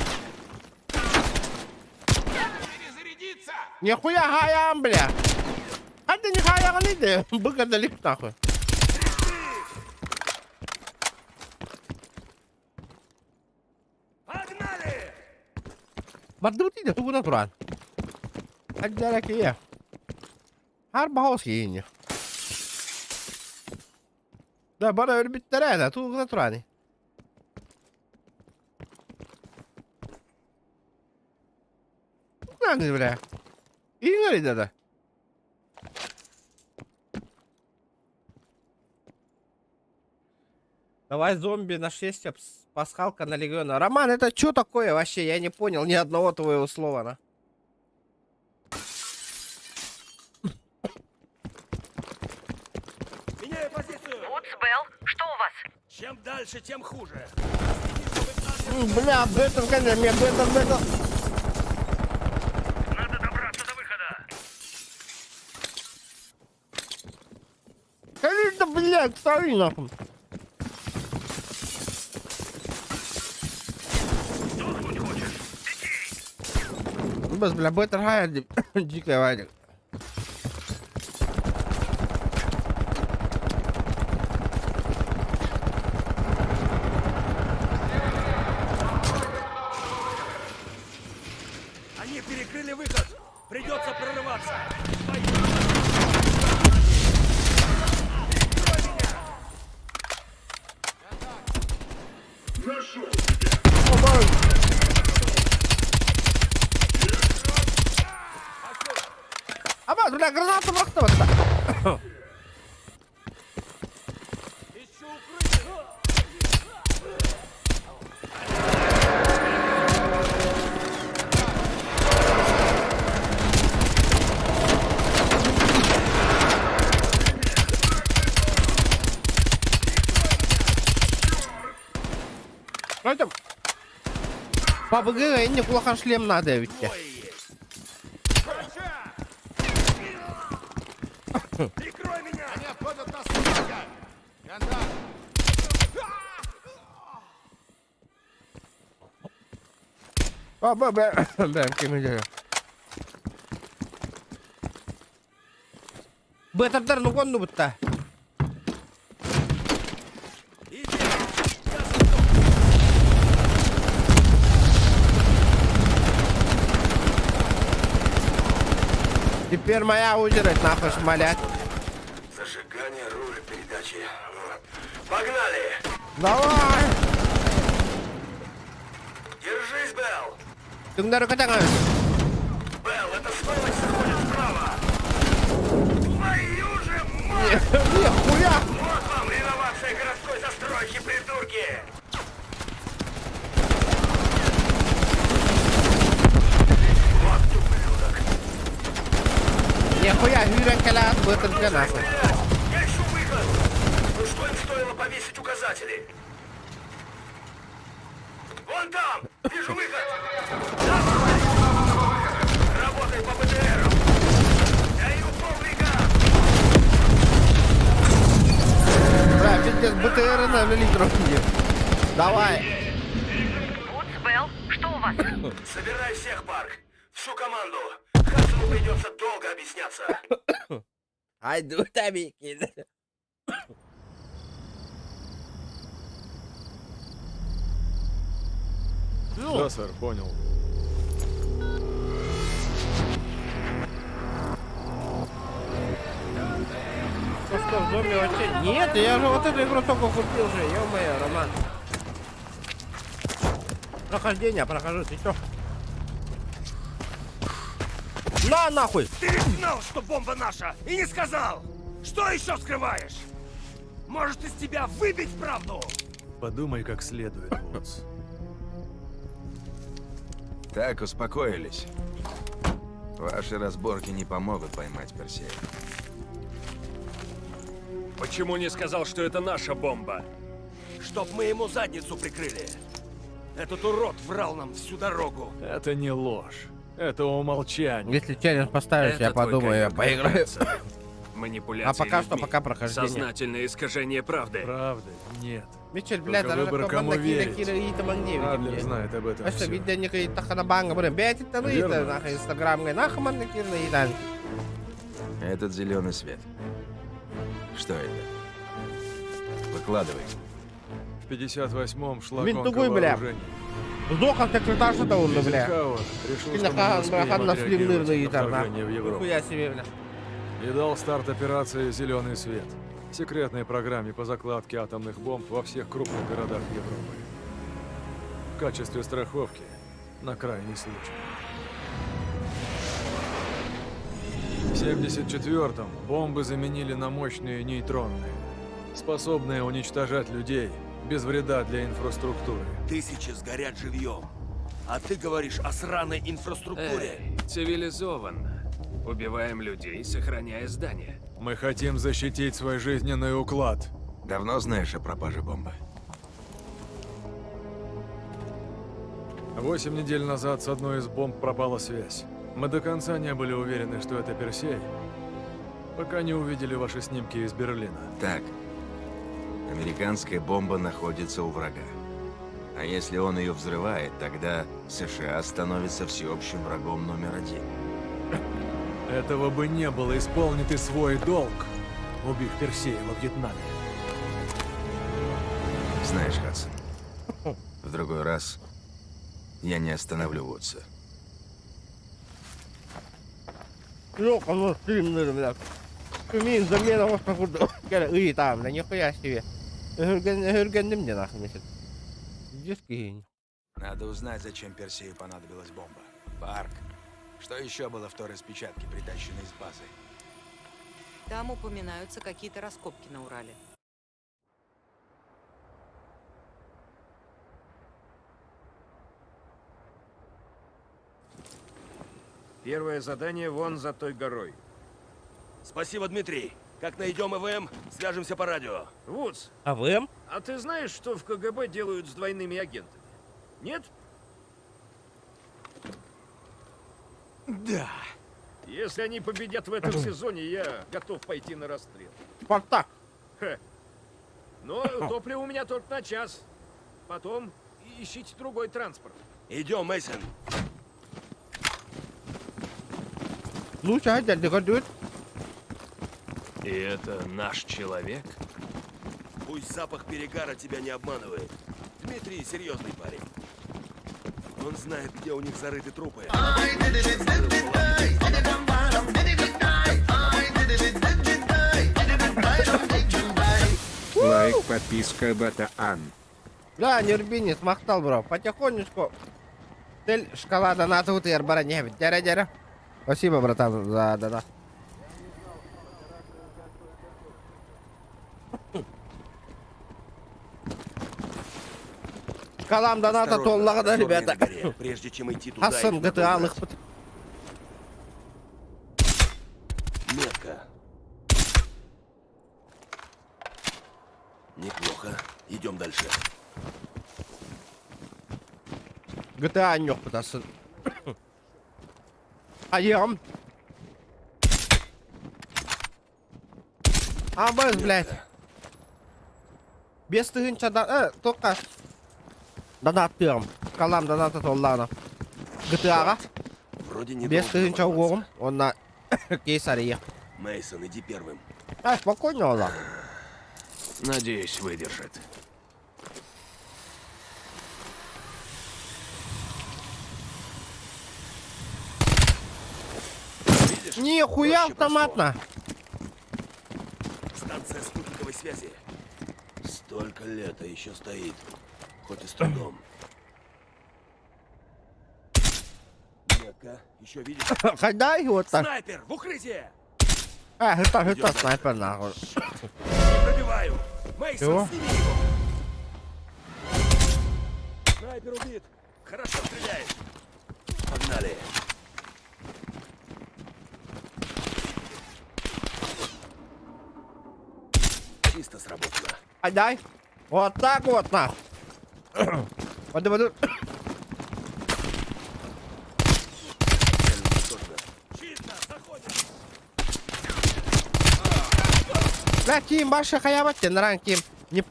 Нихуя хаям, бля. А ты не хаям, не ты. Быка далек нахуй. Погнали! Бардути да тугу натуран. Аджарак я. Harba hauskiin. Да, бара örbittää да, тугу натурани. Надо, бля. И говорит это. Давай зомби на 6, пасхалка на легиона. Роман, это что такое вообще? Я не понял ни одного твоего слова, на. Меняю позицию! Белл, что у вас? Чем дальше, тем хуже. Бля, бетер, конечно, мне бетер. Надо добраться до выхода. Конечно, блядь, стави нахуй. Бля, бля, бетер хайер, дикая вадик. Они перекрыли выход. Придется прорываться. Аббас, бля, гранату махнула. Пойдем. Папа говорит, мне кулахан шлем надо ведь. Прикрой меня! Они обходят нас с флага! Яндар! Папа, бля, кем идет? Бетер, ну кон будто. Теперь моя удирать нахуй шмалять. Зажигание руля передачи. Погнали! Давай! Держись, Белл! Ты на рукотягай. Белл, эта сволочь заходит справа! Твою же мать! Нихуя! Вот вам реновация городской застройки, придурки! Вот ублюдок! Нихуя, Юренкаля, бетер для нас. Я ищу выход! Ну что им стоило повесить указатели? Вон там! Вижу выход! Давай! Работай по БТРу! Даю полвека! Бля, пиздец, БТР на литров нет. Давай! Белл, что у вас? Собирай всех, Парк! Всю команду! Хадсону придется долго объясняться! Айду, табики. Да, сэр, понял. Что, в доме вообще? Нет, я же вот эту игру только купил же, ё-моё, Роман. Прохождение прохожу, ты чё? На, нахуй! Ты ведь знал, что бомба наша, и не сказал! Что еще скрываешь? Может, из тебя выбить правду? Подумай как следует, Вудс. Так, успокоились. Ваши разборки не помогут поймать Персея. Почему не сказал, что это наша бомба? Чтоб мы ему задницу прикрыли. Этот урод врал нам всю дорогу. Это не ложь. Это умолчание. Если челлендж поставишь, я подумаю, я поиграю. Манипуляции А пока что, людьми. пока прохождение. Сознательное искажение правды. Правды нет. Мичель, блядь, Только выбор, кому верить. Адлер знает об этом А что, всё. видео не какие-то ханабанга, блин, бейте это вы, Верно. это нахуй инстаграм, нахуй манекирный и так. Этот зеленый свет. Что это? Выкладывай. В 58-м шла Винт гонка тугой, бля. вооружений. Сдох от секретарша-то он, бля. Эйзенхауэр решил, Или что мы не успеем на отреагировать слимнырный на торна. вторжение в Европу. Нихуя себе, бля. И дал старт операции «Зеленый свет» — секретной программе по закладке атомных бомб во всех крупных городах Европы. В качестве страховки на крайний случай. В 74-м бомбы заменили на мощные нейтронные, способные уничтожать людей без вреда для инфраструктуры. Тысячи сгорят живьем. А ты говоришь о сраной инфраструктуре. Цивилизованно. Убиваем людей, сохраняя здания. Мы хотим защитить свой жизненный уклад. Давно знаешь о пропаже бомбы? 8 недель назад с одной из бомб пропала связь. Мы до конца не были уверены, что это Персей, пока не увидели ваши снимки из Берлина. Так. Американская бомба находится у врага. А если он ее взрывает, тогда США становится всеобщим врагом номер 1. Этого бы не было, исполни ты свой долг, убив Персея во Вьетнаме. Знаешь, Хадсон, в другой раз я не остановлю Вудса. Ёлка, ну слимнырный, бля. Кумин, замена вот походу. И там, да нихуя себе. Гürgendim мне нахуй, месяц. Детский. Надо узнать, зачем Персею понадобилась бомба. Парк. Что еще было в той распечатке, притащенной с базы? Там упоминаются какие-то раскопки на Урале. Первое задание вон за той горой. Спасибо, Дмитрий. Как найдем ИВМ, свяжемся по радио. Вудс, АВМ? а ты знаешь, что в КГБ делают с двойными агентами? Нет? Да. Если они победят в этом сезоне, я готов пойти на расстрел. Спартак. Хе. Но топливо у меня только на час. Потом ищите другой транспорт. Идем, Мейсон. Ну, сейчас, дядя, гадюет. И это наш человек? Пусть запах перегара тебя не обманывает. Дмитрий серьезный парень. Он знает, где у них зарыты трупы. Лайк, подписка, батаан. Да, не рби, не смахтал, бро. Потихонечку. Цель, шкала доната у тебя, баране. Дядя. Спасибо, братан, за донат. Шкалам доната толлага да, ребята. Прежде чем идти туда, Хасан GTA лыхпыт. метка. Неплохо. Идем дальше. GTA нёх пытался. Айом. А, без, блядь. Без тыгынча да... только... Донат тырым. Калам доната толлана. GTA-га. Вроде не Без должен тыгынча попадаться. угорым. Он на Кейсария. Мейсон, иди первым. А, спокойно, Аллах. Надеюсь, выдержит. Нихуя автоматно. Станция спутниковой связи. Столько лет, а еще стоит. Хоть и с трудом. Метка. Еще видишь? Ходай вот так. Снайпер! В укрытие! Это снайпер, нахуй. Не пробиваю! Мейсон, Чего? сними его! Снайпер убит! Хорошо стреляешь! Погнали! Чисто сработано. А дай. Вот так вот, нахуй. Воды. Бля, Ким, Баша, хаябать тебе на ранг, Ким. Ни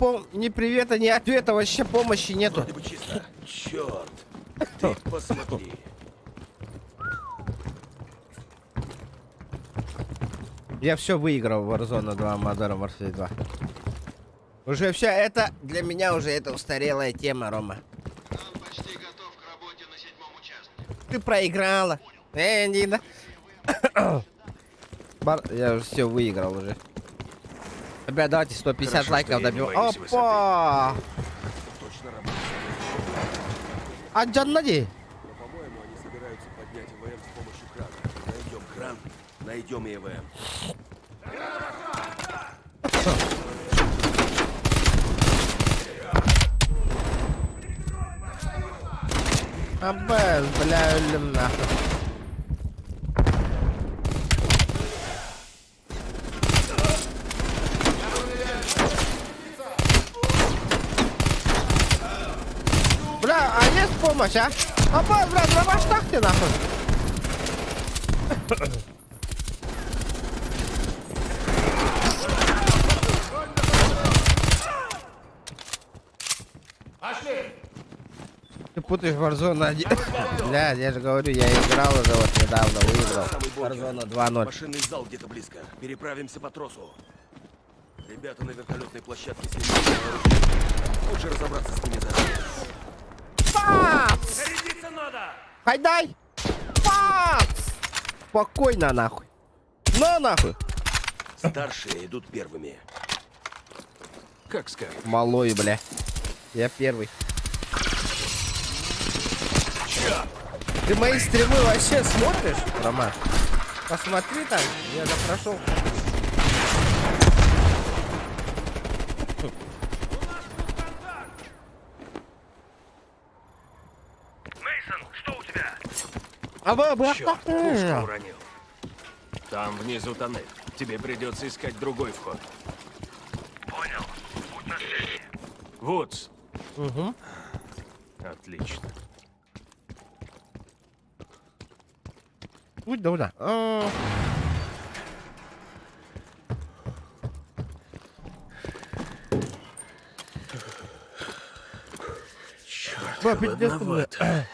привета, ни ответа, вообще помощи нету. Вроде бы чисто. Черт. Ты посмотри. Я все выиграл в Warzone 2, Modern Warfare 2. Уже все это, для меня уже это устарелая тема, Рома. Он почти готов к работе на 7-м участке. Ты проиграла. Нина. Я уже все выиграл уже. Ребят, давайте 150 Хорошо, лайков что я не добьем. боюсь Опа! Точно работает. А Джаннади? Но, по-моему, они собираются поднять ИВМ с помощью крана. Найдем кран, найдем ИВМ. Абе, бля, ölüm нахуй. Бля, а есть помощь, а? Абе, бля, дробаш так ты нахуй. Ты путаешь Warzone 1. Бля, я же говорю, я играл уже вот недавно, выиграл. Warzone 2.0. Машинный зал где-то близко. Переправимся по тросу. Ребята на вертолетной площадке сидят. Лучше разобраться с ними заранее. Пац! Зарядиться надо! Хайдай! Пац! Спокойно нахуй. На нахуй. Старшие идут первыми. Как скажешь. Малой, бля. Я первый. Ты мои стримы вообще смотришь, Роман? Посмотри там, я запрошел. Мейсон, что у тебя? Черт, пушку уронил. Там внизу тоннель. Тебе придется искать другой вход. Понял. Будь на связи. Вудс. Угу. Отлично. Будь да. Черт, Ба, пиздец, холодновато.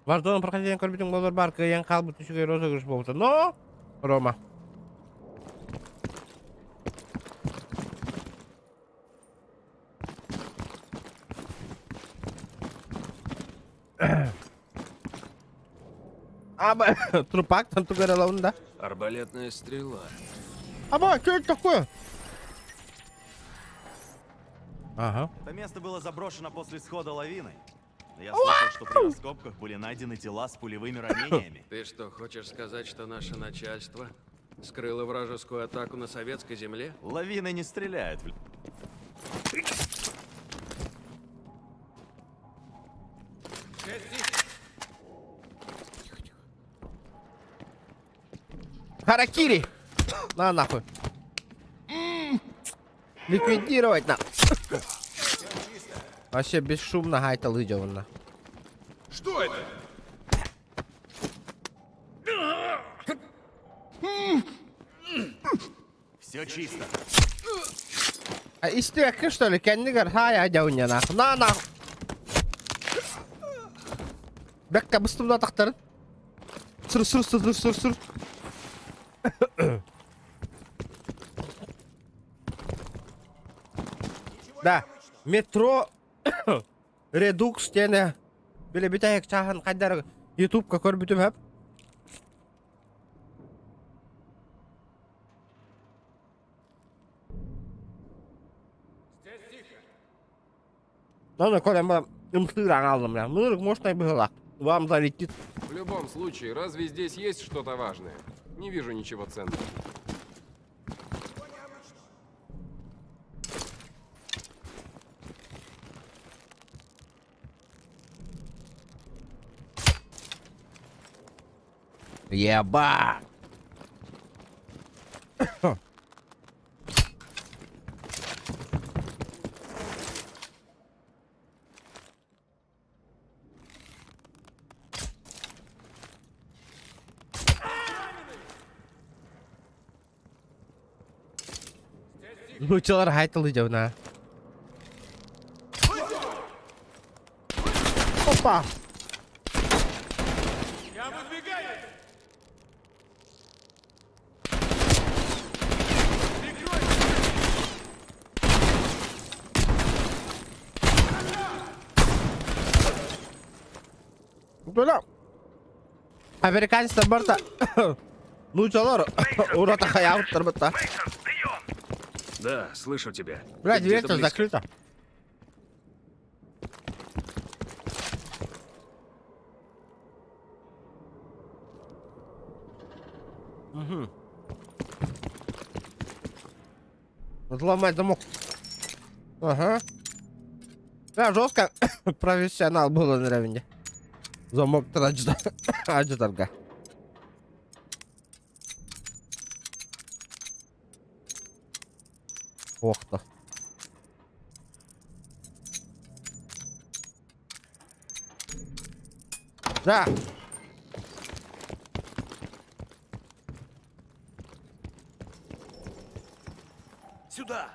Warzone прохождение корбитинг болор бар, yang kalbu түшүгө розыгрыш болду. Но, Рома. Аба, трупак там тугарала он, да? Арбалетная стрела. Аба, что это такое? Ага. Это место было заброшено после схода лавины. Я слышал, что при раскопках были найдены тела с пулевыми ранениями. Ты что, хочешь сказать, что наше начальство скрыло вражескую атаку на советской земле? Лавины не стреляют в... Харакири! На нахуй. Ликвидировать на. Вообще бесшумно гайта лыдевана. Что это? Все чисто. А истеки что ли? Кеннигер, хай, адяуня нахуй. На нахуй. Бекка быстро тахтарын. Сыр. Да, метро редукс тене биле битаяк чахан кайдар ютубка көрбүтүм хеп. Ну, колем ба имстыран алдым я. Мырык можно и было. Вам залетит. В любом случае, разве здесь есть что-то важное? Не вижу ничего ценного. Еба! Лучшалар хайтылы жауна. Опа! Я выдвигаюсь! Туда. Американцы борта. Лучшалар урота хаят тарбата. Да, слышу тебя. Бля, Ты дверь-то где-то близко. закрыта. Угу. Взломать замок. Ага. Да, жестко. Профессионал был на равне. Замок траджда. Адждарга. Ох-то. Да. Сюда!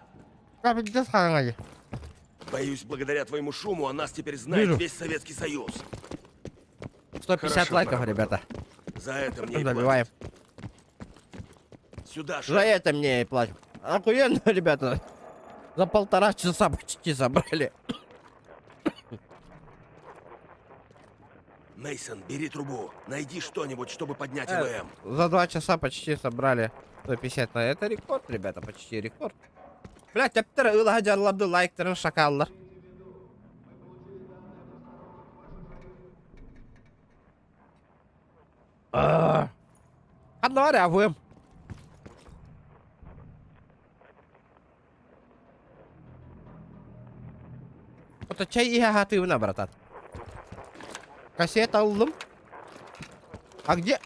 Боюсь, благодаря твоему шуму о нас теперь знает Вижу. весь Советский Союз. 150 Хорошо, лайков, поработал. ребята. За это мне и Добиваем. платят. Сюда, За это мне и платят. Охуенно, ребята. За 1,5 часа почти собрали. Мейсон, бери трубу. Найди что-нибудь, чтобы поднять ИВМ. За 2 часа почти собрали 150 на это рекорд, ребята, почти рекорд. Блять, тептер ылага жарларды лайктарын шакаллар. Қандай бар АВМ? Это чай и агатывно, братан. Кассета алдым. А где?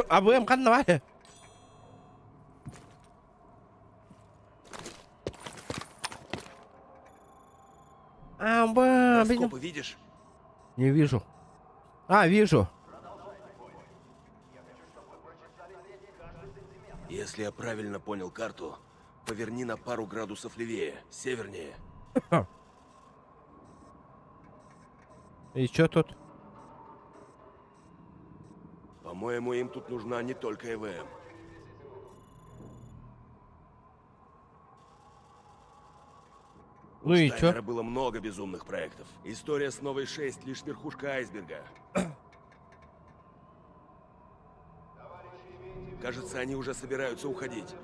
АВМ қандай бар? Раскопы видишь? Не вижу. А, вижу. Если я правильно понял карту, поверни на пару градусов левее, севернее. И что тут? По-моему, им тут нужна не только ИВМ. Ну и Штайнера чё? было много безумных проектов. История с Новой 6 лишь верхушка айсберга. Кажется, они уже собираются уходить.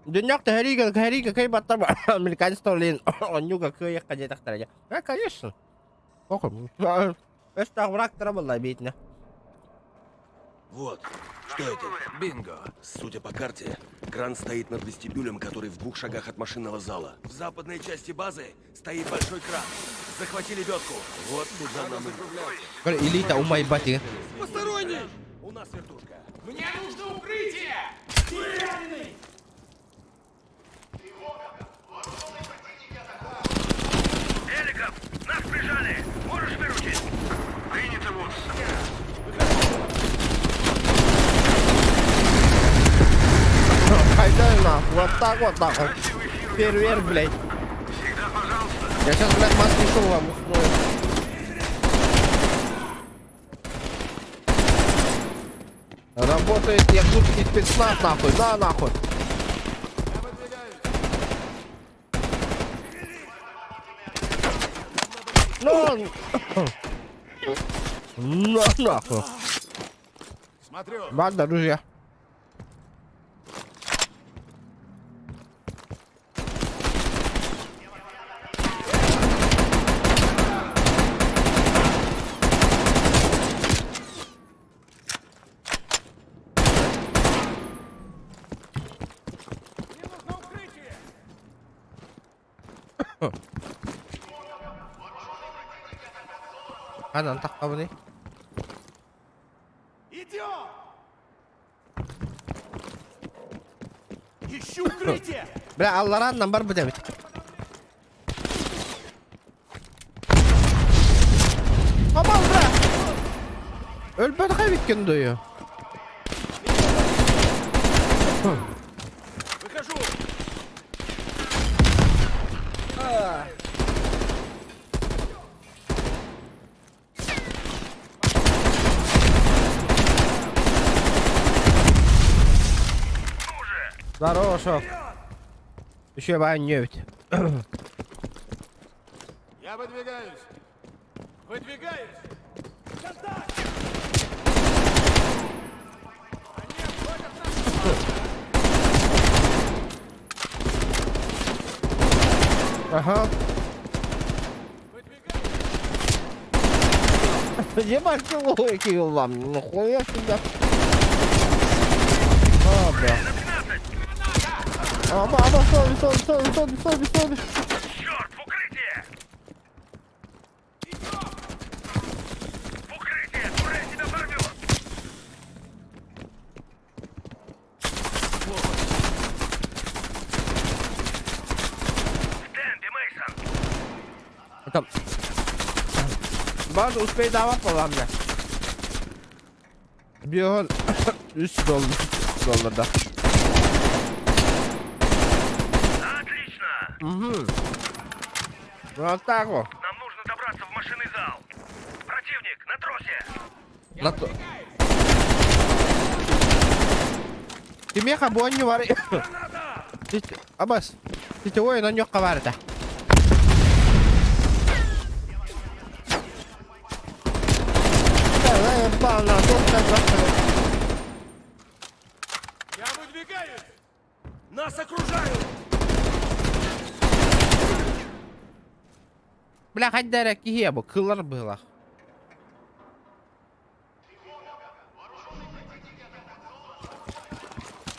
Днёк-то гори, какой батам. Американец Толин. Он нюга, какой я ходил так стороне. Да, конечно. Похуй. Это враг трабла обидно. Вот. Что это? Бинго. Судя по карте, кран стоит над вестибюлем, который в 2 шагах от машинного зала. В западной части базы стоит большой кран. Захвати лебедку. Вот туда нам и... Элита, умай бати. Посторонний! У нас вертушка. Мне нужно укрытие! Раненый! Эликов, нас прижали! Можешь выручить? Принято, вот. Хайдай нахуй, вот так вот нахуй. Фейерверк, блядь. Я сейчас, блядь, маски шоу вам устрою. Работает якутский спецназ, нахуй, да, нахуй. Ну, нахуй. Смотрю. Ладно, друзья. Kanan tak ka ba ni? укрытие! Бля, аллараннан бар бу дебит. Aman bra! Ölmedi kaybetken duyuyor. Выхожу! Здорово, шоп. Еще вонють. Я выдвигаюсь! Выдвигаюсь! Ага. Ебать, ты логики вам, нахуя сюда. А, бля. Аба, соби. Черт, в укрытие! В укрытие! Турель тебя порвет! В темпе, Мейсон! Там. Bazı uspayı dava falan bile. Bir on $3 da. Отлично! Угу. Вот так вот. Нам нужно добраться в машинный зал. Противник на тросе! На то. Ты меха бонь не вари. Абас. Ты ой, на нёк каварда. Я выдвигаюсь! Нас окружают! Бля, хоть дерек є, бо киллер була.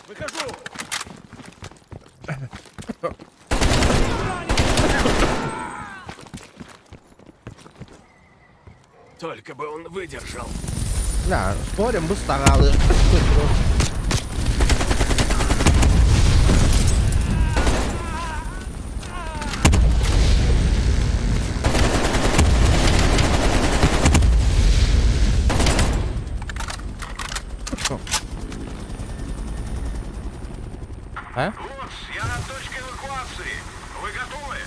Выхожу! Только бы он выдержал. Да, спорим, бы старали. А? Я на точке эвакуации. Вы готовы?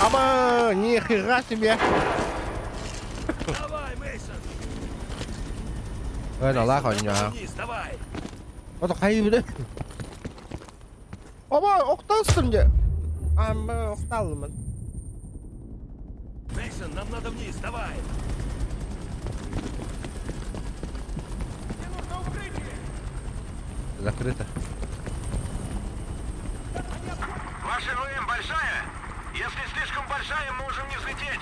Аба, нихера себе. Давай, Мейсон! Ой, лах он ya. Вниз, давай! O da kayıbı. Ama oktasın ya. Ama oktalım ben. Мейсон, нам надо вниз, давай! Закрыто. Ваша РУМ большая? Если слишком большая, можем не взлететь.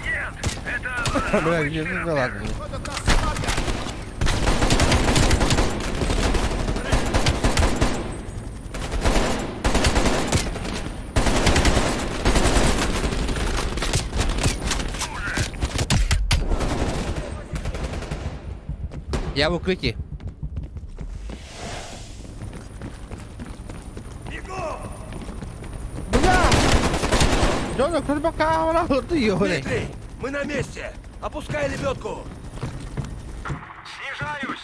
Нет, это... Бля, где же да ладно. Я в укрытии. Бля! Джона, кто пока ты ёбаный. Дмитрий, мы на месте! Опускай лебедку! Снижаюсь!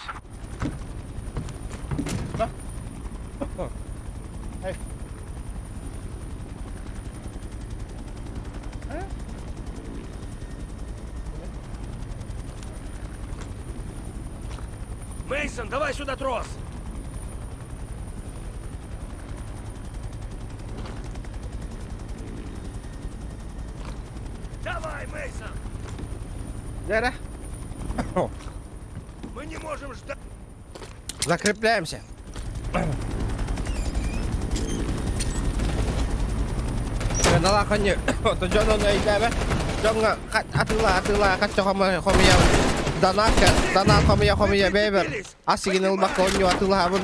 Эй. Мейсон, давай сюда трос! Давай, Мейсон! Да-да. Мы не можем ждать! Закрепляемся. На лахане. То Джона на идеме. Джона атыла кача хомия. Дана хомия бебер. Асигинел баконью атыла бун.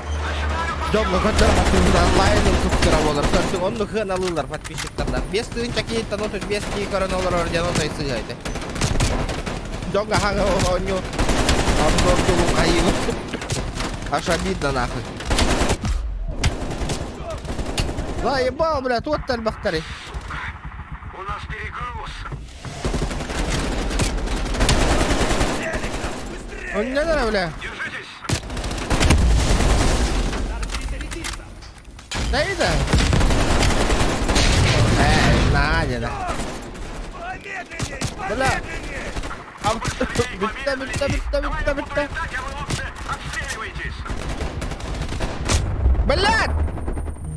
Джона кача атыла лайнын туттыра болар. Көрсүң онну хын алылар подписчиктардан. 5 тыгынча кейттен отур 5 кей көрөн олар орден отойсыгайды. Джона хаңы оню Обзор Украину. Аж обидно нахуй. Заебал, блядь, вот тальбахтари. У нас перегруз. Он не надо, бля. Да и да. Надя, да. Бля. Бля. Блядь!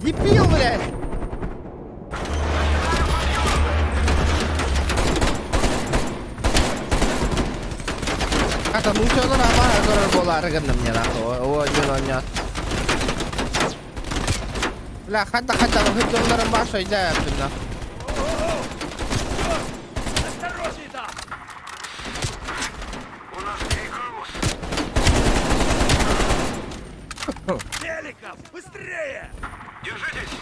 Дебил, блядь! Kata mucho no na ba ko bola ragan nam niya ako. O yun niya. Wala kata ko hito na rin ba siya dyan na. Осторожней там! У нас перегруз. Великов, быстрее! Держитесь!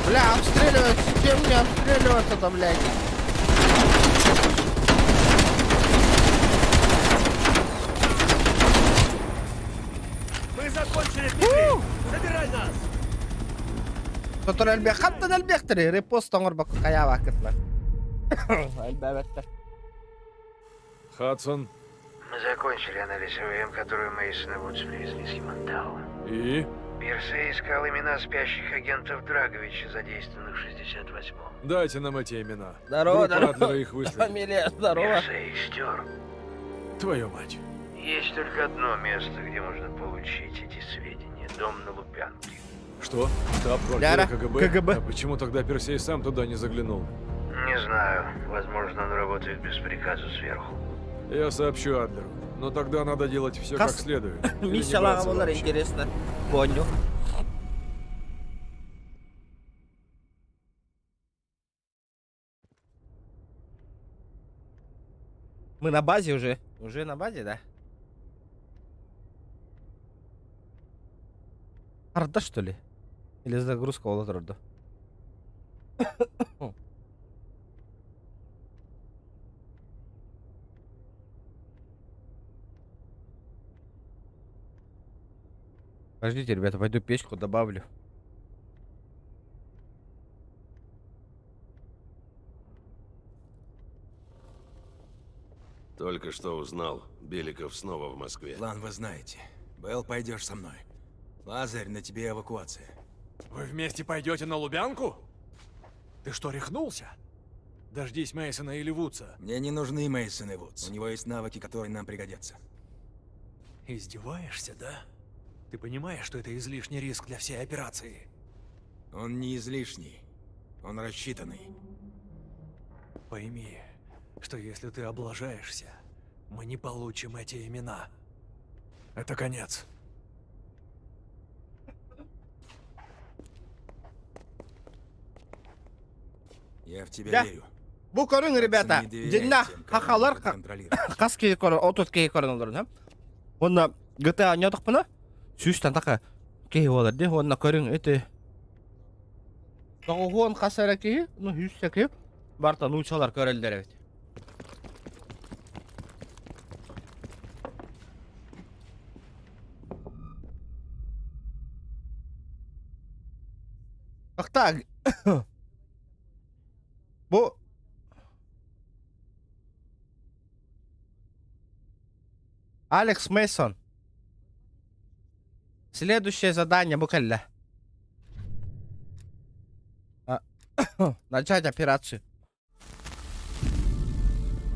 Бля, обстреливаться, чем мне обстреливаться-то, блядь? Мы закончили, Дмитрий! Забирай нас! Который البيع خطنا البيختري ريبوست تنغربك قيا وقتنا. البابتة. Хадсон. Мы закончили анализ ОВМ, которую Мейсон и Вудс привезли с Ямантау. И? Персей искал имена спящих агентов Драговича, задействованных в 68-м. Дайте нам эти имена. Здорово, Группа Адлера их выследит. Фамилия, здорово. Персей стер. Твою мать. Есть только одно место, где можно получить эти сведения. Дом на Лубянке. Что? Штаб-квартира КГБ? А почему тогда Персей сам туда не заглянул? Не знаю. Возможно, он работает без приказа сверху. Я сообщу Адлеру. Но тогда надо делать все как следует. Миссия была интересно. Понял. Мы на базе уже. Уже на базе, да? Арда, что ли? Или загрузка Олатрда? Подождите, ребята, пойду печку добавлю. Только что узнал, Беликов снова в Москве. План вы знаете. Белл, пойдешь со мной. Лазарь, на тебе эвакуация. Вы вместе пойдете на Лубянку? Ты что, рехнулся? Дождись Мейсона или Вудса. Мне не нужны Мейсон и Вудс. У него есть навыки, которые нам пригодятся. Издеваешься, да? Ты понимаешь, что это излишний риск для всей операции? Он не излишний. Он рассчитанный. Пойми, что если ты облажаешься, мы не получим эти имена. Это конец. Я в тебя верю. Bu көрün, ребята. Динна хахалар кас кей көрін, отут кей көрін оларын, онна GTA ойнадық бұна? Сүйістен тақа кей олар де, онна көрін, эти... Тоғуын қасара кей, ну сүйісті кей, бартан ұйшалар көрелдер, evet. Ақтаг. Bu Алекс Мейсон. Следующее задание Букалля. Начать операцию.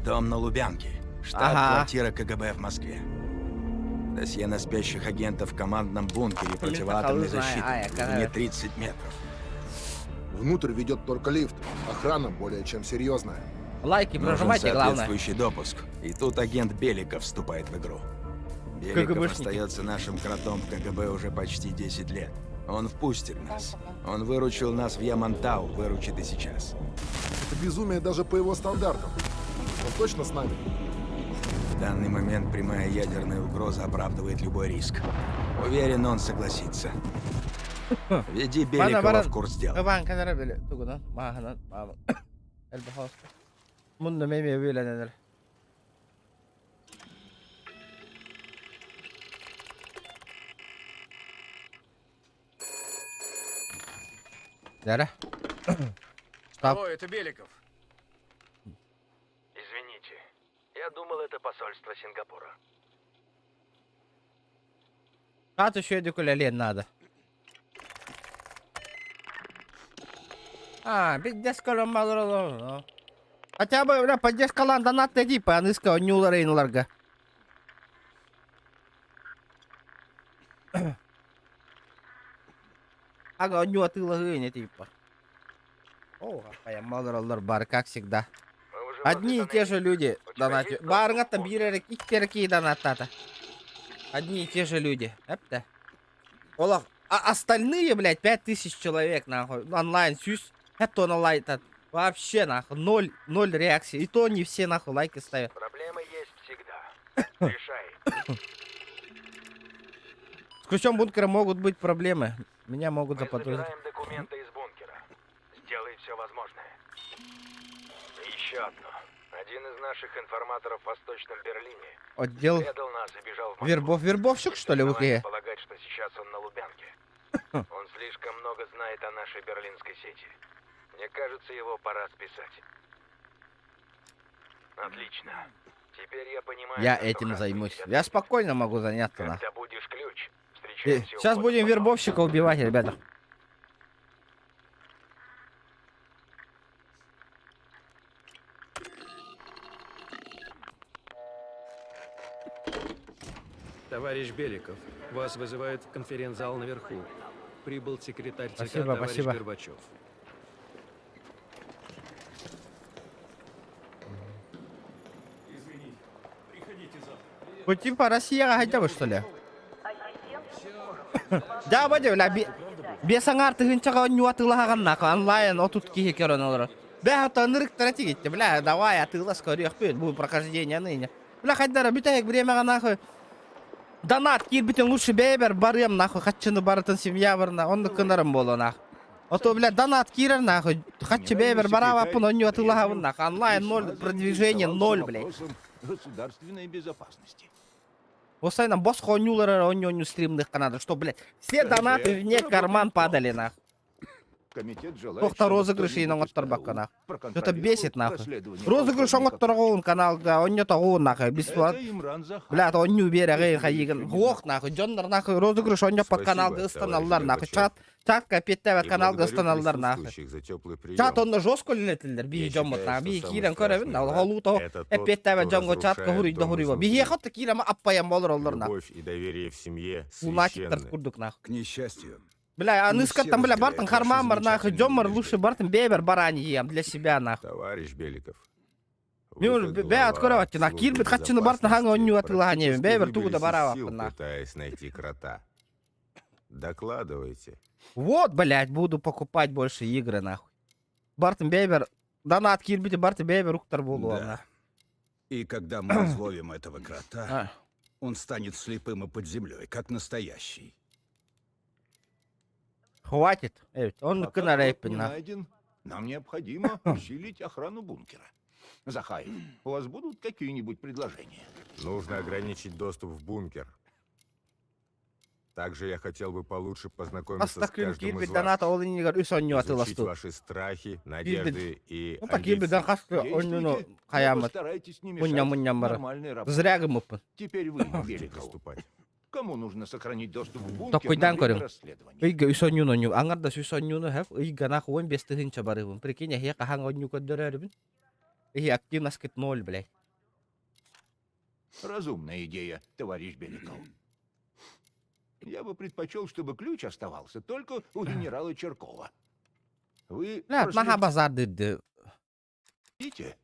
Дом на Лубянке. Штаб-квартира КГБ в Москве. Досье на спящих агентов в командном бункере противоатомной защиты. Мне 30 метров. Внутрь ведет только лифт. Охрана более чем серьезная. Лайки прожимайте, главное. Соответствующий допуск. И тут агент Беликов вступает в игру. Беликов остается нашим кротом в КГБ уже почти 10 лет. Он впустит нас. Он выручил нас в Ямантау, выручит и сейчас. Это безумие даже по его стандартам. Он точно с нами? данный момент прямая ядерная угроза оправдывает любой риск. Уверен, он согласится. Веди Беликова в курс дела. Bang kan ära veel tuguna maahan maailma. Elbe haaste. Mun me ei vielä nendel. Дара. Стоп. Алло, это Беликов. Извините, я думал, это посольство Сингапура. А то еще декулялен надо. Поддержка мало. Хотя бы, бля, поддержка донатная типа, английского Ньюла Рейнларга. Ага, Ньюла Тыла типа. О, я мало бар, как всегда. Одни и те же люди донатят. Барнга там биререк, и терки донатата. Одни и те же люди. Это. А остальные, блядь, 5000 человек, нахуй, онлайн, сюсь. Это на лайтат. Вообще, нахуй, ноль реакций. И то не все, нахуй, лайки ставят. Проблемы есть всегда. Решай. С ключом бункера могут быть проблемы. Меня могут заподозрить. Собираем документы из бункера. Сделай все возможное. И еще одно. Один из наших информаторов в Восточном Берлине Отдел предал нас и бежал в Москву. Вербовщик, что ли, в Икее? Полагать, что сейчас он на Лубянке. Он слишком много знает о нашей берлинской сети. Мне кажется, его пора списать. Отлично. Теперь я понимаю, Я что этим Хас займусь. тебя Я спокойно могу заняться, нахуй. Когда будешь ключ, встречаемся Сейчас у будем вербовщика убивать, ребята. Товарищ Беликов, вас вызывают в конференц-зал наверху. Прибыл секретарь ЦК Спасибо, товарищ спасибо. Горбачев. Извините, приходите завтра. Вы типа Россия хотя бы, что ли? Да, бля, бесаңар тыгынчага онню атылаган нахуй, онлайн отут кихи керон олар. Бля, танырык таратигит, бля, давай атылас көрөк бит, бу прохождение ныне. Бля, хайдар битек время нахуй. Донат кирбитен лучше бебер барым нахуй, хатчыны барытын семья барна, онны кынарым боло нахуй. Ото, бля, донат кирер нахуй, хатчы бебер барабапын онню атылаган нахуй, онлайн 0, продвижение 0, блядь. Государственной безопасности. Постоянно босс хонюлары онню стримных каналов, что, блядь, все донаты вне карман падали нахуй. Тохта розыгрыш и оңоттор бакка нахуй. Что-то бесит нахуй. Розыгрыш оңотторгоун каналга онню тогоун нахуй, бесплат. Блядь, онню берегейн хайыгын. Ох нахуй, жондар нахуй, розыгрыш онню под каналга ыстаналлар нахуй. Чат капеттебе каналга ыстаналлар нахуй. Чат онно жестко лилетилдер, бии жоммот нахуй. Бии кирен көрөбүн, голуто эпеттебе жомго чатка хурuyда хуруйба. Бии хотта кирема аппаян болор олор нахуй. Любовь и доверие в семье Лунатиктер священны. курдук нахуй. К несчастью. Бля, а Не ныска все там, бля, разделяют Бартон ваши Хармамбар, нахуй, замечательные Джоммар надежды. лучше Бартон Бебер барани ем для себя, нахуй. Товарищ Беликов. Мюр, бе, открывайте, на Кирбит, хочу на Бартон Ханга, он не отыла, не Бебер, туго до барава, Сил, нахуй. пытаясь найти крота. Докладывайте. Вот, блядь, буду покупать больше игры, нахуй. Бартон Бебер, донат Кирбит и Бартон Бебер, Уктор Булу, Да. нахуй. И когда мы разловим этого А. крота, он станет слепым и под землей, как настоящий. Хватит, он Пока на крот не рэпе, нахуй. найден, нам необходимо усилить охрану бункера. Захаев, у вас будут какие-нибудь предложения? Нужно ограничить доступ в бункер. Также я хотел бы получше познакомиться с Астакын каждым Кирбит, из доната, вас. он не говорит, он не отыла, Изучить что. ваши страхи, надежды и Ну, такие бы, да, амбиции. хасты, он, ну, хаямат. Постарайтесь не Мунья, мешать мунья, мара. нормальной работе. Зря гымыпын. Теперь вы, Беликов. Кому нужно сохранить доступ в бункер Так койдан на время көрүң. расследования? Ыйга үсөннү ню, аңарда үсөннү хэв, ыйга нах 15 тыгынча барыбын. Прикинь, я кахан онню көддөрөрүбүн. И активность 0, блядь. Разумная идея, товарищ Беликов. Я бы предпочел, чтобы ключ оставался только у генерала Черкова. Вы Бля, нага базар дыдды. проследите?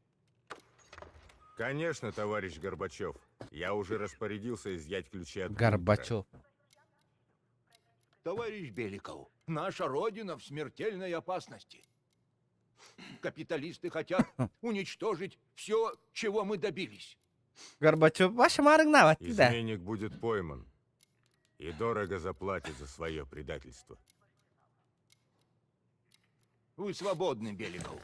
Конечно, товарищ Горбачев. Я уже распорядился изъять ключи от Горбачев. Товарищ Беликов, наша Родина в смертельной опасности. Капиталисты хотят уничтожить все, чего мы добились. Горбачев, ваша марыгнава, ты да. Изменник будет пойман и дорого заплатит за свое предательство. Вы свободны, Беликов.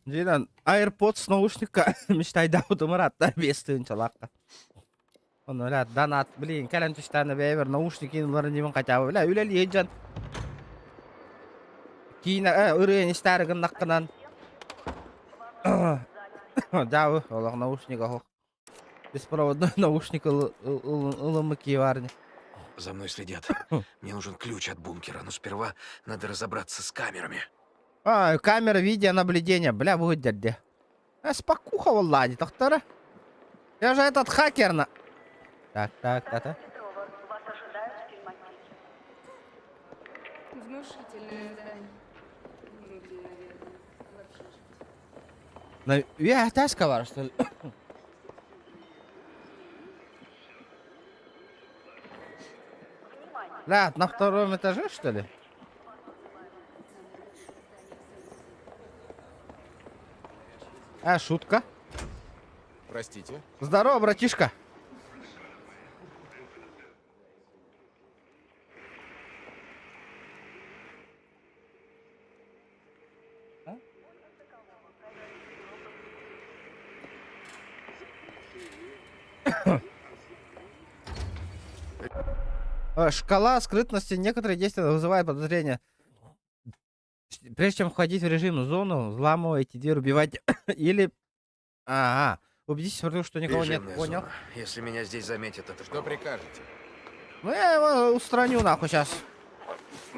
Динан, AirPods наушника мечтай дауда мурат, да, бестын чалакка. Он олят, донат, блин, кален туштаны бейбер, наушники инларын демін қачабы, бля, үлел ейджан. Кейін, үрейін істәрігін наққынан. Дауы, олақ наушник охуқ. Беспроводной наушник ылымы киеварни. За мной следят. Мне нужен ключ от бункера, но сперва надо разобраться с камерами. Камера видеонаблюдения, бля, будет дядя. Спокуха, валлади, доктора. Я же этот хакер на... Так. Внушительное здание. Я таска var, что ли? Ля, на втором этаже, что ли? Шутка. Простите. Здорово, братишка. Шкала скрытности. Некоторые действия вызывают подозрения. Прежде чем входить в режим зону, взламывайте дверь, убивайте или... Убедитесь, что никого нет. Понял? Зона. Если меня здесь заметят, это что прикажете? Ну я его устраню нахуй сейчас.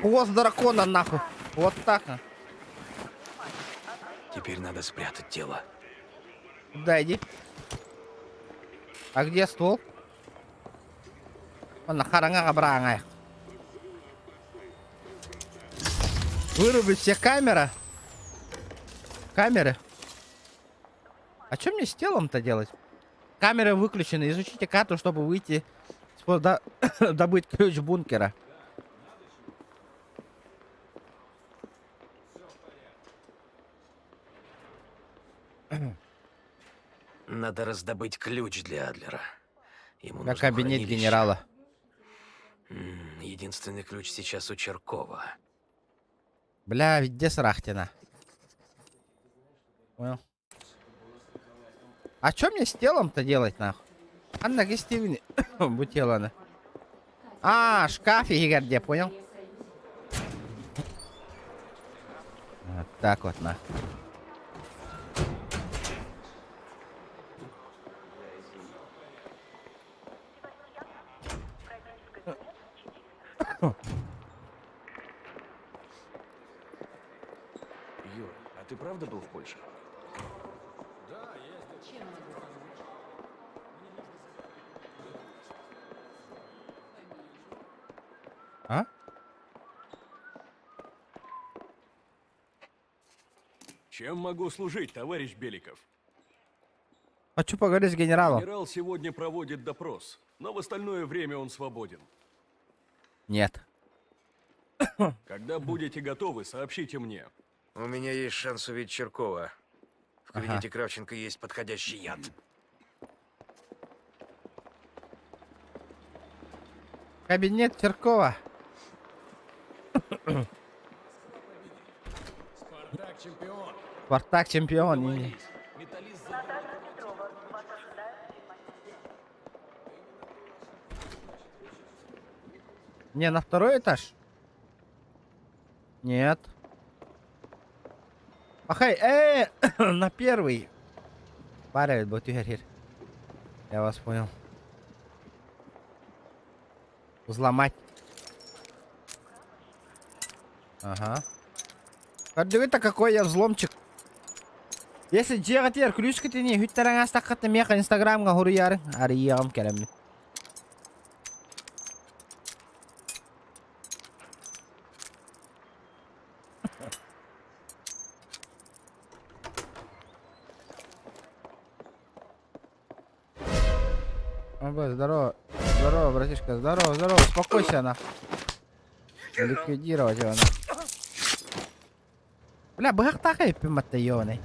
Хвост дракона нахуй. Вот так. Теперь надо спрятать тело. Да, иди. А где ствол? Он на харanga брanga. Вырубить все камеры. А что мне с телом-то делать? Камеры выключены. Изучите карту, чтобы выйти, добыть ключ бункера. Надо раздобыть ключ для Адлера. Ему На кабинет генерала. Единственный ключ сейчас у Черкова. Бля, ведь где Срахтина? Понял. А что мне с телом-то делать, нахуй? Анна Гестивни. Бутелана. Шкаф Игорь, где, понял? Вот так вот, нахуй. Юр, а ты правда был в Польше? Чем могу служить, товарищ Беликов? Хочу поговорить с генералом. Генерал сегодня проводит допрос, но в остальное время он свободен. Нет. Когда будете готовы, сообщите мне. У меня есть шанс увидеть Черкова. В кабинете Кравченко есть подходящий яд. Кабинет Черкова. Спартак чемпион. Спартак чемпион. Не, на второй этаж? Нет. Ахай, на первый. Парень, вот here. Я вас понял. Взломать. Ага. Подивіться, какой я взломчик. Если жегатер ключка тени, хүттераңа стаққатты меха инстаграмға хуруярың. Ары егім келемді. Здорово. Здорово, братишка. Здорово. Успокойся, на. Ликвидировать его, на. Бля, бах такая пимата, ёбаный.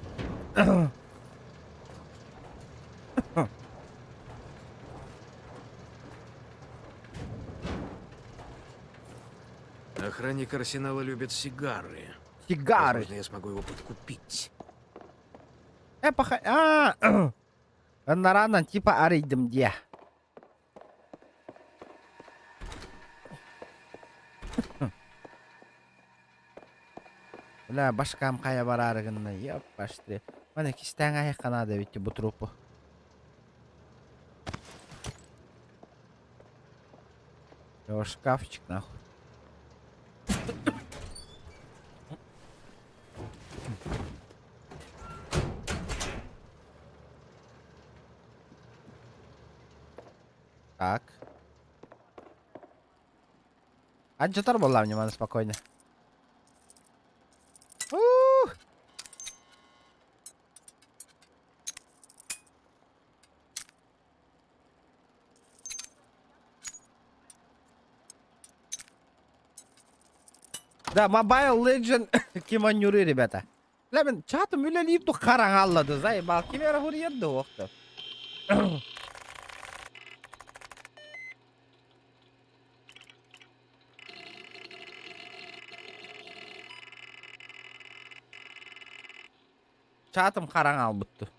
Охранник арсенала любит сигары. Сигары. Возможно, я смогу его подкупить. Наранан типа аридым де. Бля, башкам кая барарыгынна, еп, башты. Мана кистен аяққана да битти бу трупу. О, шкафчик, нахуй. Так. А что торбола внимание, спокойно. Да, Mobile Legend киманюры, ребята. Бля, мен чатым үлі липту қараңаллады, заебал. Кемері ғыр ерді оқты. Чатым қараңал бұтты.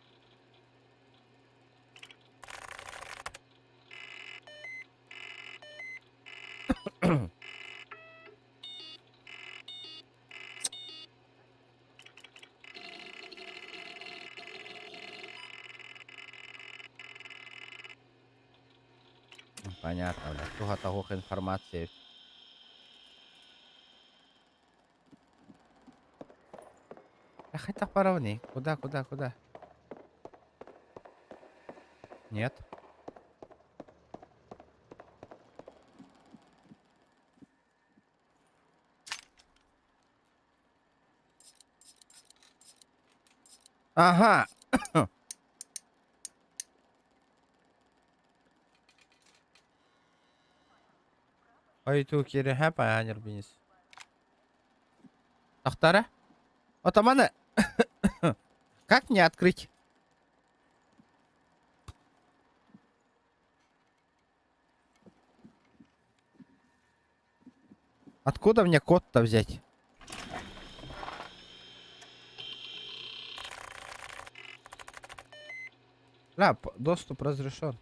Понятно, бля. Туга того информации. Хотя поровни. Куда? Нет. Ага. Айту кері хәп айанер бейнес. Тахтара? Отаманы. Как мне открыть? Откуда мне код-то взять? Да, доступ разрешен.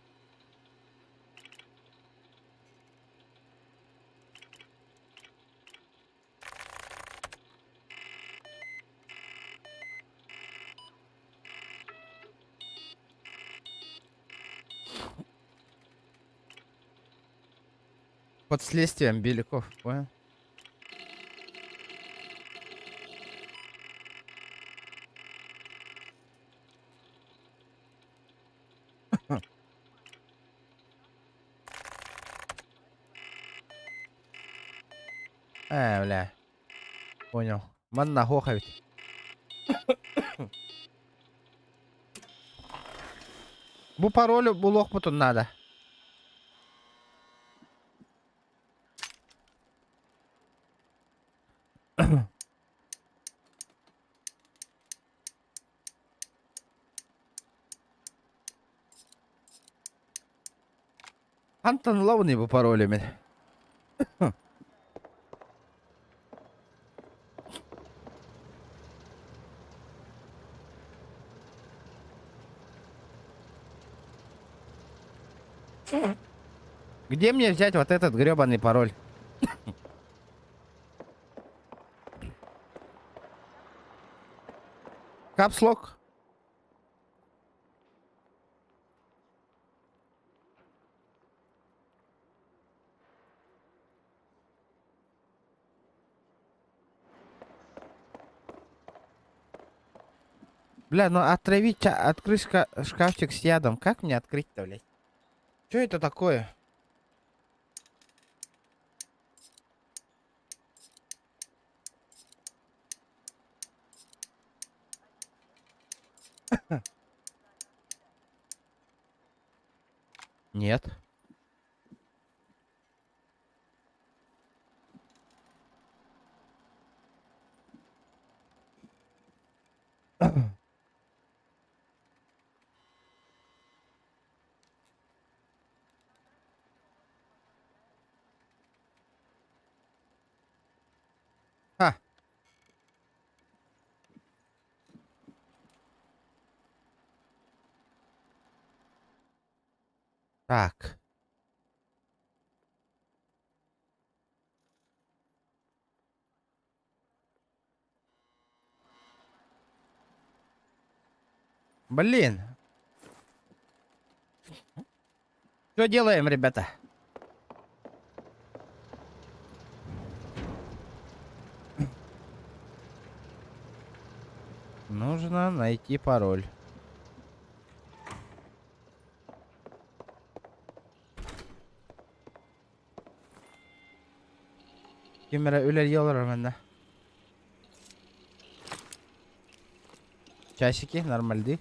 Под следствием Беляков, понял? Бля. Понял. Манна хоха ведь. Бу паролю булох потом надо. Антон ловный бу паролями. Где мне взять вот этот гребаный пароль? Капслок. Бля, ну отравить, открыть шкафчик с ядом. Как мне открыть-то, блядь? Что это такое? Нет. Так. Блин. Что делаем, ребята? Нужно найти пароль. Kimera üler alırım ben de. Часики, нормально, değil.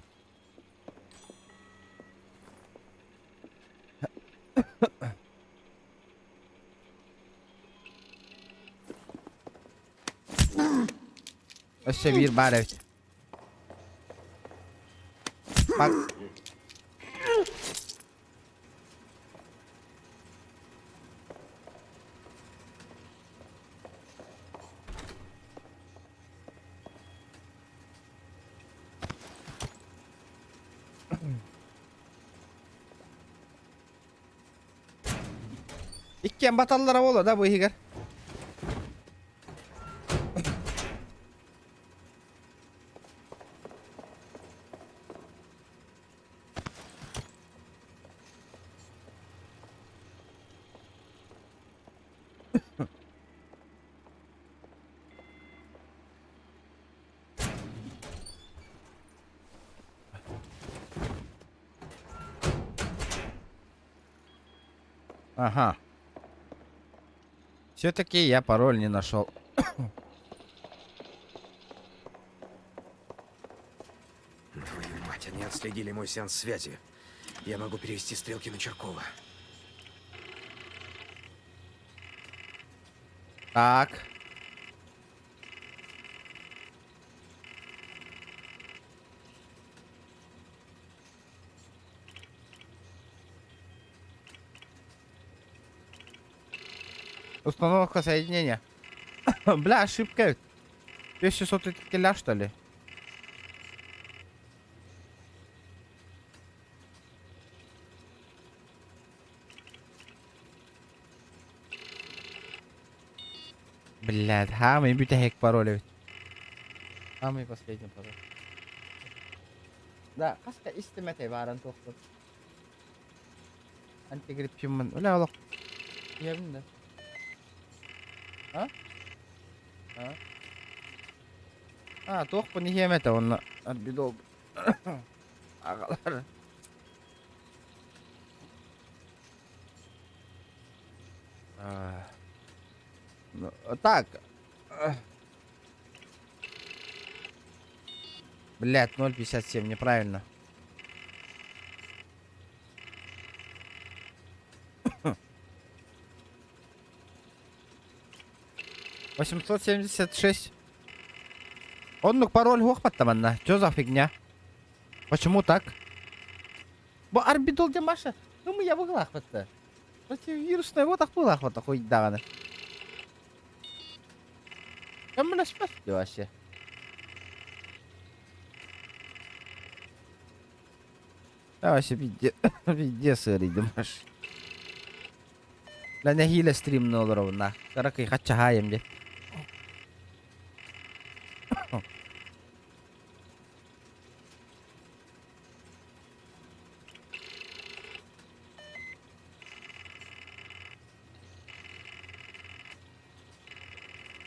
Össe bir bari evet. Bak. İkken batallara olur da bu higer. Ага. Все-таки я пароль не нашел. Твою мать, они отследили мой сеанс связи. Я могу перевести стрелки на Черкова. Так. Установка соединения. Бля, ошибка. 2600 киля, что ли? Блядь, самый битый пароль. Самый последний пароль. Да, каска истемете баран тохту. Антигриппиман. Уля, олок. Я винда. А? А? А, тохпу не хемете он арбидол. Агалар. Ну, так. Блять, 0.57, неправильно. $876. Он ну пароль хохпаттаманна. Чё за фигня? Почему так? Бо арбидол демаша. Ну я в углах вот-то. Противовирусная вот так было вот такой давно. Я мы спасти вообще. Давай себе везде сырый демаш. لا نهيل ستريم نضربنا ترى خدش هايم دي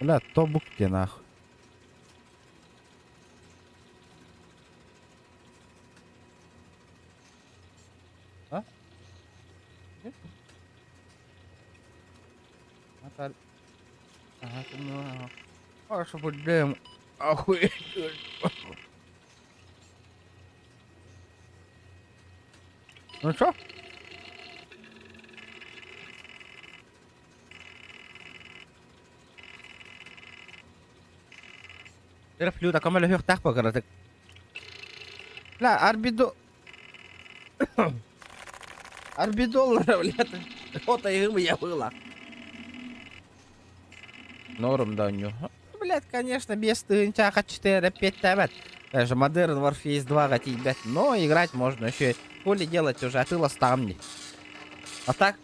لا طبق ناخ ها Ага, ну, а что будем? Охуеть. Ну что? تعرف لو ده كمان له يفتح بقرتك لا $40 блядь. Вот и я была. Норм да у него. Блядь, конечно, без тынчака 4-5 табет. Даже Modern Warface 2 гатить, блядь. Но играть можно еще. Хули делать уже, а ты ластамни. А так,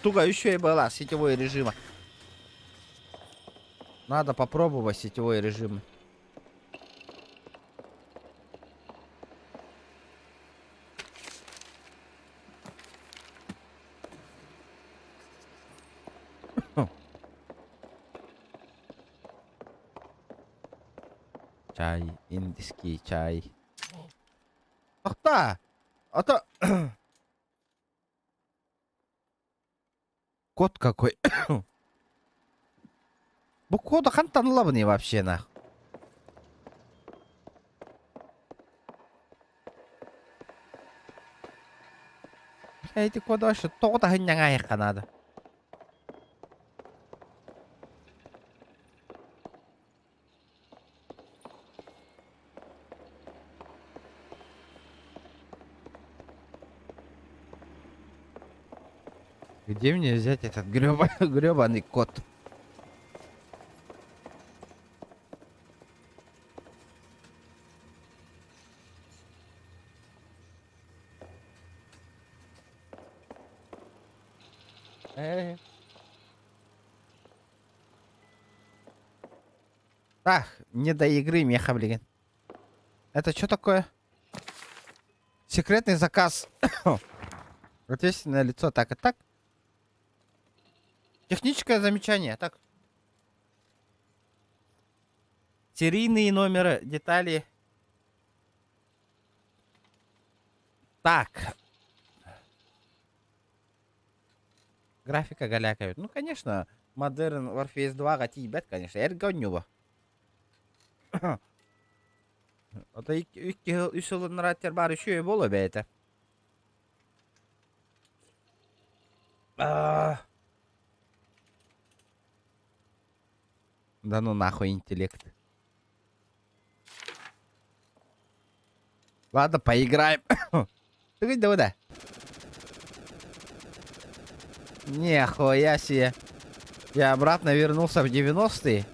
туго еще и была сетевой режима. Надо попробовать сетевой режим. Чай, индийский чай. Ах да! А то... Кот какой. Bu kodu kan tanılamıyor вообще нах. Эти коды вообще то-то хнянгай надо. Где мне взять этот гребаный кот? Так, не до игры, меха, блин. Это что такое? Секретный заказ. Ответственное лицо. Так и так. Техническое замечание. Так. Серийные номеры, детали. Так. Графика галякает. Ну, конечно, Modern Warfare 2 гатибет, конечно. Эргонюба. Ата 2 yılın rahatlar bari şöyle bolu be ete. Да ну нахуй интеллект. Ладно, поиграем. Ты да. Нихуя себе. Я обратно вернулся в 90-е.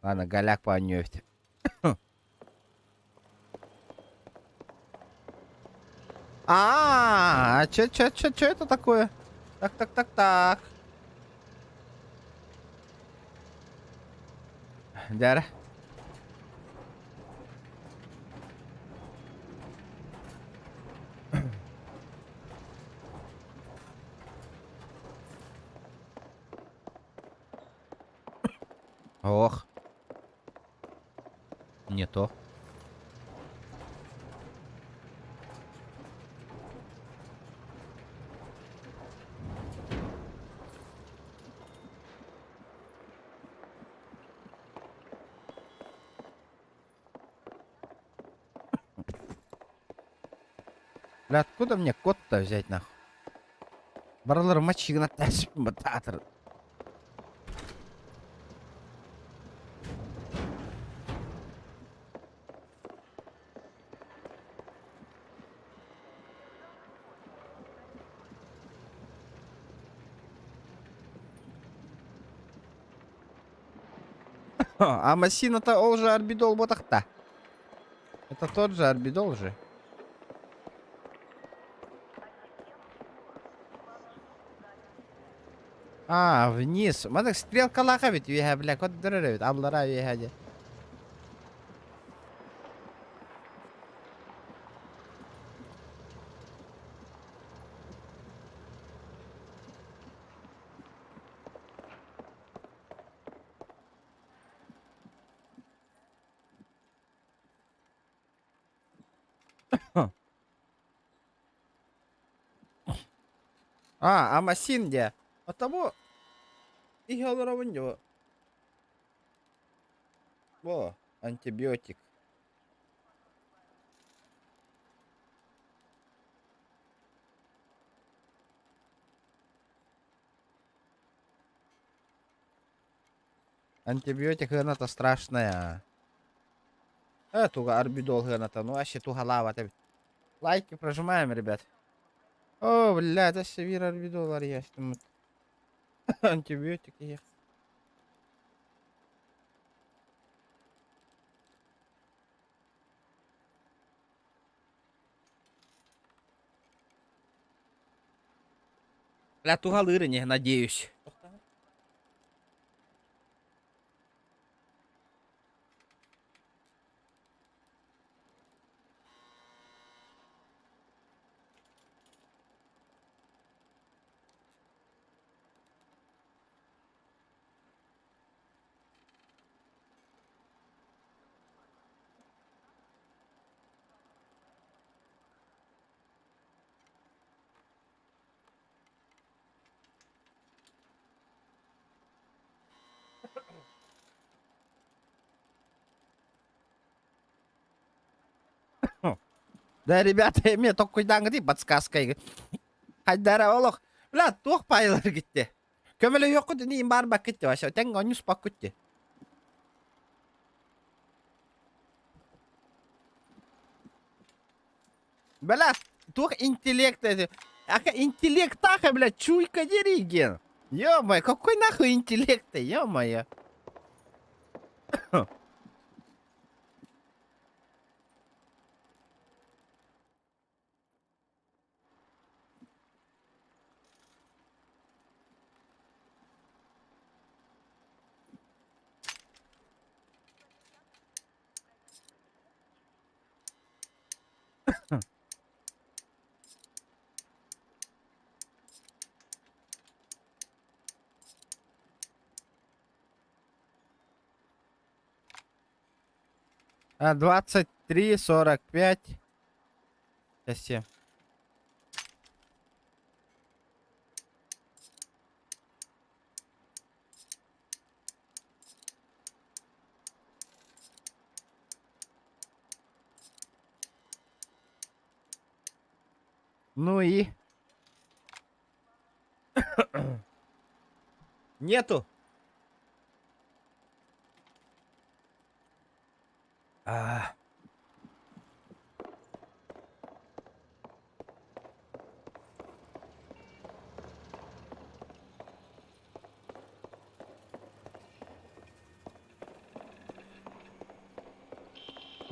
Ладно, голяк по нефти. Чё это такое? Так. Дяра. Ох. Не то. Бля, откуда мне кот-то взять, нахуй? Барлар мачигна тащит бататор. А Массина-то он же Арбидол ботахта. Это тот же Арбидол же. Вниз. Мадак стрелка лахавит, веха, бля, кот дырырывит, аблара веха. Амасин где? Потому и него. Во, антибиотик. Антибиотик это страшная. Туга арбидол это, ну вообще туга лава. Лайки прожимаем, ребят. О, бля, это севир арбидол есть. Антибиотики. Бля, тугалырине, надеюсь. Да, ребята, мне только куйдаңғы подсказкой. Хайдара олық. Бля, тоқ пайылар кетті. Көмілі yok күді дейін бар бак кетті. Ваша, тәң ғанюс бак кетті. Бля, тоқ интеллект. Ака интеллект таха, бля, чуйка дереген. Ё-моё, какой нахуй интеллект-то, ё-моё. А, 23, 45. Сейчас. Ну и... Нету.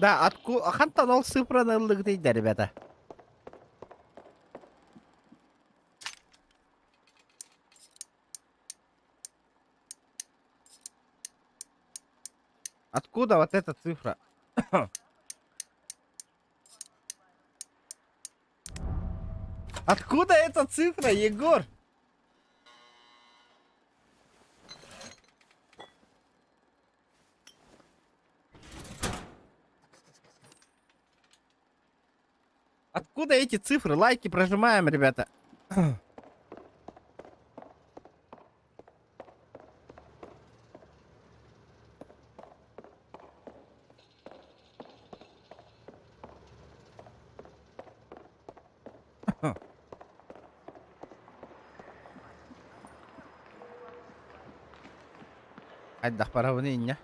Да, хантан ол цифраны ылдық дейді, ребята. Откуда вот эта цифра? Откуда эта цифра, Егор? Откуда эти цифры? Лайки прожимаем, ребята. Ada parawannya.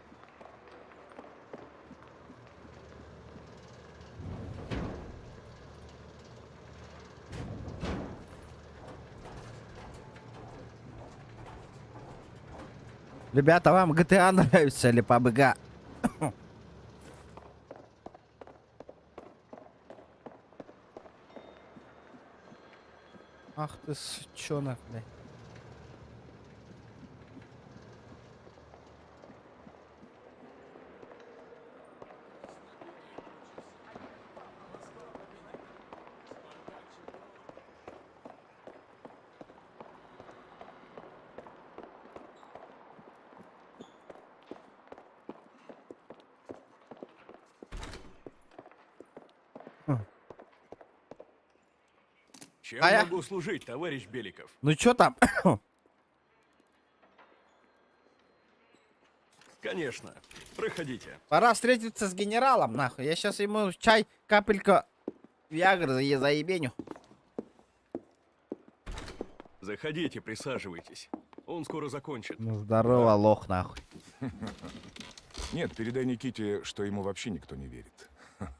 Ребята, вам GTA нравится или PUBG? Ах ты сучонок, блядь. Чем А я- могу служить, товарищ Беликов? Ну чё там? Конечно. Проходите. Пора встретиться с генералом, нахуй. Я сейчас ему чай, капелька Виагры заебеню. Заходите, присаживайтесь. Он скоро закончит. Ну здорово, лох, нахуй. Нет, передай Никите, что ему вообще никто не верит.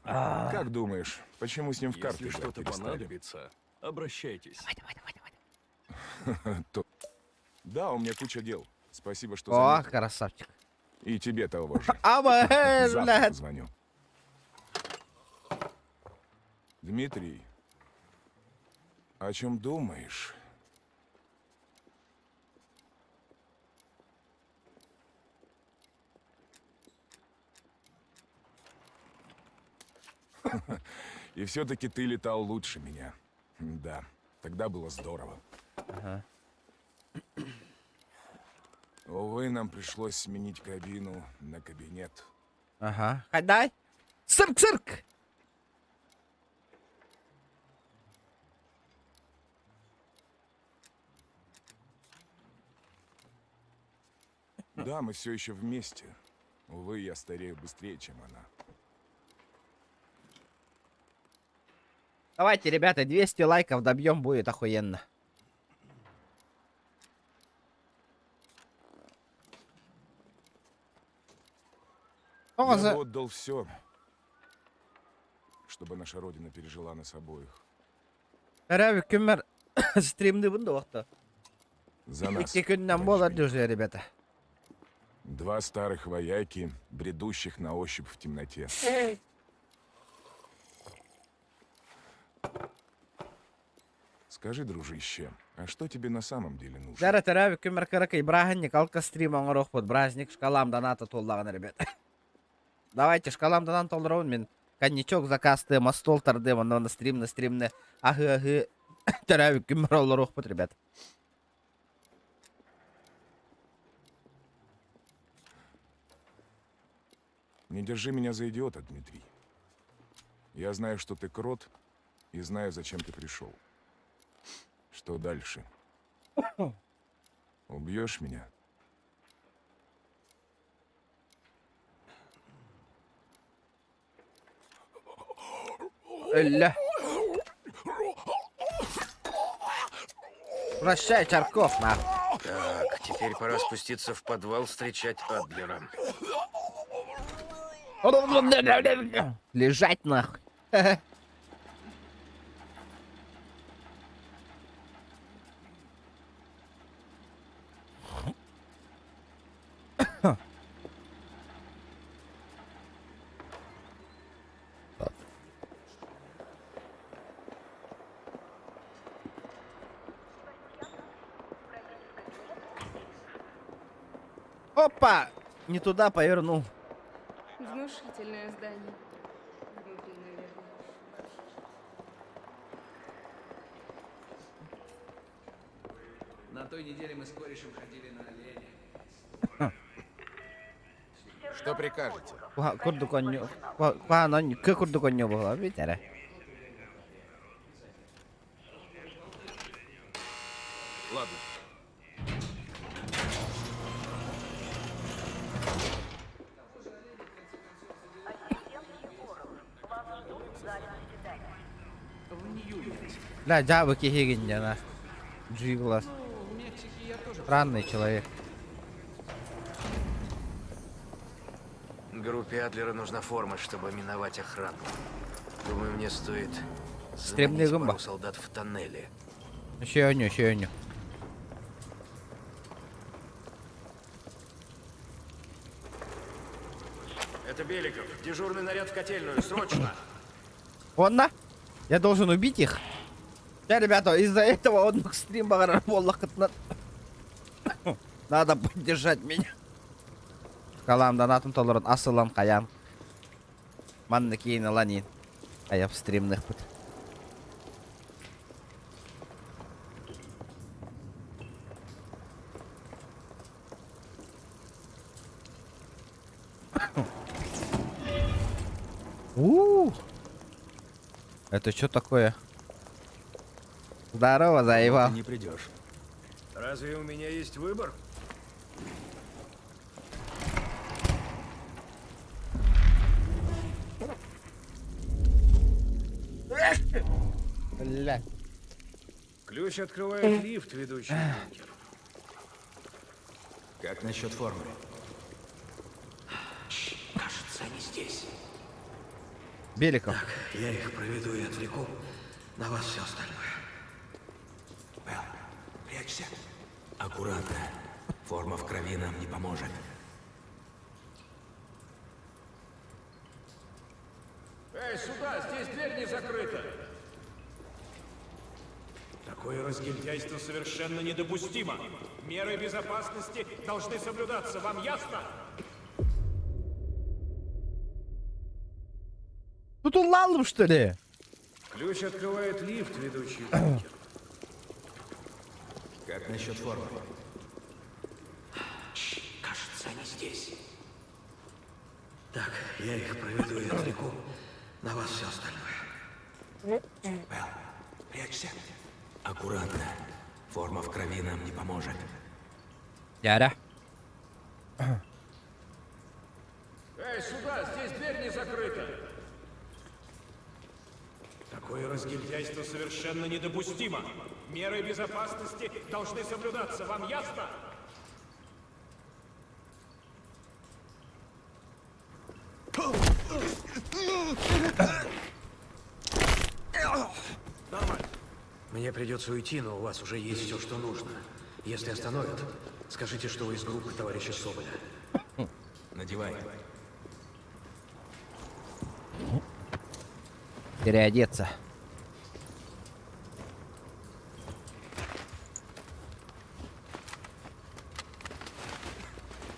Как думаешь, почему с ним в карты Если играть что-то перестали? понадобится, обращайтесь. То- Да, у меня куча дел. Спасибо, что О, заметил. красавчик. И тебе того же. Завтра Завтра позвоню. Дмитрий, о чем думаешь? И все-таки ты летал лучше меня. Да, тогда было здорово. Ага. Увы, нам пришлось сменить кабину на кабинет. Ага. Хадай! Цирк! Да, мы все еще вместе. Увы, я старею быстрее, чем она. Давайте, ребята, 200 лайков добьем, будет охуенно. О, Я бы отдал все, чтобы наша родина пережила нас обоих. Herhalde hükümler streamde bunu da vakti. За нас. 2 günden bol atıyoruz ребята. Два старых вояки, бредущих на ощупь в темноте. Скажи, дружище, а что тебе на самом деле нужно? Зараз herhalde hükümler каракай браханник, алка стрим оңырық под праздник, шкалам доната толдағаны, ребята. Давайте, шкалам донат толдырауын мен коньячок закастым, стол тардым, на стримны, ахы, herhalde hükümler олырық под, ребята. Не держи меня за идиота, Дмитрий. Я знаю, что ты крот, и знаю, зачем ты пришел. Что дальше? Убьешь меня? Ля. Прощай, Чарков, нахуй. Так, теперь пора спуститься в подвал встречать Адлера. Лежать, нахуй. Опа! Не туда повернул. Внушительное здание. Внутри, наверное. На той неделе мы с корешем ходили на оленя. Что прикажете? Kurdukonyo. Paano ke kurdukonyo ba? Bitara. Ладно. Бля, джабы кихигиньяна. Джиглас. В Мексике я тоже... Странный человек. Группе Адлера нужна форма, чтобы миновать охрану. Думаю, мне стоит Стремный заманить гумба. пару солдат в тоннеле. Еще одну. Это Беликов. Дежурный наряд в котельную. Срочно! Он? Я должен убить их? Да, ребята, из-за этого он стрим багараболлах. Надо поддержать меня. Калам донатым толырын асылам каям. Манны кейін ланин. Каяп стримных пыт. Это что такое? Здорово, заебал. Ты не придешь. Разве у меня есть выбор? Бля. Ключ открывает лифт, ведущий в бункер. Как насчет формы? Кажется, они здесь. Беликов. Я их проведу и отвлеку. На вас все остальное. Белл, прячься. Аккуратно. Форма в крови нам не поможет. Эй, сюда! Здесь дверь не закрыта! Такое разгильдяйство совершенно недопустимо. Меры безопасности должны соблюдаться. Вам ясно? Тут он лалом, что ли? Ключ открывает лифт, ведущий в бункер. Как насчет формы? Кажется, они здесь. Так, я их проведу и отвлеку. На вас все остальное. Белл, прячься. Аккуратно. Форма в крови нам не поможет. Яра. Эй, сюда! Здесь дверь не закрыта! Такое разгильдяйство совершенно недопустимо. Меры безопасности должны соблюдаться. Вам ясно? Нормально. Мне придется уйти, но у вас уже есть все, что нужно. Если остановят, скажите, что вы из группы товарища Соболя. Надевай. Переодеться.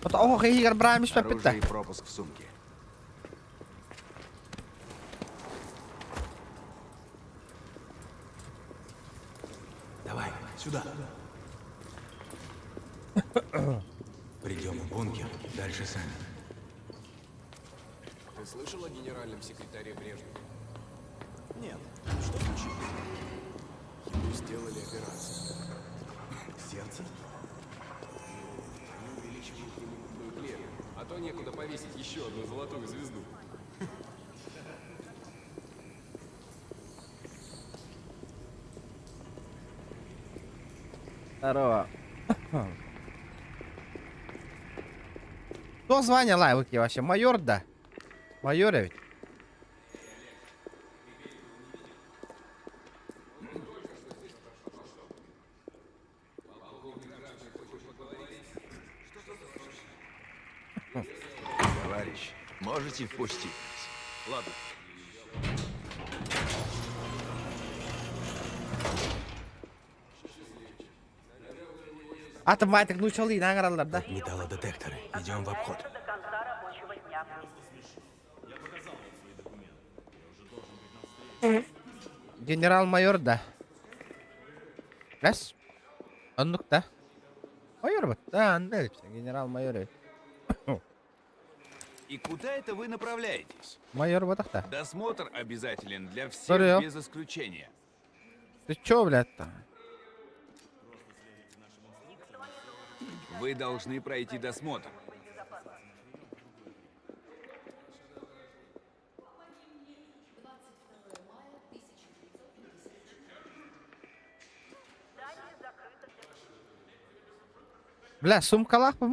Вот ох, Игорь Брамиш Оружие и пропуск в сумке. Давай, сюда. Придем в бункер, дальше сами. Ты слышал о генеральном секретаре Брежневе? Нет. Что случилось? Ему сделали операцию. Сердце? Они увеличивают ему грудную клетку, а то некуда повесить еще одну золотую звезду. Здорово. Кто звание лайвыки вообще? Майор, да? Майор ведь? Товарищ, можете впустить нас? Ладно. Атоматик ну чалы наградалар, да? Металлодетекторы. Идем в обход. Генерал-майор, да. Раз. Аннук, да? Майор вот. Да, генерал-майор. И куда это вы направляетесь? Майор вот так-то. Досмотр обязателен для всех Sorry. без исключения. Ты чё, блядь-то? Вы должны пройти досмотр. Бля, сумка лапа,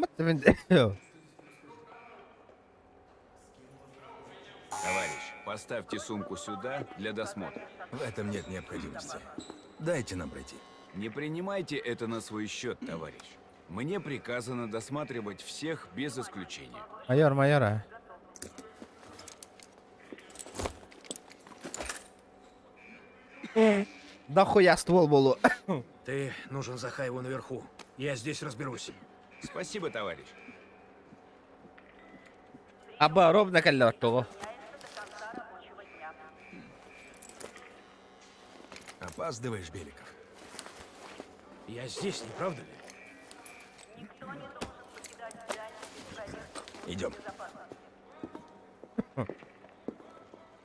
Товарищ, поставьте сумку сюда для досмотра. В этом нет необходимости. Дайте нам пройти. Не принимайте это на свой счет, товарищ. Мне приказано досматривать всех без исключения. Майор, майора. Да хуя ствол было. Ты нужен Захаеву наверху. Я здесь разберусь. Спасибо, товарищ. Оборобно колёту. Опаздываешь, Беликов. Я здесь, не правда ли? Идем.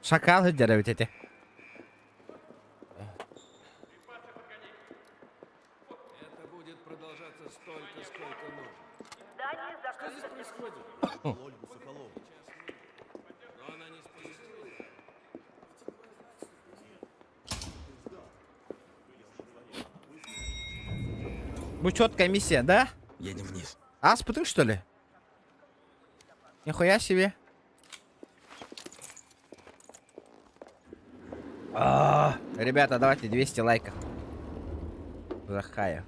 Шакалы деревья эти. Это будет продолжаться столько, сколько нужно. Что здесь происходит? Ольгу Соколову. Но она не спасет. Четкая миссия, да? Едем вниз. А, спутник, что ли? Нихуя себе. Ребята, давайте 200 лайков. Захая.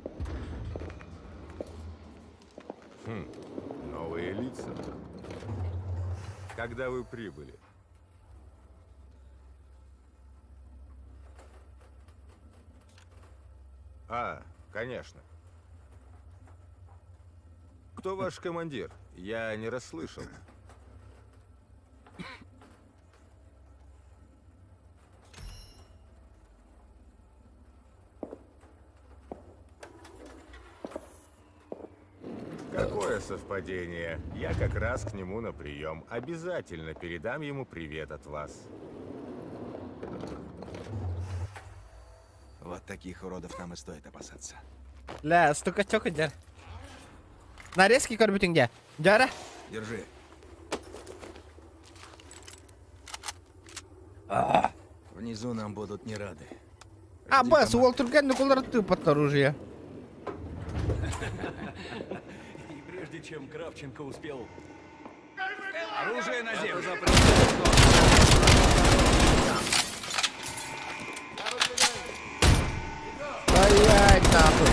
Новые лица. Когда вы прибыли? А, конечно. Кто ваш командир? Я не расслышал. Какое совпадение. Я как раз к нему на прием. Обязательно передам ему привет от вас. Вот таких уродов нам и стоит опасаться. Ля, столько чока, дяр. Нарезки корбитин где? Дяра? Держи. Внизу нам будут не рады. А, бас, Уолтер Генн, кулар ты под оружие. И прежде чем Кравченко успел... Оружие на землю! Стоять нахуй.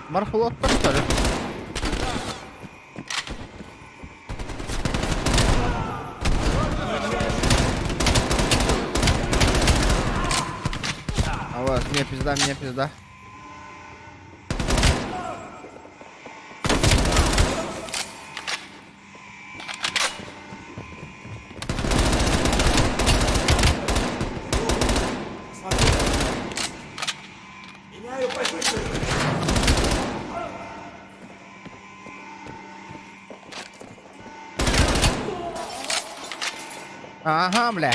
Морфлотка, что ли? А вот, мне пизда, мне пизда. Меняю позицию! Ага, бля.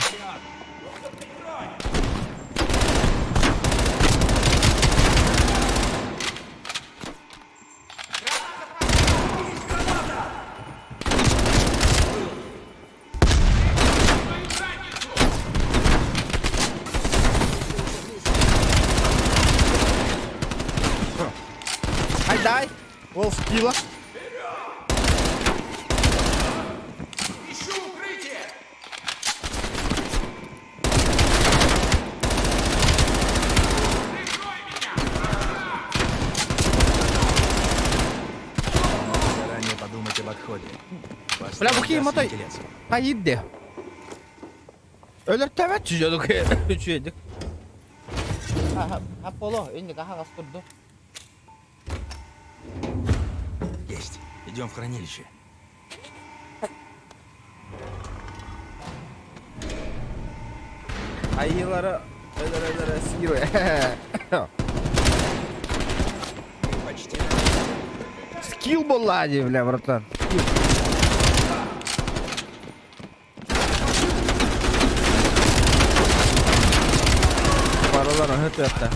Дай, волскила. Ищу укрытие! Заранее подумать об отходе. Бля, bakayım ata. Hayır de. Öyle tevet çiziyorduk. Üçüydük. Apollo, indik aha kastırdı. Есть. Идем в хранилище. Ayıları öyle siliyor. Почти. Скилл баллади, бля, братан. Паролар это это.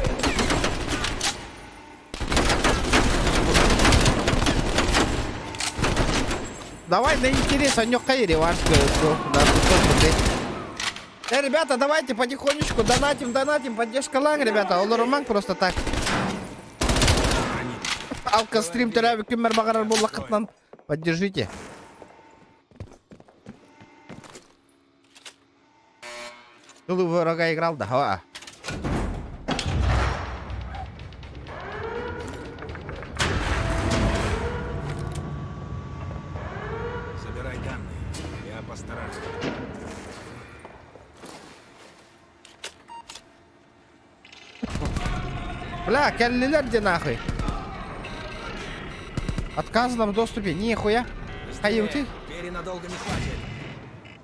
Давай на интерес, Анёка и реваншка. Ребята, давайте потихонечку донатим, поддержка лаг, ребята. Олоруманг просто так. Алка стрим теряви кемер багарар буллакытнан. Поддержите. Тулы врага играл, да. Забирай данные. Я постараюсь. Бля, келлилер где нахуй? Отказано в доступе. Нихуя. Каюты. Двери надолго не хватит.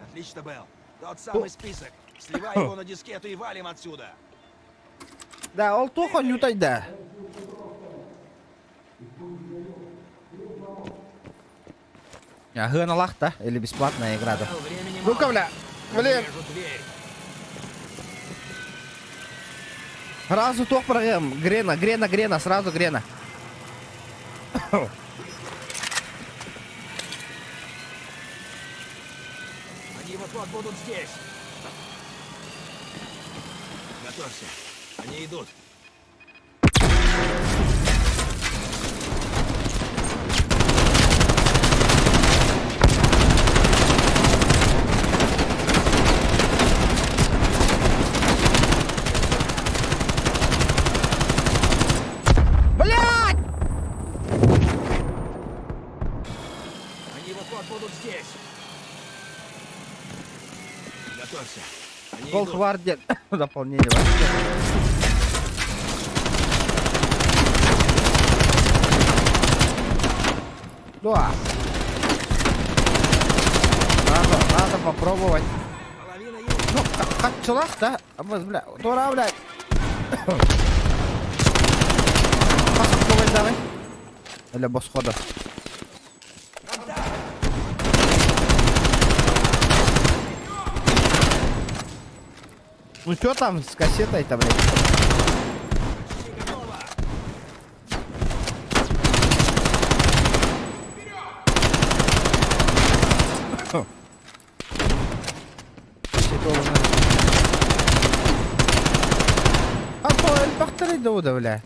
Отлично, Белл. Тот самый список. Сливай его на дискету и валим отсюда. Да, ол тохон ютайда. Гына лахта или бесплатная игра, да? Ну-ка, бля. Блин. Сразу тох программ. Грена, сразу Грена. Они вот-вот будут здесь. Готовься. Они идут. Блядь! Они вот-вот будут здесь. Готовься. Они идут. Голдвардер. Дополнение вообще. Да. Надо попробовать. Ну, как челах, да? А мы, бля, дура, блядь. Попробовать давай. Для босс-хода. Ну что там с кассетой-то, блядь? А то эль-бахтери доуда, бля.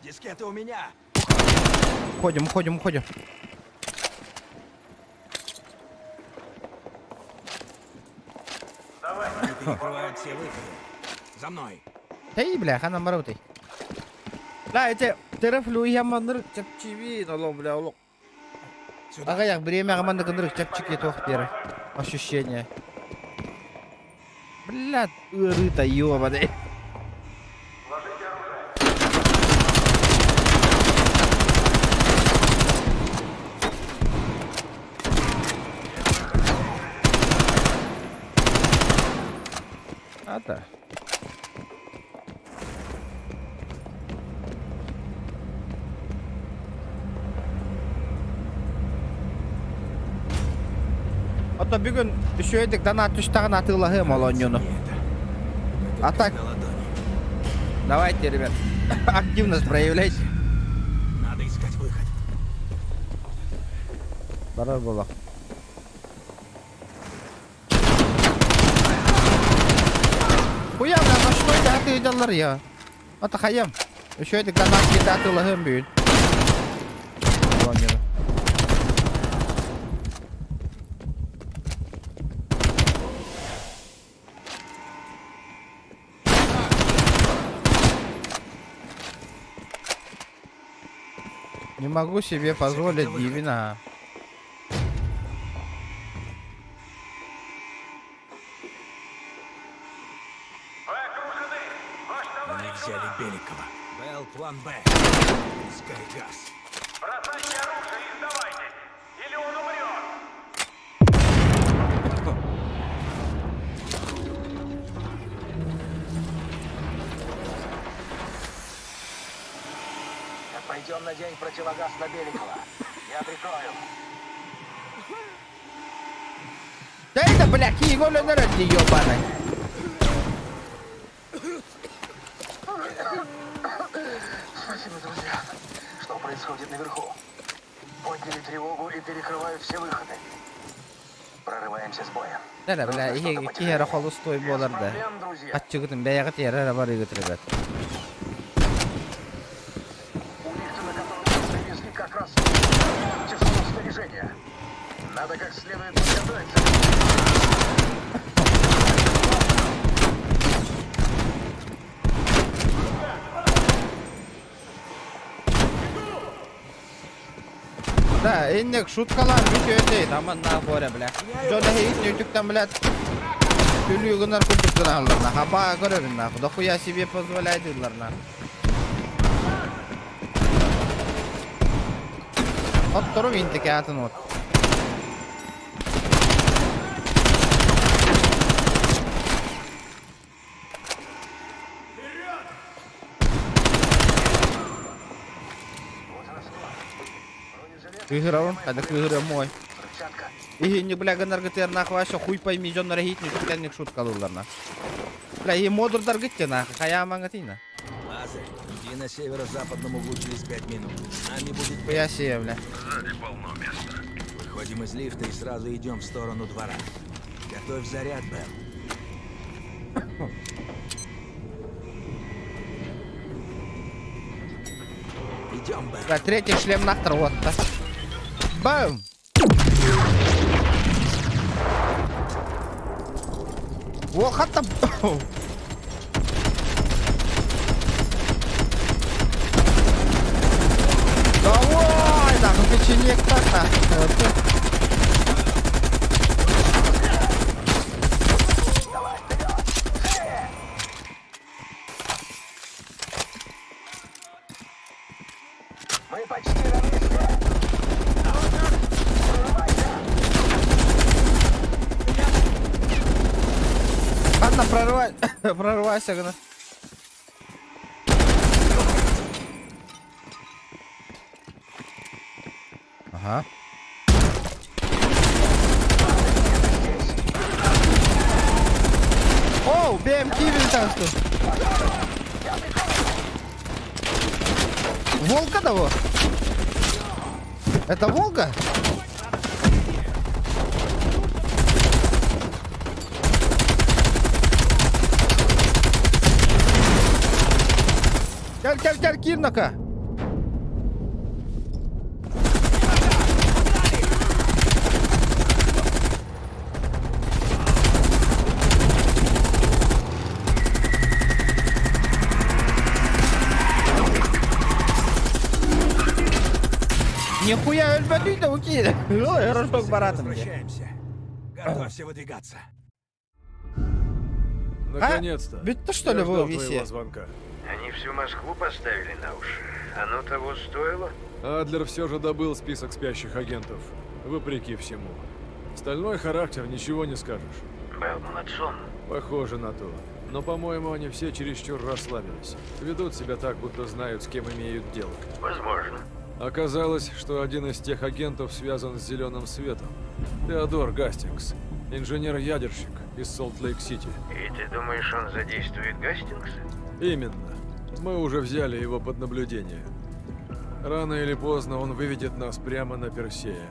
Дискеты у меня. Уходим, уходим, уходим. Они перекрывают все выходы. За мной. Ей, бля, хана марутый. Да, эти терафлю я мандрык чапчиви, налом, бля, улок. Ага, як время команда кандрык чапчики тох первый. Ощущение. Бля, рыта, ёбаный. А-то. Ото бүгін еще едік донат үштағын атылығы молоньюну. А так, давайте, ребят, активность проявляйте. Надо искать выход. Барар болақ. Хуям, на что это аты едалар я? Ото хаям. Еще едік донат кеті атылығын бүйін. Молоньюну. Не могу себе позволить дивина. Они взяли Беликова. Белл, план Б. Искай газ. Бросайте оружие и сдавайтесь, или он умрет! Пойдем на день противогаз на Беликова. Я прикрою. Да это, бля, его народи, ёбаный. Спасибо, друзья. Что происходит наверху? Подняли тревогу и перекрывают все выходы. Прорываемся с боем. Да, бля, кихера холостой болар да. Ачыгытын бәягыт ярара бар игыт, ребят. Привезли как раз тяжелое снаряжение. Надо как следует подготовиться. Да, иннек шуткалар бүкө өтейт, аман на горе, бля. Жона хейт нютуктан, блядь. Күлүгүнар күлдүктен аларна. Хаба көрөрүн нахуй. Да хуя себе позволяйдылар нахуй. Отторум интеке атын от. Кыгырауын, када кыгыры мой. И не, бля, ганаргатер нахуй, аща хуй пойми, жоннар хейт нютуктенник шуткалылар нахуй. Бля, и модурдар гытте нахуй, хаяман гатина. Лазарь, иди на северо-западном углу через 5 минут. Нами будет... Хуя себе, бля. Сзади полно места. Выходим из лифта и сразу идем в сторону двора. Готовь заряд, Белл. Идем, Белл. Бля, третий шлем нахтер, вот, да. Бам! Во, хата... Давай, да, ну печенек так-то. Прорвайся, гна. Ага. Оу, BMK винтанство. Волка того? Это волка? Тяль, Кирнака! Нихуя, альбатуй-то укида! Ой, хорошо с баратом. Возвращаемся. Готовься выдвигаться. Наконец-то. Ведь то что ли Я было ждал висеть? твоего звонка. Они всю Москву поставили на уши. Оно того стоило? Адлер все же добыл список спящих агентов, вопреки всему. Стальной характер, ничего не скажешь. Был молодцом. Похоже на то. Но, по-моему, они все чересчур расслабились. Ведут себя так, будто знают, с кем имеют дело. Возможно. Оказалось, что один из тех агентов связан с Зеленым Светом. Теодор Гастингс, инженер-ядерщик из Солт-Лейк-Сити. И ты думаешь, он задействует Гастингса? Именно. Мы уже взяли его под наблюдение. Рано или поздно он выведет нас прямо на Персея.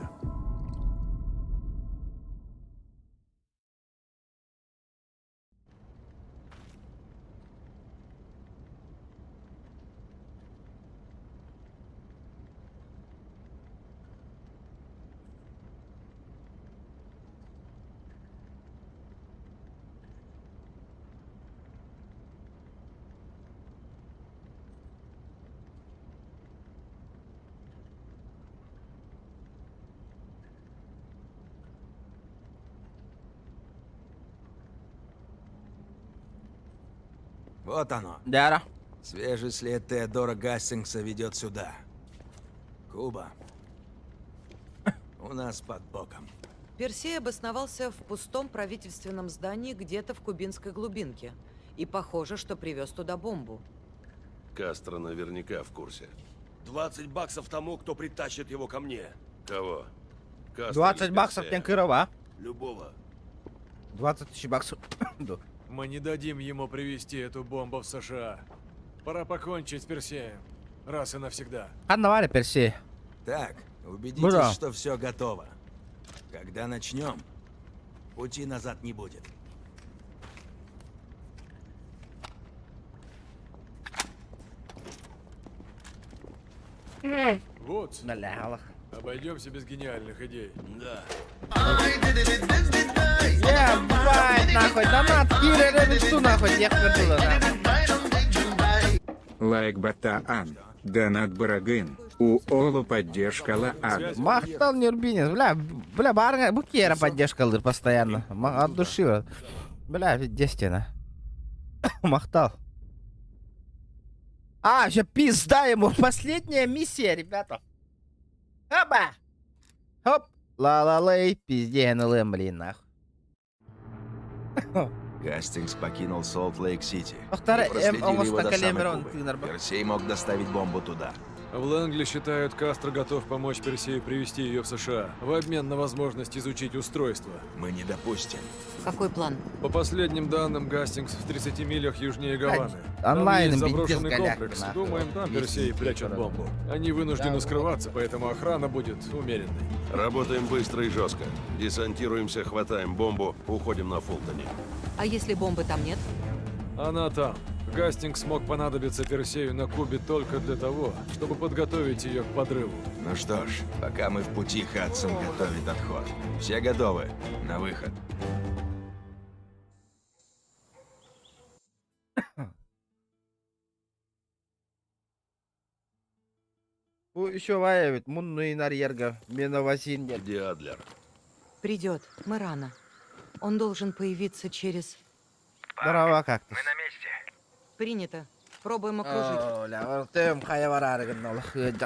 Вот оно. Да. Свежий след Теодора Гастингса ведет сюда. Куба. У нас под боком. Персей обосновался в пустом правительственном здании где-то в кубинской глубинке. И похоже, что привез туда бомбу. Кастро наверняка в курсе. 20 баксов тому, кто притащит его ко мне. Кого? Кастро 20 или баксов Персея? Кенкырова. Любого. 20 тысяч баксов. Мы не дадим ему привезти эту бомбу в США. Пора покончить с Персеем. Раз и навсегда. Одновали Персей. Так, убедитесь, Бра. что все готово. Когда начнем, пути назад не будет. Вот. Налялах. Обойдемся без гениальных идей. Да. Ебать, нахуй, донат, Кири, что нахуй, я хочу, нахуй. Лайк Батаан. Донат Барагын. У Олу поддержка Лаан. Махтал Нюрбинец, бля, барга, букера поддержка лыр постоянно. От души, бля, естественно. Махтал. А, еще пизда ему, последняя миссия, ребята. Оба! Хоп! Ла-ла-лей, пизденулым, блин, нахуй. Гастингс покинул Солт-Лейк-Сити. Повторяй, И проследили он его до вас самой покалемер, Кубы. Персей мог доставить бомбу туда. В Лэнгли считают, Кастро готов помочь Персею привезти ее в США в обмен на возможность изучить устройство. Мы не допустим. Какой план? По последним данным, Гастингс в 30 милях южнее Гаваны. онлайн, Там есть без заброшенный голяк, комплекс. нахуй. Думаем, там Персей прячет бомбу. Они вынуждены скрываться, поэтому охрана будет умеренной. Работаем быстро и жестко. Десантируемся, хватаем бомбу, уходим на Фултоне. А если бомбы там нет? Она там. Гастингс смог понадобиться Персею на Кубе только для того, чтобы подготовить ее к подрыву. Ну что ж, пока мы в пути, Хадсон готовит отход. Все готовы? На выход. Еще воевать, мунный нарьерга, меновасин нет. Где Адлер? Придет. Мы рано. Он должен появиться через... Здорово, как ты? Мы на месте. Принято. Пробуем окружить. Оля, тем хаяварары гнал.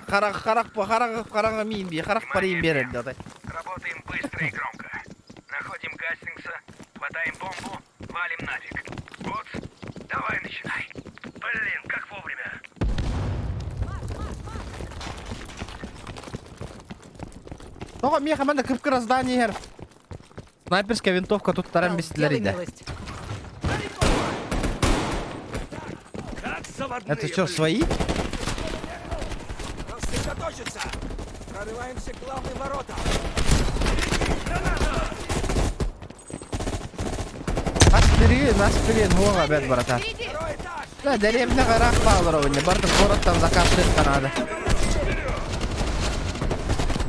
Харах минби, харах парим берет. Работаем быстро и громко. Находим Гастингса, хватаем бомбу, валим нафиг. Вот, давай начинай. Блин, как вовремя. Тоға мен команда кіп-кір здание хер. Снайперская винтовка тут тарам бестілерді. Это что, свои? Сосредоточиться! Прорываемся к главным воротам! Нас вперед, Вова, опять, брата. Да, деревня горах Павловне, Барта город там закапшит Канада.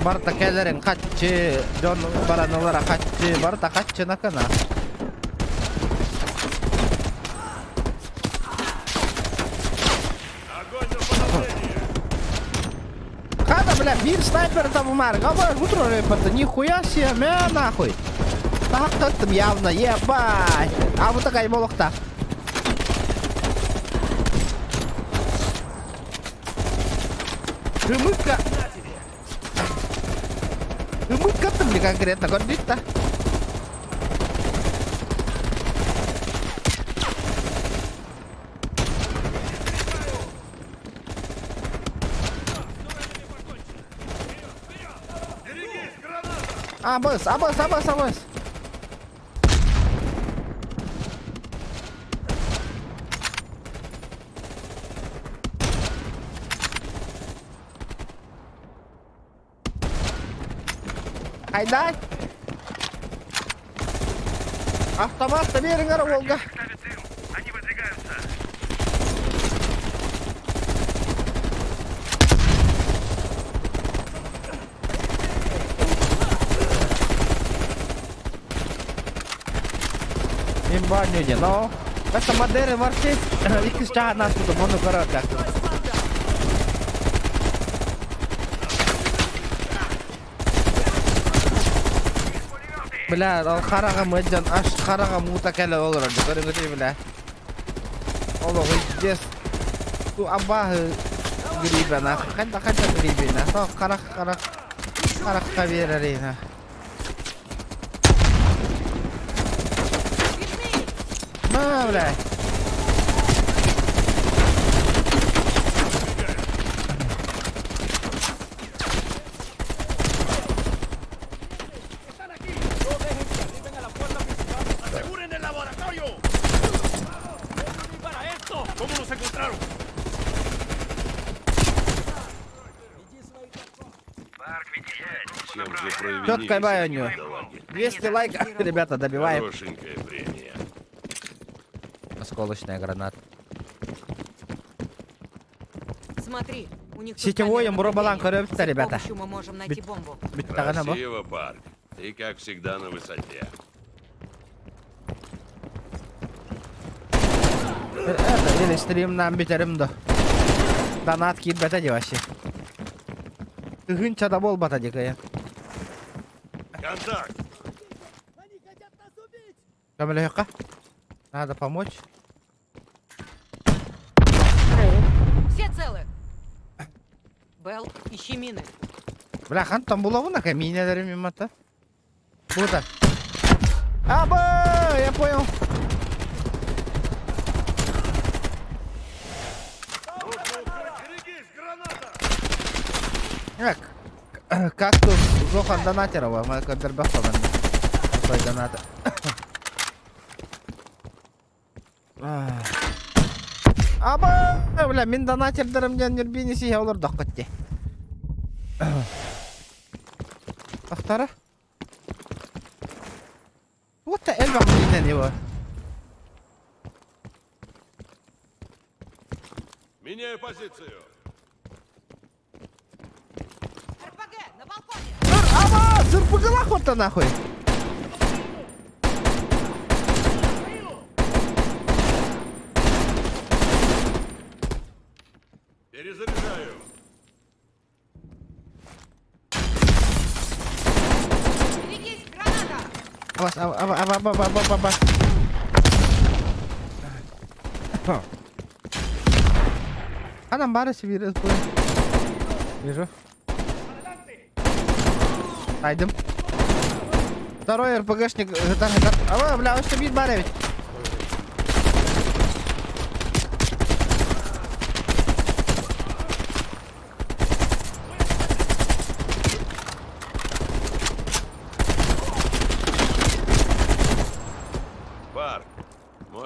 Барта келерин каччы, Джон баранулара каччы, Барта каччы на кана. Хада, бля, бир снайпер там умер, гавай, утро репорта, нихуя себе, мя нахуй. Так, там явно, ебать. А вот такая молохта. Рымытка. Рымытка там не конкретно, гордит-то. Абас. Айдай! Автомат, берегара, Волга! Они выдвигаются. Имбанюде, но... Это модели ворчит, их из нас тут, он укорот как-то. Бля, ол қараға мәдден аш қараға мута кәлі олыр өді, көріңізі, бля. Олығы жес, су абағы грибен, қанша грибен, сол қараққа беререйін. Ма, бля. Четкая бая у него. 200 лайков, ребята, добиваем. Хорошенькая премия. Осколочная граната. Смотри, у них тут Сетевой камера муробалан наблюдения. көрөпті, ребята. С помощью мы можем найти бомбу. Красиво, парень. Ты, как всегда, на высоте. Это, или стримнан битеримді. Донат кит бәті де вообще. Гынчада бол бата дикая. Контакт! Камилёка, надо помочь. Все целы. Белл, ищи мины. Бля, хан там было вон на камине, дарю мимо-то. Круто. Аба, я понял. Кактус Зохан Донатерова, мы как Дербахтован. Свой донат. Аба, бля, мен донатердерімден нербинесі олар доққытте. Ақтары? Вот the hell вақытынан его. Меняю позицию. Аба, зырпыгала хотта нахуй. Перезаряжаю. Берегись, граната! Аба. Анам бары себе разбой. Вижу. Айдем. Второй РПГшник. Ава, бля, он что бит баревит.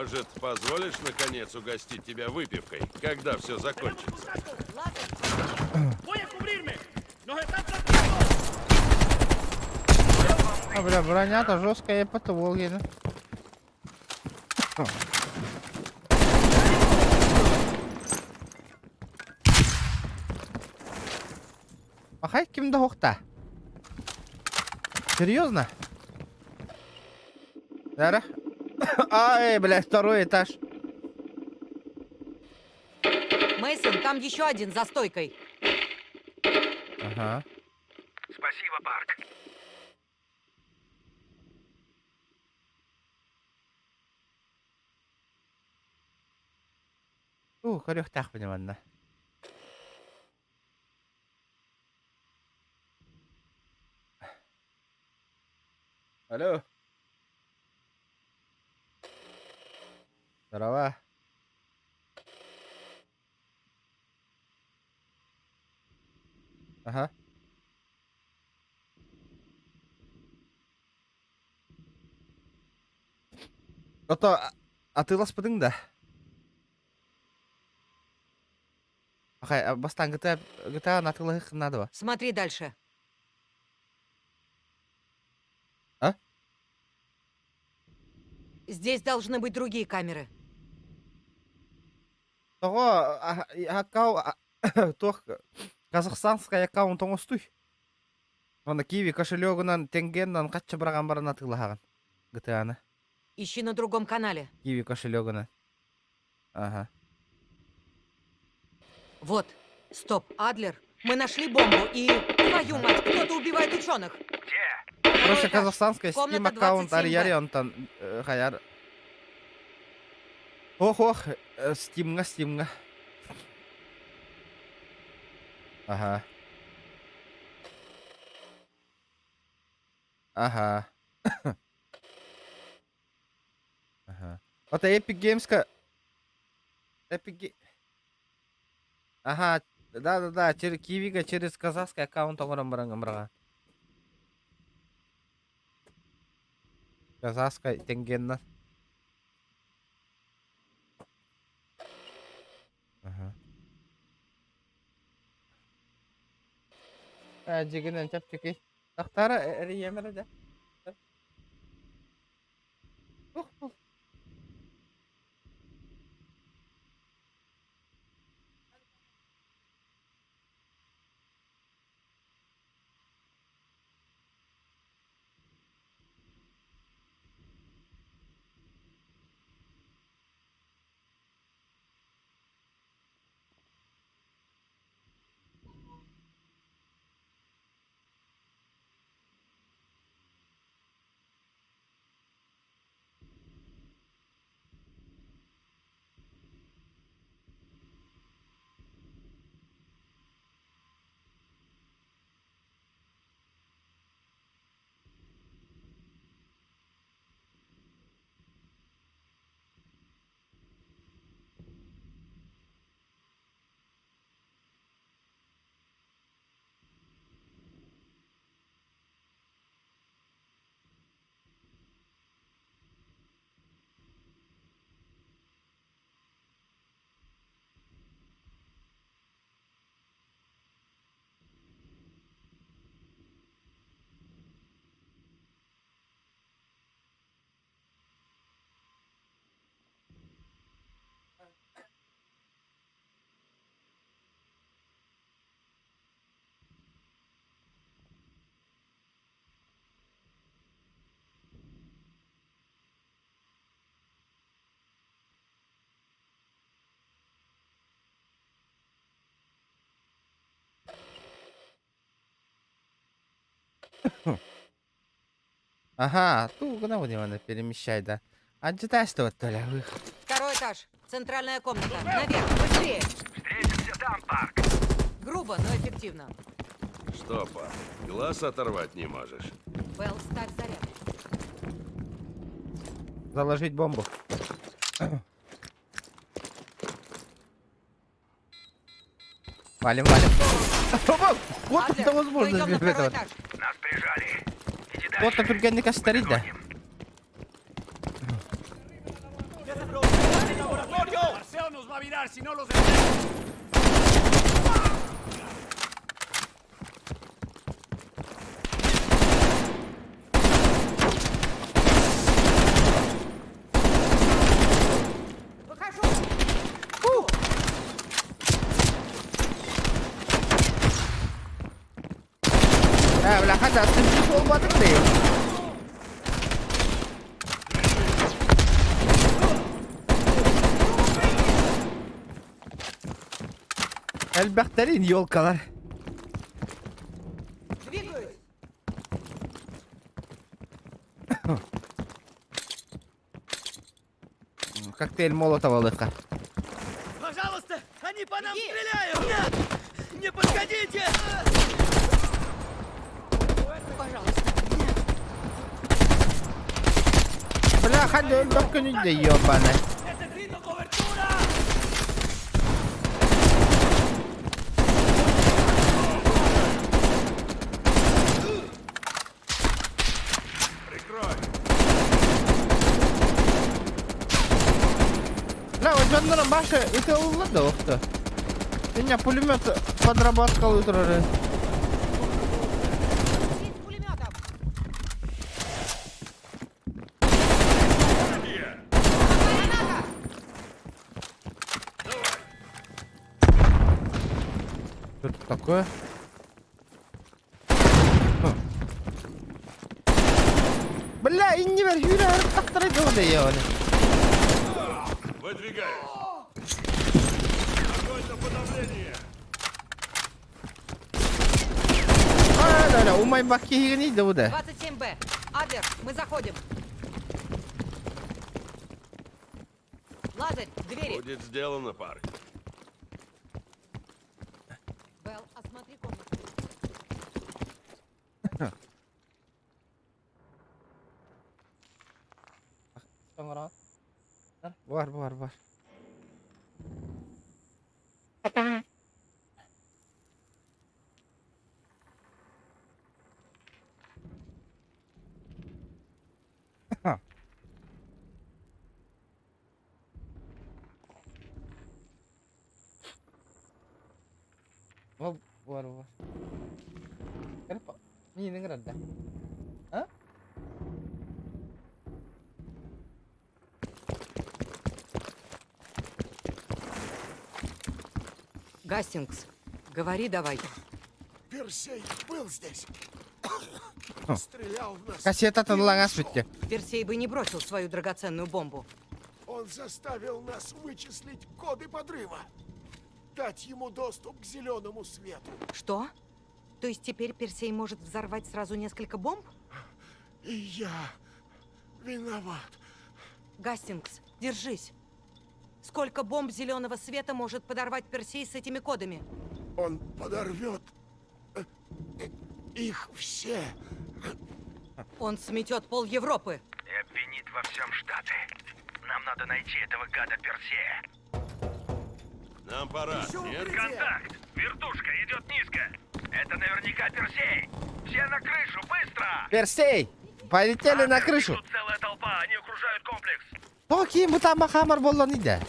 Может, позволишь, наконец, угостить тебя выпивкой, когда все закончится? А, бля, броня-то жесткая по Волге, да? Ахай, кимді оқта? Серьезно? Дара? Ай, блядь, второй этаж. Мейсон, там еще один за стойкой. Ага. Спасибо, Парк. Корюхтах пониманна. Алло. Здорово. Ага. Ото, атыласпыдың да? Ахай, бастан GTA атылы надо ба? Смотри дальше. А? Здесь должны быть другие камеры. Того, тох, казахстанская аккаунт оңостуй. Оны Киви кошелегынан тенгеннан качча барган барын атылахаган. GTA-ны. Ищи на другом канале. Киви кошелегынан. Ага. Вот. Стоп, Адлер. Мы нашли бомбу и... Твою мать, кто-то убивает ученых. Короче, казахстанская Steam Комната аккаунт 27Б. Ариарионтан хаяр. Ох, Steam'га. Ага. Ага. Ага. Вот Epic Games-ка... Ага, да, через Кивига, через казахский аккаунт оңыран. Казахская тенгенна. Ага. Жигінен чап-чеки. Тақтары әрі емірі де. Ага, ту куда будем перемещать, да? А где-то что вот Толя выход. Второй этаж. Центральная комната. Наверх, быстрее. Встретимся там, Парк. Грубо, но эффективно. Что, па, глаз оторвать не можешь? Белл, ставь заряд. Заложить бомбу. Валим. Вот Адлер, это возможность пойдем на без второй этого. этаж. Нас прижали. Иди дальше. Вот на тургенника старить, да? disparar si no los detecto. Бляха, да, ты пришел в отрыв. Әлбәхтәрин елкалар. Двигаюсь. Коктейль Молотова легко. Пожалуйста, они по нам стреляют! Нет! Не подходите! Пожалуйста. Бляха, да только не да ёбаная. Бля, вот одна баша, это уладов-то. Меня пулемет подработал утро. Что тут такое? Бля, и не верю, так трудно делать. Выдвигай! Огонь на подавление! Да, у моей баки не дуда. 27Б. Адлер, мы заходим. Лазарь, двери. Будет сделано, парень. Белл, осмотри комнату. Бар. Бар. Kenapa? Ini dengeran dah. Hah? Гастингс, говори давай. Персей был здесь. Стрелял в нас. Кассета-то лангасвитте. Персей бы не бросил свою драгоценную бомбу. Он заставил нас вычислить коды подрыва. Дать ему доступ к зеленому свету. Что? То есть теперь Персей может взорвать сразу несколько бомб? И я виноват. Гастингс, держись. Сколько бомб зеленого света может подорвать Персей с этими кодами? Он подорвет их все. Он сметет пол Европы. И обвинит во всем Штаты. Нам надо найти этого гада Персея. Нам пора. Нет? Контакт! Вертушка идет низко. Это наверняка Персей. Все на крышу, быстро! Персей! Полетели на крышу. Тут целая толпа, они окружают комплекс. Токи ему там хамар болон иде.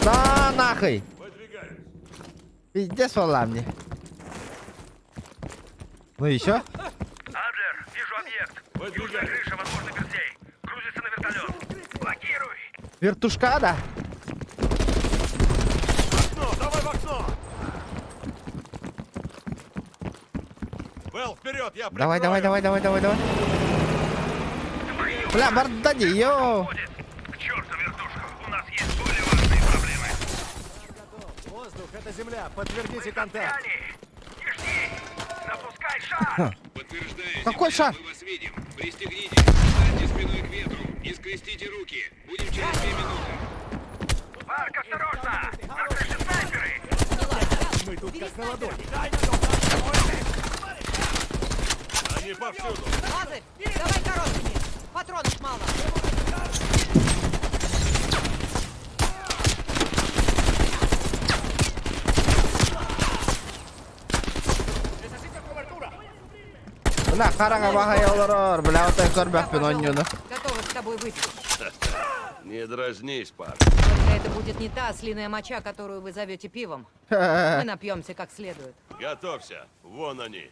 Да нахуй! Пиздец вала мне. Ну еще? Адлер, вижу объект. Южная крыша, возможно, Персей. Грузится на вертолет. Блокируй! Вертушка, да? Окно, давай в окно! Белл, вперед, я Давай. прикрою. Бля, бардади, йо! К черту вертушку, у нас есть более важные проблемы. Воздух, это земля. Подтвердите контакт. Не жди! Запускай шар! Какой шар? Мы вас видим. Пристегнитесь, встаньте спиной к ветру и скрестите руки. Будем через 2 минуты. Марк, осторожно! На крыше снайперы! Мы тут как на ладони. Они повсюду. Лазарь, давай короткими. Патронов мало. Бля, қараңа бахай олар, бля, отай көрбәкпен оннюны. Готовы с тобой выпить. Не дразнись, парк. Только это будет не та ослиная моча, которую вы зовете пивом. Мы напьемся как следует. Готовься. Вон они.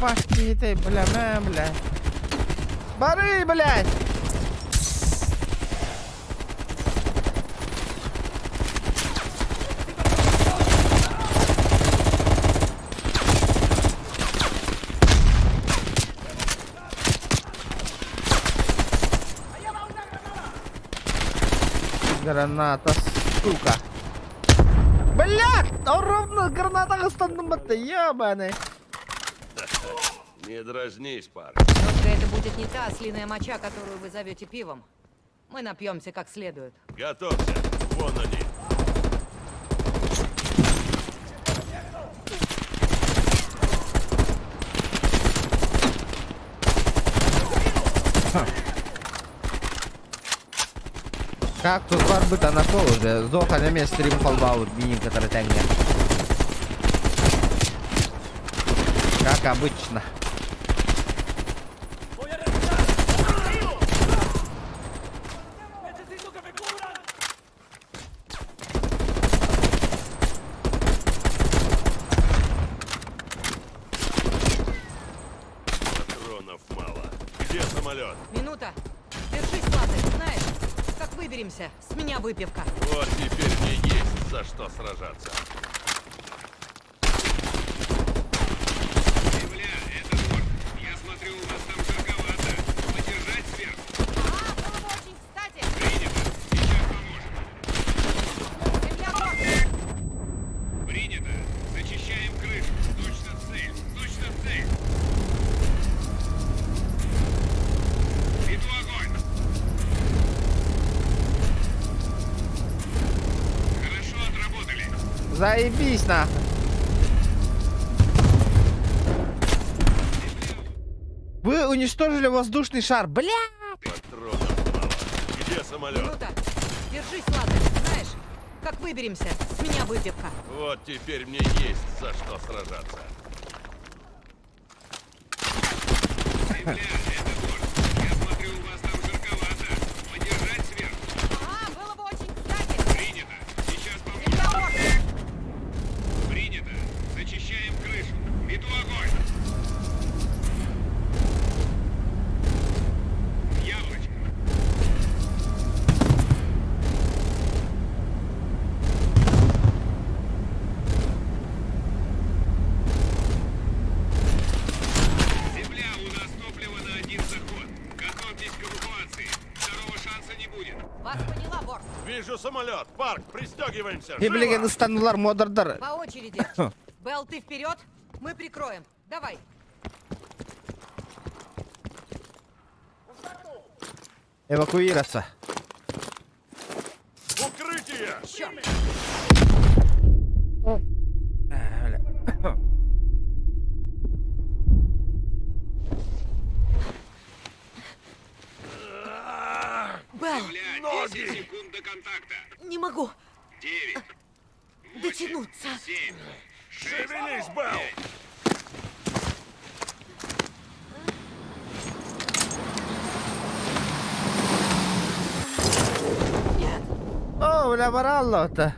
Башки ты, бля, бля. Бары, блядь! Граната, сука. Блядь! Ровно граната станом это, ебаный. Не дразнись, парк. Только это будет не та ослиная моча, которую вы зовете пивом. Мы напьемся как следует. Готовься. Вон они. Как тут барбыта нашел уже? Сдоха на месте стрим фолбаут, мини, который тянет. Как обычно. Патронов мало. Где самолет? Минута. Держись, Лазарь. Знаешь, как выберемся, с меня выпивка. Вот теперь мне есть за что сражаться. Земля, это Борт. Я смотрю, у вас там жарковато. Подержать сверху. Ага, было бы очень кстати. Принято. Сейчас поможем. Земля, Борт. Принято. Зачищаем крышу. Точно в цель. Точно в цель. Веду огонь. Хорошо отработали. Заебись нахуй. Вы уничтожили воздушный шар, бля! Патронов мало. Где самолет? Минута. Держись, Лазарь. Знаешь, как выберемся, с меня выпивка. Вот теперь мне есть за что сражаться. Земля, это Борт. Я смотрю, у вас там жарковато. Подержать сверху. Ага, было бы очень кстати. Принято. Сейчас поможем. Земля, Борт. Принято. Зачищаем крышу. Веду огонь. Яблочко. Земля, у нас топливо на один заход. Готовьтесь к эвакуации. Второго шанса не будет. Вас поняла, Борт. Вижу самолет. Парк, пристегиваемся. И, блин, устанулар модердар. По очереди. Белл, ты вперед. Мы прикроем. Давай. Эвакуироваться. Укрытие! Черт. Белл, Земля, 10 секунд до контакта. не могу 9, дотянуться. 7, 6, Шевелись, Белл! 5. О, бля, баралло-то.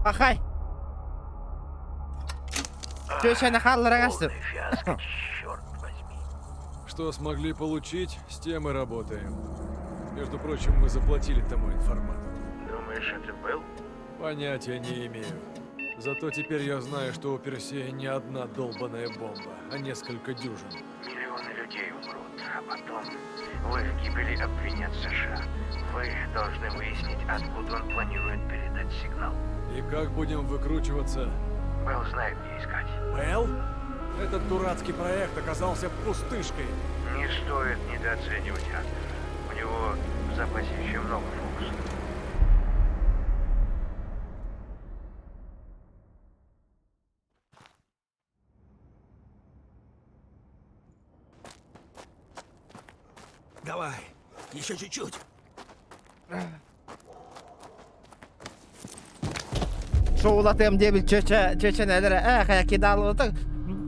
Ахай. Что еще на халларагастер? Что смогли получить, с тем и работаем. Между прочим, мы заплатили тому информатору. Думаешь, это был? Понятия не имею. Зато теперь я знаю, что у Персея не одна долбаная бомба, а несколько дюжин. Миллионы людей умрут, а потом в их гибели обвинят США. Вы должны выяснить, откуда он планирует передать сигнал. И как будем выкручиваться? Белл знает, где искать. Белл? Этот дурацкий проект оказался пустышкой. Не стоит недооценивать Хантера. У него в запасе еще много фокусов. Давай, еще чуть-чуть. Шо улат М9 чеченелері қая кидалы отыр.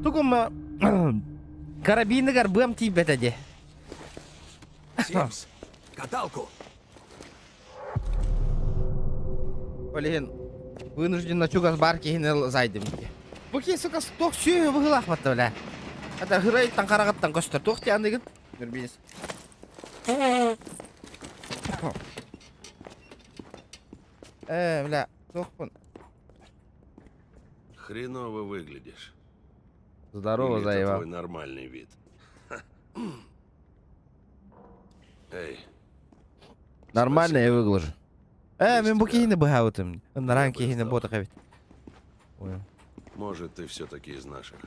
Тугум карабины гарбым тибет эди. Симс, каталку. Блин, вынужден на чугас барки хинел зайдым. Букин, сука, сток сүйі бұғылақ батты, бля. Хата ғырайттан қарағаттан көстір. Тоқ тияндығын. Көрбейіз. Бля, тоқпын. Хреново выглядишь. Здорово, Или это Заева. твой нормальный вид? Эй, Нормально я выгляжу. Мен бұки хине бұға өтім. Наранки хине бота қабит. Ой. может, ты все-таки из наших.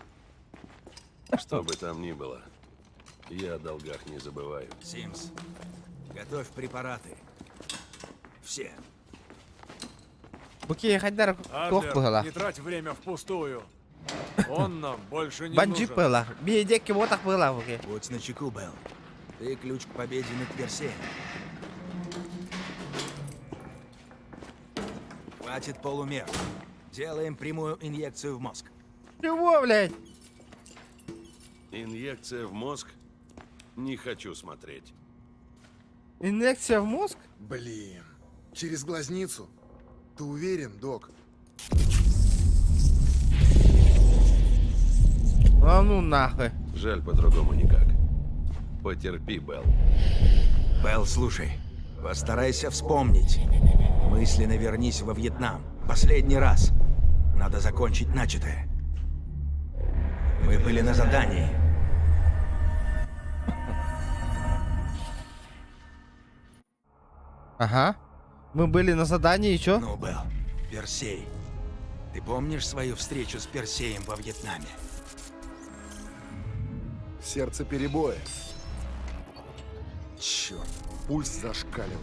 Что бы там ни было, я о долгах не забываю. Симс, готовь препараты. Все. Бұки хайдар тоқ бұғылақ. не трать время впустую. Он нам больше не Банджип нужен. бұғылақ. Бейдекке ботақ бұғылақ, бұки. Будь начеку, Белл. Ты ключ к победе над Персеем. Хватит полумер. Делаем прямую инъекцию в мозг. Чего, блядь? Инъекция в мозг? Не хочу смотреть. Инъекция в мозг? Блин, через глазницу? Ты уверен, док? А ну нахуй. Жаль, по-другому никак. Потерпи, Белл. Белл, слушай. Постарайся вспомнить. Мысленно вернись во Вьетнам. Последний раз. Надо закончить начатое. Мы были на задании. Ага. Мы были на задании, и чё? Ну, Белл, Персей. Ты помнишь свою встречу с Персеем во Вьетнаме? Сердце перебоя. Черт, пульс зашкаливает.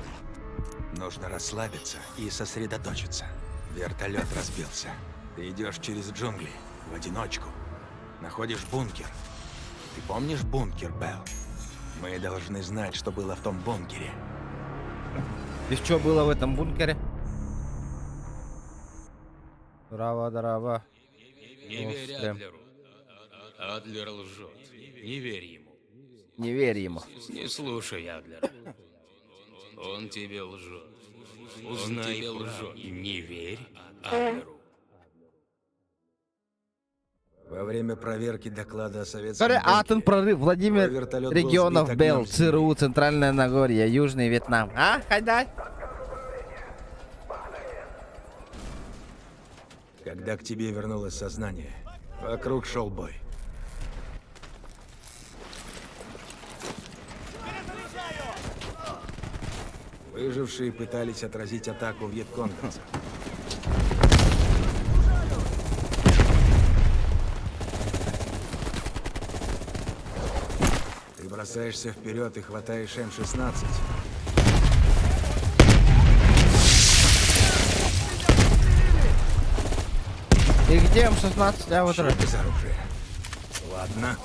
Нужно расслабиться и сосредоточиться. Вертолет разбился. Ты идешь через джунгли, в одиночку. Находишь бункер. Ты помнишь бункер, Белл? Мы должны знать, что было в том бункере. И что было в этом бункере? Дрова. Не верь Адлеру. Адлер лжет. Не верь ему. Не верь ему. Не слушай Адлера. Он тебе лжет. Узнай правду. Не верь Адлеру. Во время проверки доклада о советском Sorry, атом прорыв. Владимир вертолет был регионов сбит Белл, огнем ЦРУ, Центральное Нагорье, Южный Вьетнам. А, хайдай. Когда к тебе вернулось сознание, вокруг шел бой. Выжившие пытались отразить атаку вьетконгцев. Ты бросаешься вперед и хватаешь М-16. И где М-16? А вот Чё без оружия. Ладно.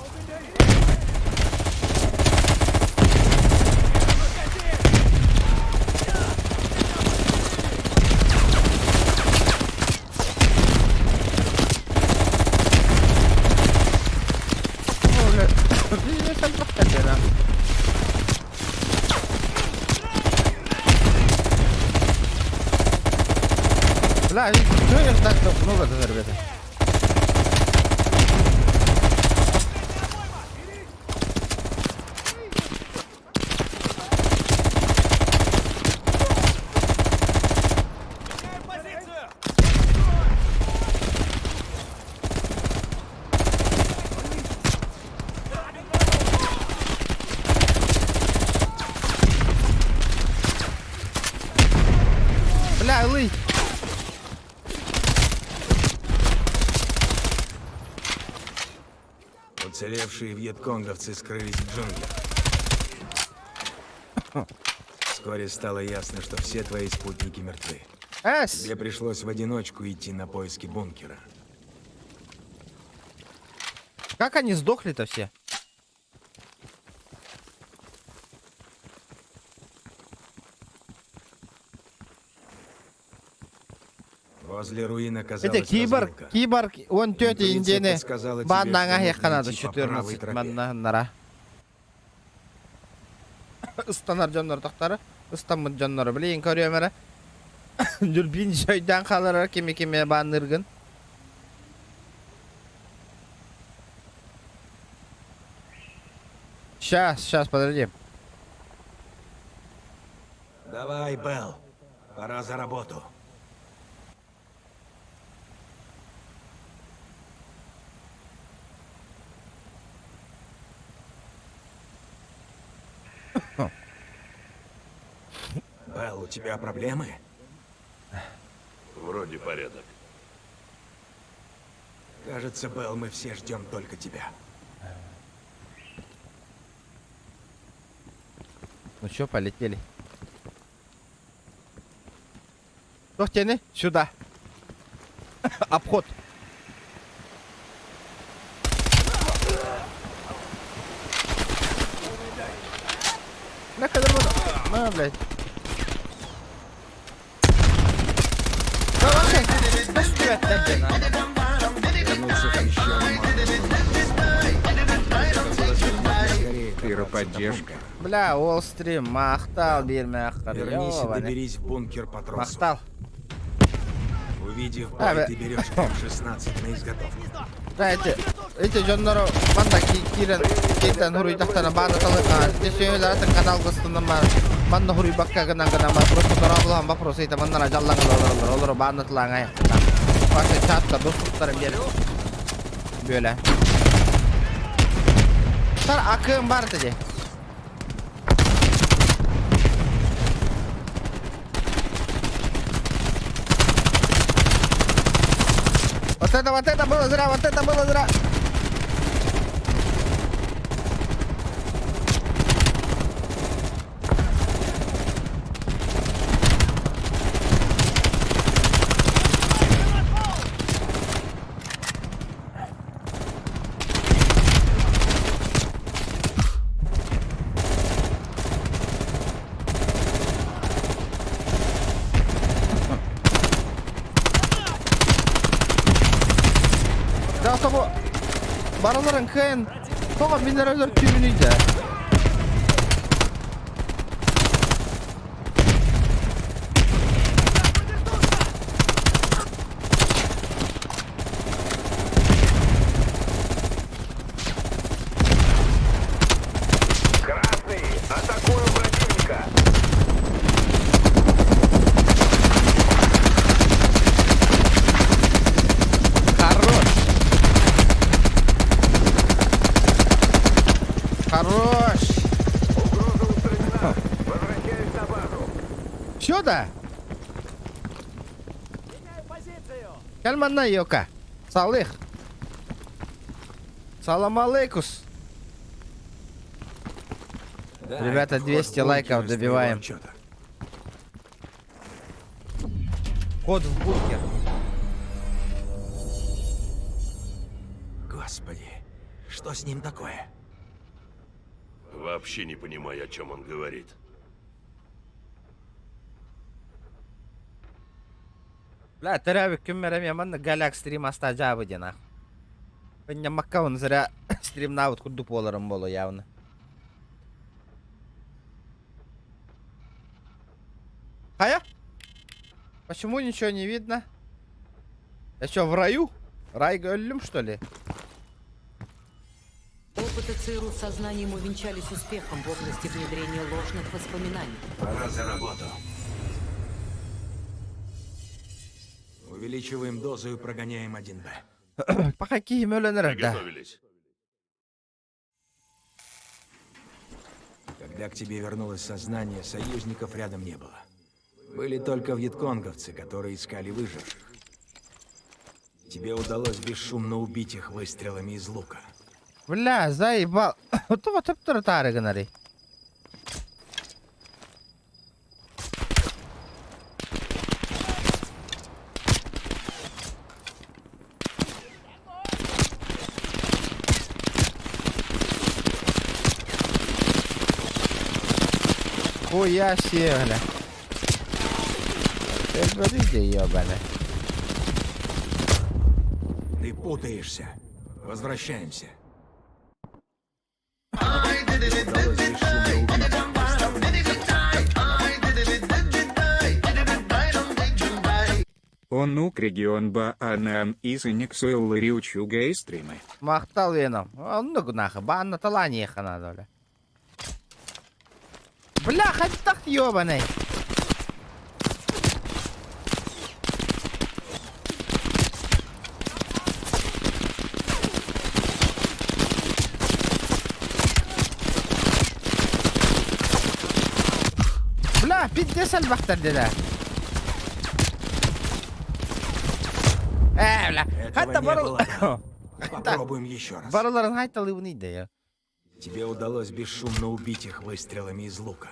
Бля, что я так много тут, ребята? Бля, лый. Уцелевшие вьетконговцы скрылись в джунглях. Вскоре стало ясно, что все твои спутники мертвы. Тебе пришлось в одиночку идти на поиски бункера. Как они сдохли-то все? Возле руин оказалась Это развилка. киборг, он тетя Интуиция индене. подсказала тебе, Баннага что яканады нужно идти по правой 14 тропе. маннара. Ыстанар жаннар тактары, ыстамын жаннары билейин көрөмөрө. Жүрбин жойдан калырар кеме банныргын. Сейчас, подожди. Давай, Белл. Пора за работу. Белл, у тебя проблемы? Вроде порядок. Кажется, Белл, мы все ждем только тебя. Ну чё, полетели. Кто тяни? Сюда. Обход. На кадр буду. На, блядь. Да что ты опять, Пироподдержка. Бля, Уолл-стрим, мақтал берме ақыр. Вернись и доберись в бункер по тросу. Мақтал. Увидев бой, ты берешь М-16 на изготовку. Да, эти жоннору банда кирен кейтен хуруй тахтана банда талыка. Здесь заратын канал гастынама. Банда хуруй бакка гана-гана просто дораблам вопрос это бандана жаллан олор банда тылаңа. Пасы чатка доступтарын бер. Böyle. Сар акым бар теде. Вот это было зря, вот это было зря. Да, собо. Бараларын кайын. Тоға минералдар түйінейді. Красный, атакуем противника! Хорош! Сюда! Кальманна йока! Салых! Салам алейкус! Ребята, 200 лайков добиваем. Код в бункер. Господи, что с ним такое? Вообще не понимаю, о чем он говорит. Бля, терявик кюмерем яман галяк стрим астажабы дена. Пенья маккаун зря стрим на вот куду поларом было явно. Хая? Почему ничего не видно? Я что, в раю? Рай голем, что ли? Опыты ЦРУ с сознанием увенчались успехом в области внедрения ложных воспоминаний. Пора за работу. Увеличиваем дозу и прогоняем 1Б. Пока кием да. Приготовились. Когда к тебе вернулось сознание, союзников рядом не было. Были только вьетконговцы, которые искали выживших. Тебе удалось бесшумно убить их выстрелами из лука. Бля, заебал. Вот это тары гнари. Хуя себе, бля. Это где ебаный. путаешься. Возвращаемся. Онук регион Баанам изыник Лариучу гейстримы. Мақтал веном. Ну гнах, банна талане надо, бля. Бля, хоть так ёбаный. Бля, 50 бахтар деда. Бля, Этого не было. Попробуем еще раз. Барыларын айталы униде я. Тебе удалось бесшумно убить их выстрелами из лука.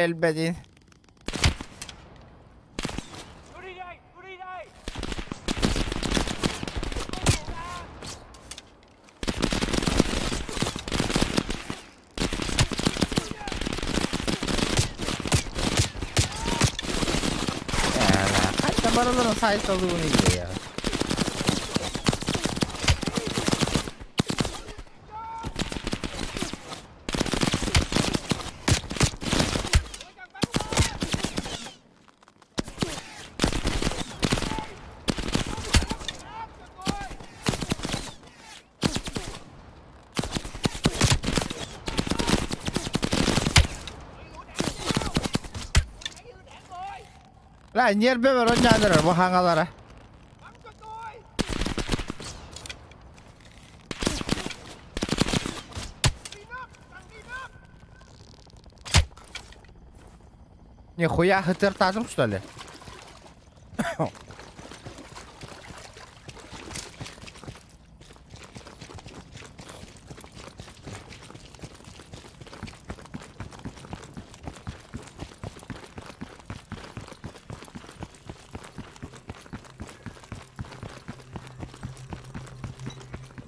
Ölmedin. Hatta baraların sahip olduğunu biliyor ya. Là nhiệt bên vào nó nhảy rồi vào hàng rồi đấy. Нихуя, хатертажем что ли?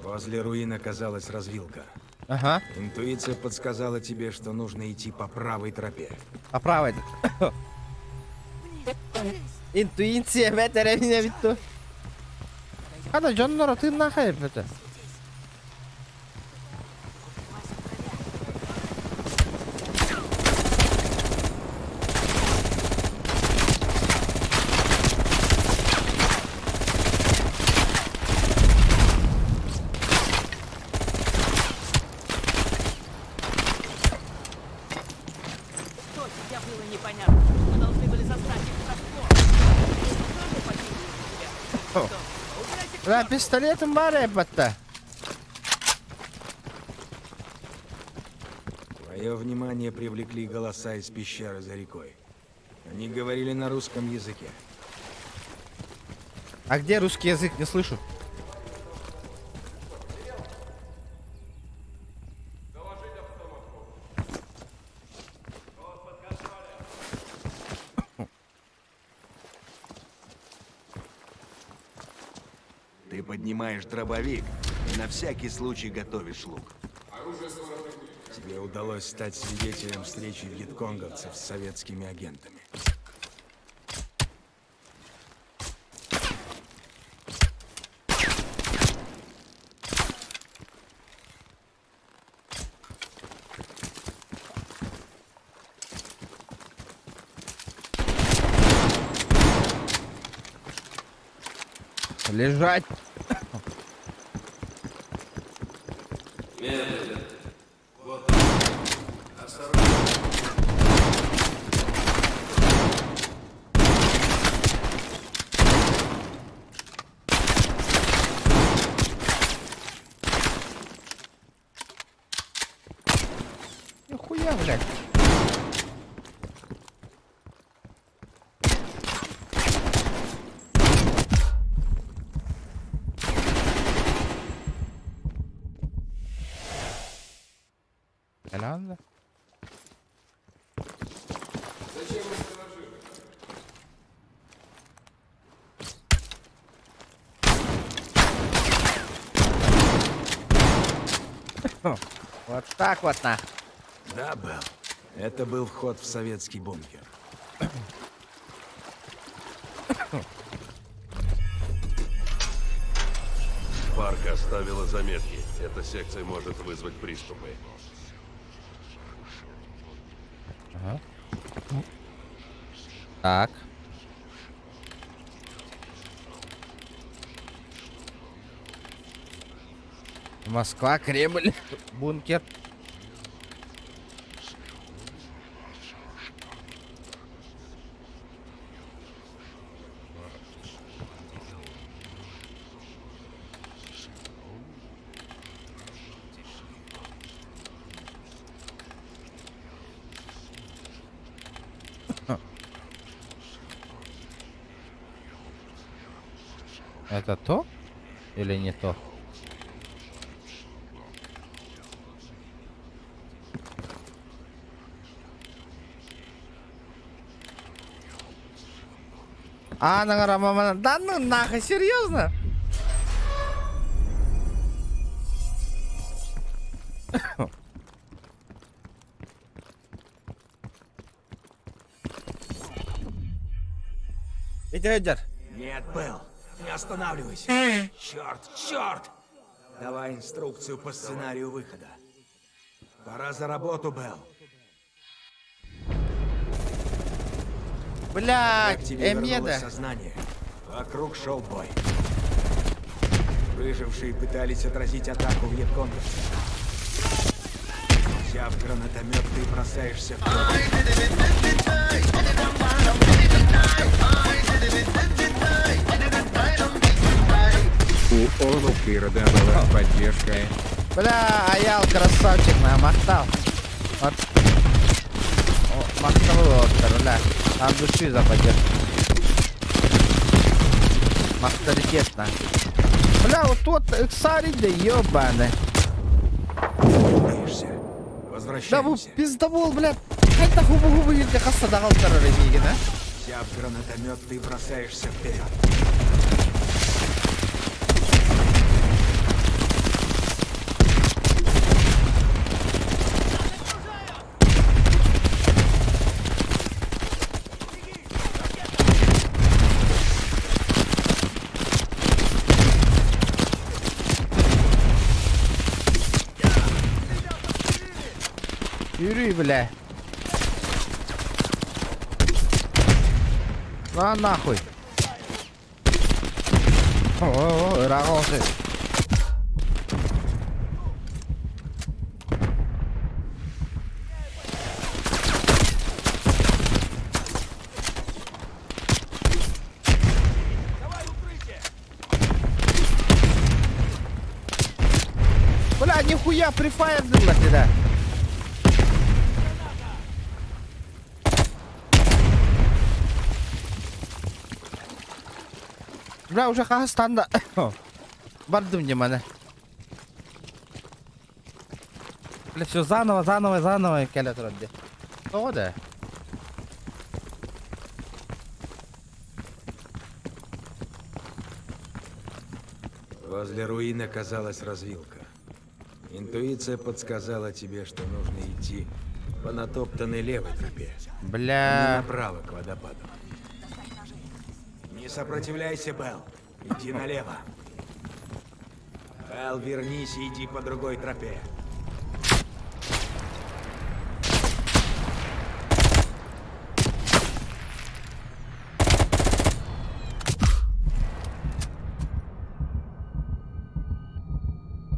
Возле руин оказалась развилка. Ага. Интуиция подсказала тебе, что нужно идти по правой тропе. По правой. Интуиция, ветер, меня видно. Когда Джоннора, ты нахуй, это? Да, пистолетом барепа-то. Твое внимание привлекли голоса из пещеры за рекой. Они говорили на русском языке. А где русский язык? Не слышу. Ты поднимаешь дробовик и на всякий случай готовишь лук. Тебе удалось стать свидетелем встречи вьетконговцев с советскими агентами. Лежать. Медленно. Вот. Осторожно. Нихуя, блядь. Надо. Зачем вы сторожили? Вот так вот на. Да, Белл. Это был вход в советский бункер. Парк оставила заметки. Эта секция может вызвать приступы. Ага. Так. Москва, Кремль, бункер. Это то или не то? А, на да ну нахуй, серьезно? Иди. Нет, Белл, не останавливайся. Черт, черт! Давай инструкцию по сценарию выхода. Пора за работу, Белл. Блядь, тебе вернулось Эмеда. сознание. Вокруг шел бой. Выжившие пытались отразить атаку вьетконговцев. Взяв гранатомет, ты бросаешься У Олупирда была поддержка. Бля, Аял красавчик, намотал. Вот. О, махнул Оскар, бля. От души за поддержку. Авторитетно. Бля, вот тут Иксари, да ёбаны. Да вы пиздовол, бля. Это губы елде хастадагал терроризмиги, да? Взяв гранатомет, ты бросаешься вперед. Yürü бля. На нахуй. О, рагосы. Бля, нихуя прифайр было сюда. Бля, уже Казахстанда. Бардым mana. Бля, все заново келе тұрады. О, да. Возле руин оказалась развилка. Интуиция подсказала тебе, что нужно идти по натоптанной левой тропе. Бля. Не направо к водопаду. Не сопротивляйся, Белл. Иди налево. Белл, вернись и иди по другой тропе.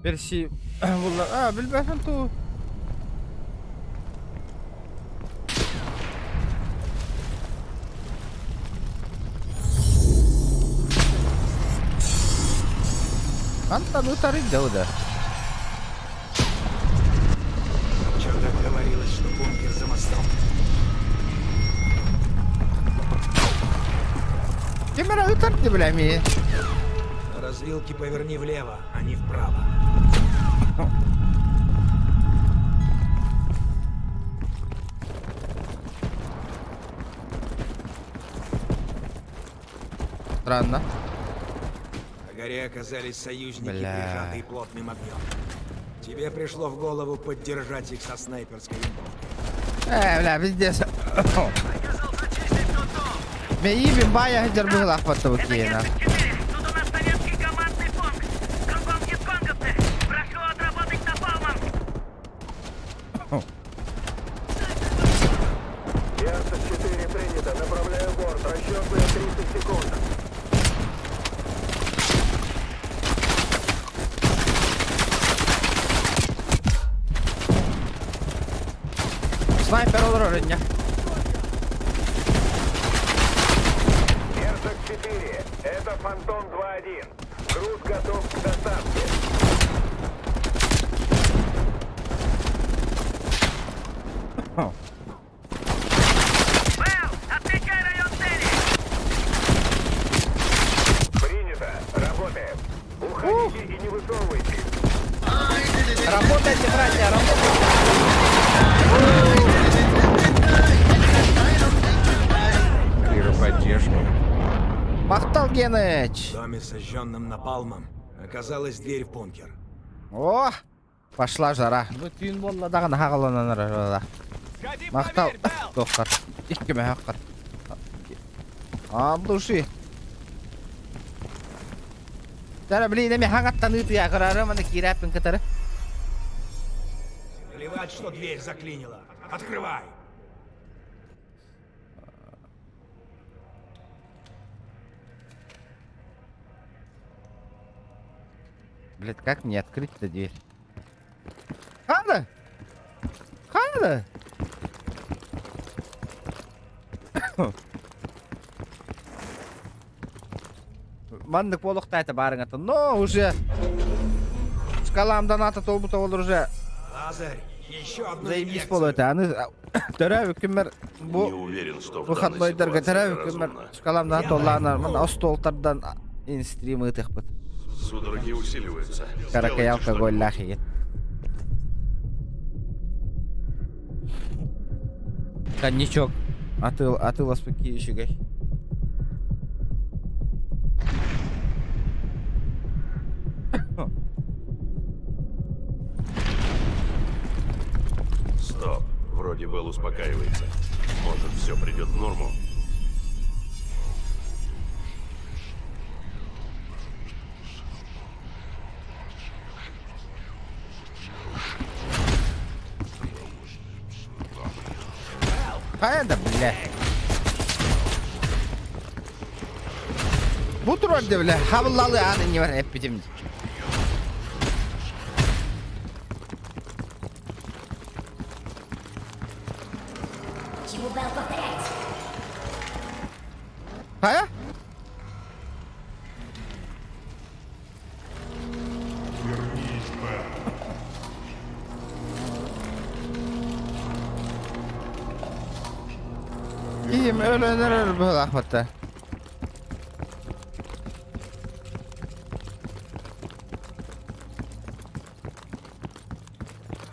Перси... bilmem tu. Антон утарит, да, да. Что-то говорилось, что бункер за мостом. Камера утарит, бля, ми. На развилке поверни влево, а не вправо. Странно. На горе оказались союзники, Бля. прижатые плотным огнем. Тебе пришло в голову поддержать их со снайперской винтовкой. Бля, пиздец. Мен ебем бая хитер был охватывал кейна. Принято. Направляю борт. Расчетные 30 секунд. Снайпер уровня. Герцог 4. Это Фантом 2-1. Груз готов к доставке. Принято. Работаем. Уходите и не высовывайтесь. Работайте, братья, работайте. Поддержку. Махтал Геныч. В доме, сожженном напалмом, оказалась дверь в бункер. О, пошла жара. Бүтін болладаған хағаланан жара. Мақтал, достар. Иккеме хаққар. Абдуши. Тәрі білейді ме хаңаттан үтія қырары, маны кирәппін кітары. Плевать, что дверь заклинила. Открывай! Блядь, как мне открыть-то дверь? Хана! Хана! Мандык болуқта это барың аты. Но уже скаламдан аты толбута olur уже. Лазарь, еще одну Заебись болу это. Аны төрәбі күмір Не bu уверен, что в данной выходнойдарға ситуации төрәбі это күмір разумно. скаламдан толланы. Мына остолтардан инстримы тых бұд. Судороги усиливаются. Каракай алкоголь лахи. Коньячок. Атыл успокаивающий. Стоп. Вроде Белл успокаивается. Может, все придет в норму? Hayda bile. Bu turda bile havlalı anı ne var hep bizim. Ha? İyiyim öğrenir bu ahmatta.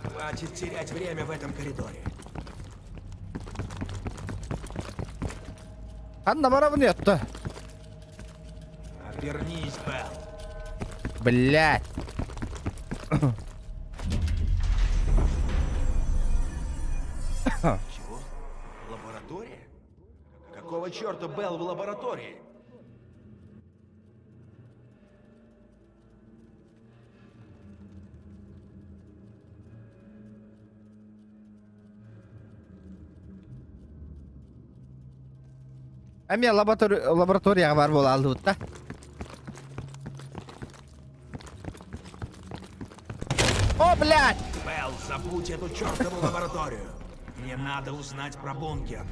Хватит терять время в этом коридоре. Anna bana bunu yattı. Обернись, Белл. Блять. Чего? Лаборатория? Какого черта Белл в лаборатории? Әме лабораторияға бар бол алды бұтта. О, блядь! Белл, забудь эту чертову лабораторию. Мне надо узнать про бункер.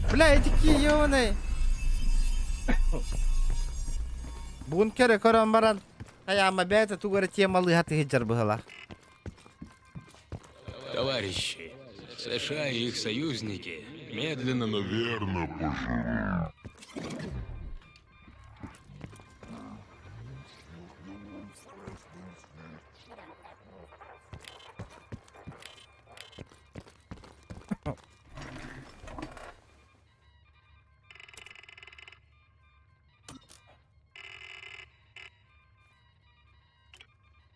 Блядь, такие ёбаные. Бункеры көрөн баран. Аяма бәйті тугары темалы хаты хиджар бұғыла. Товарищи, США и их союзники медленно, но верно пожирают.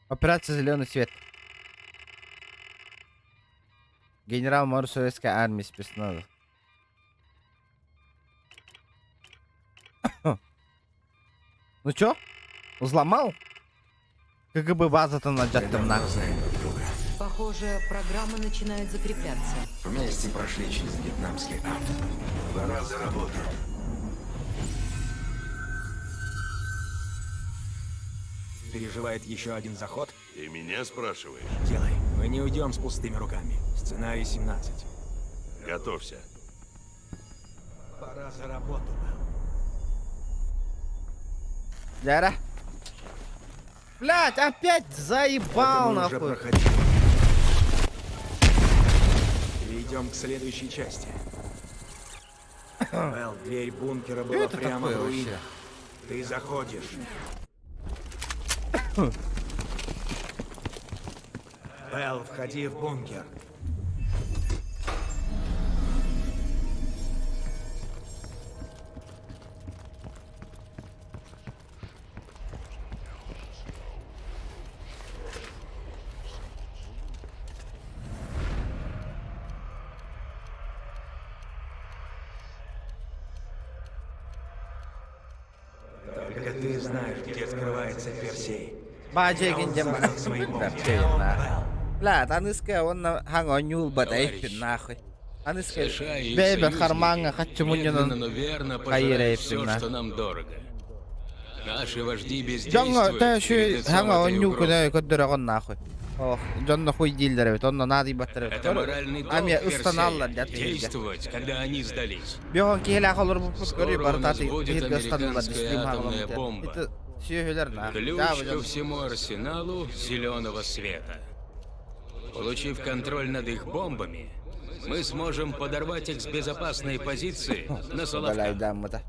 Операция «Зеленый свет». Генерал-майор советской армии спецназа. Ну чё? Взломал? КГБ база-то наджатым нахуй. Похоже, программа начинает закрепляться. Вместе прошли через вьетнамский ад. Пора за работу. Переживает еще один заход? Ты меня спрашиваешь? Делай. Мы не уйдем с пустыми руками. Сценарий 17. Готовься. Пора за работу. Яра. Блять, опять заебал Это мы уже нахуй. проходили. Перейдем к следующей части. Вэл, дверь бункера была Это прямо такое в руинах. вообще? Ты заходишь. Вэл, входи в бункер. Только ты знаешь, где скрывается Персей. Баджегин дем. Бля, таныска он хангонюл бадай нахуй. Таныска США и их бейбер союзники харманга хочу медленно, но муньон. верно Каире пожирают все, пина. что нам дорого. Наши вожди Джонго бездействуют та şu перед лицом hanga этой onyu угрозы. kuda koduragon nahуй. Ох, Джонно хуй дилдер бит, онно нади баттер. Это моральный долг Ами Персея устаналлар дят. действовать, когда они сдались. Бёгон киһилэ холор бу Скоро кори у нас бартати будет хиргэ станаллар американская дислим атомная хагалам. бомба. Это сүйөһүлөр на. Ключ ко всему арсеналу зеленого света. Получив контроль над их бомбами, мы сможем подорвать их с безопасной позиции на Соловках.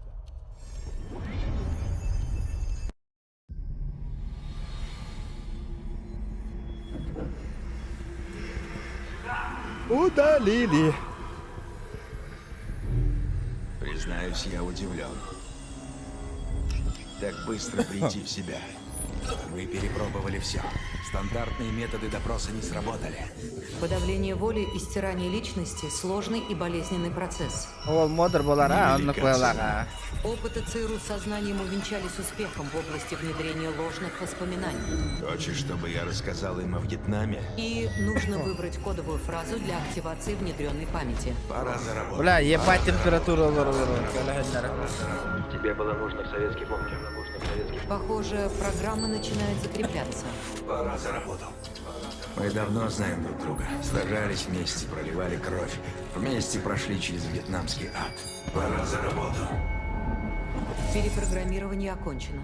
Удалили. Признаюсь, я удивлен. Так быстро прийти в себя. Мы перепробовали все. Стандартные методы допроса не сработали. Подавление воли и стирание личности – сложный и болезненный процесс. Ол модер болар, онно койлага. Опыты ЦРУ с сознанием увенчались успехом в области внедрения ложных воспоминаний. Хочешь, чтобы я рассказал им о Вьетнаме? И нужно выбрать кодовую фразу для активации внедренной памяти. Пора за работу. Бля, ебать температура Тебе было нужно в советский бункер. Похоже, программа начинает закрепляться. Пора за работу. Мы давно знаем друг друга. Сражались вместе, проливали кровь. Вместе прошли через вьетнамский ад. Пора за работу. Перепрограммирование окончено.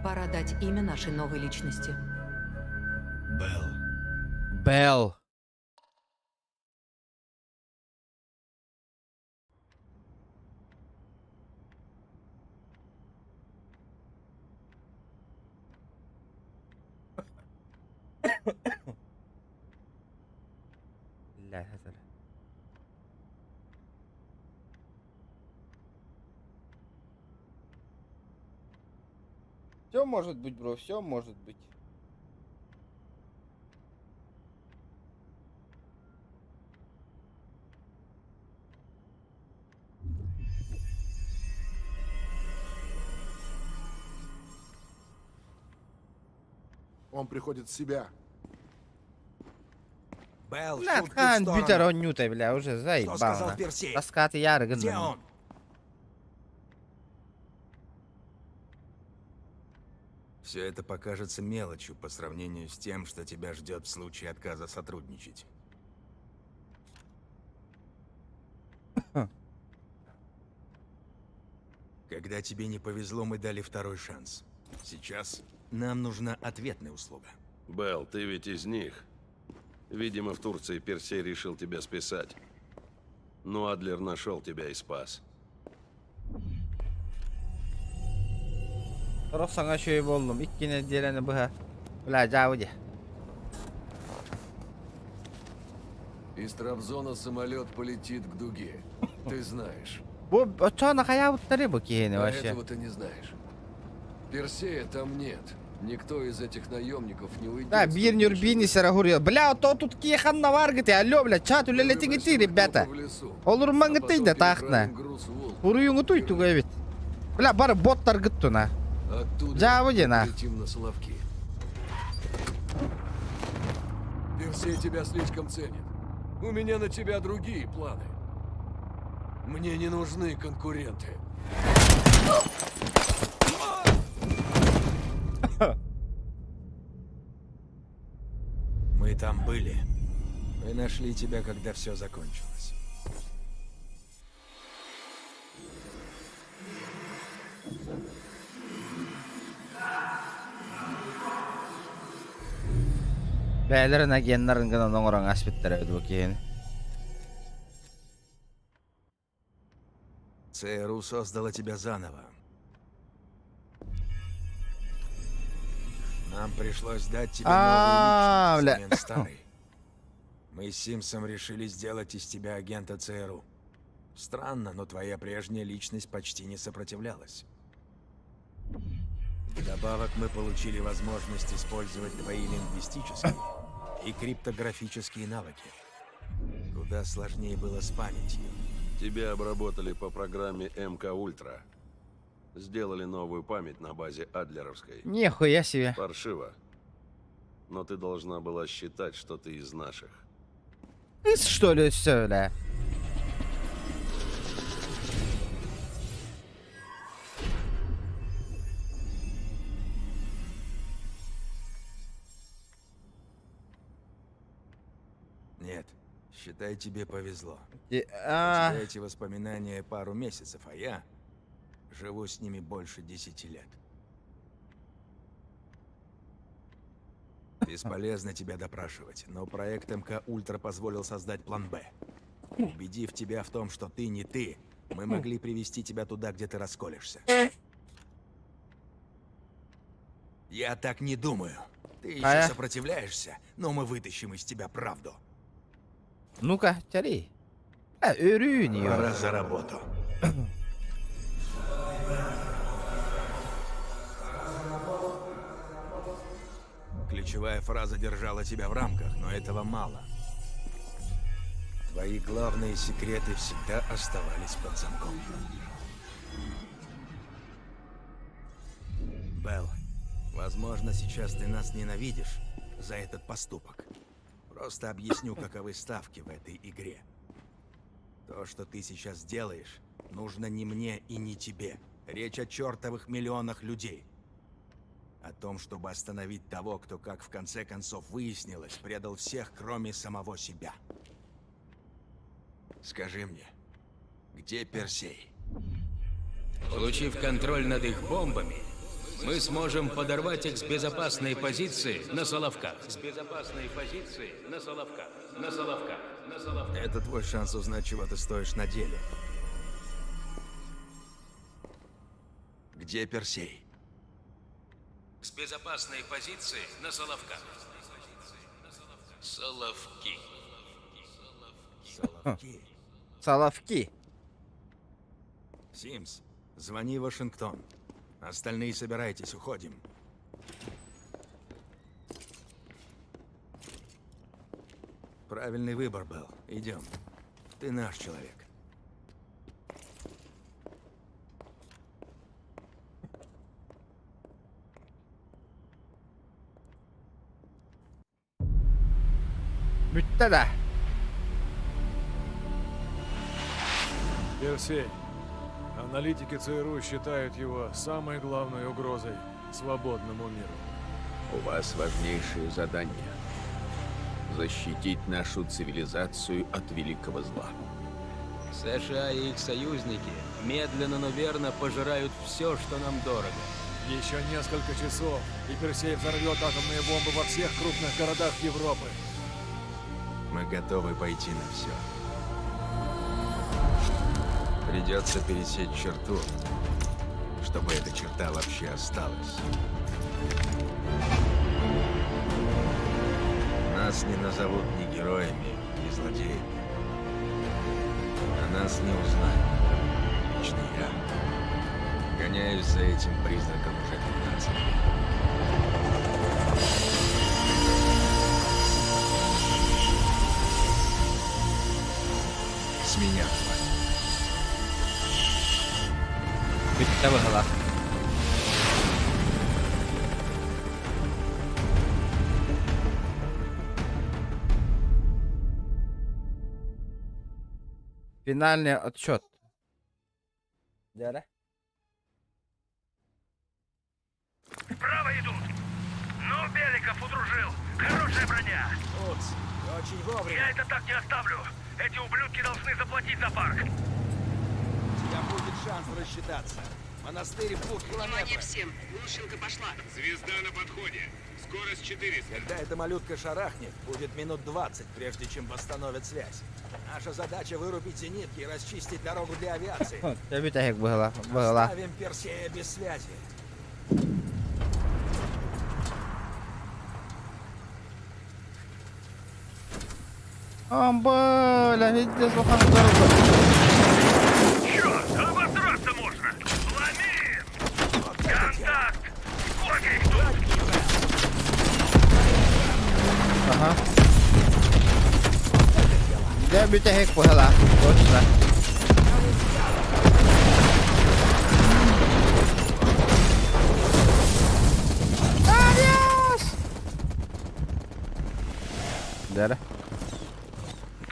Пора дать имя нашей новой личности. Белл. لا هذا Все может быть, бро, все может быть. Он приходит в себя. Белл, Бля, шутки в хан сторону. битер он нютай, бля, уже заебал. сказал на. Персей? Таскаты ярган. Где он? Все это покажется мелочью по сравнению с тем, что тебя ждет в случае отказа сотрудничать. Когда тебе не повезло, мы дали второй шанс. Сейчас нам нужна ответная услуга. Белл, ты ведь из них. Видимо, в Турции Персей решил тебя списать. Но Адлер нашел тебя и спас. Росаңа шөй болдым. Иккене делені бұға. Бля, жауды. Из Трабзона самолет полетит к дуге. Ты знаешь. Бұл ұчағына қая бұттары бұл кейені А вообще. этого ты не знаешь. Персея там нет. Никто из этих наемников не уйдет. Да, Бирнюр Бини Сарагурия. Бля, то тут кихан наваргаты. Алло, бля, чату летите, ребята. Olur mangıtı da tahtına. Урuyunu туйту говорит. Бля, бары боттар гыттуна. Джавудина. Летим на Соловки. Персей тебя слишком ценит. У меня на тебя другие планы. Мне не нужны конкуренты. Мы там были. Мы нашли тебя, когда все закончилось. Beylerin agenlerin gana orang aspetler ödü bakayım. ЦРУ создала тебя заново. Нам пришлось дать тебе новую личность взамен старой. Мы с Симсом решили сделать из тебя агента ЦРУ. Странно, но твоя прежняя личность почти не сопротивлялась. Вдобавок мы получили возможность использовать твои лингвистические и криптографические навыки. Куда сложнее было с памятью. Тебя обработали по программе МК Ультра. Сделали новую память на базе Адлеровской. Нихуя себе. Паршиво. Но ты должна была считать, что ты из наших. Что ли, все, да? Нет, считай, тебе повезло. У У тебя эти воспоминания пару месяцев, а я живу с ними больше 10 лет. Бесполезно тебя допрашивать, но проект МК Ультра позволил создать план Б. Убедив тебя в том, что ты не ты, мы могли привести тебя туда, где ты расколешься. Я так не думаю. Ты еще сопротивляешься, но мы вытащим из тебя правду. Ну-ка, тяри. Öğreniyor. Пора за работу. Ключевая фраза держала тебя в рамках, но этого мало. Твои главные секреты всегда оставались под замком. Белл, возможно, сейчас ты нас ненавидишь за этот поступок. Просто объясню, каковы ставки в этой игре. То, что ты сейчас делаешь, нужно не мне и не тебе. Речь о чертовых миллионах людей. О том, чтобы остановить того, кто, как в конце концов выяснилось, предал всех, кроме самого себя. Скажи мне, где Персей? Получив контроль над их бомбами, мы сможем подорвать их с безопасной позиции на Соловках. С безопасной позиции на Соловках. На Соловках. На Соловках. Это твой шанс узнать, чего ты стоишь на деле. Где Персей? С безопасной позиции на Соловках. Соловки. Соловки. Соловки. Симс, звони в Вашингтон. Остальные собирайтесь, уходим. Правильный выбор был. Идем. Ты наш человек. Bitti de. Персей. Аналитики ЦРУ считают его самой главной угрозой свободному миру. У вас важнейшее задание – защитить нашу цивилизацию от великого зла. США и их союзники медленно, но верно пожирают все, что нам дорого. Еще несколько часов, и Персей взорвет атомные бомбы во всех крупных городах Европы. Мы готовы пойти на все. Придется пересечь черту, чтобы эта черта вообще осталась. Нас не назовут ни героями, ни злодеями. А нас не узнают. Лично я гоняюсь за этим призраком уже 15 лет. С меня хватит. Bitti bakalım. Финальный отсчет. Дядя? Справа идут. Ну, Беликов удружил. Хорошая броня. Упс, очень вовремя. Я это так не оставлю. Эти ублюдки должны заплатить за парк. У тебя будет шанс рассчитаться. Монастырь в 2 километрах. всем. Лущенко пошла. Звезда на подходе. Скорость 400. Когда эта малютка шарахнет, будет минут 20, прежде чем восстановят связь. Наша задача вырубить зенитки и расчистить дорогу для авиации. Я б як була. Оставим Персея без связи. Бля, видите, слухам дорогу. Черт, обосраться можно. Ломи! Контакт! Сколько их тут? Ага. Я б як була. Точно. Adiós! Дядя?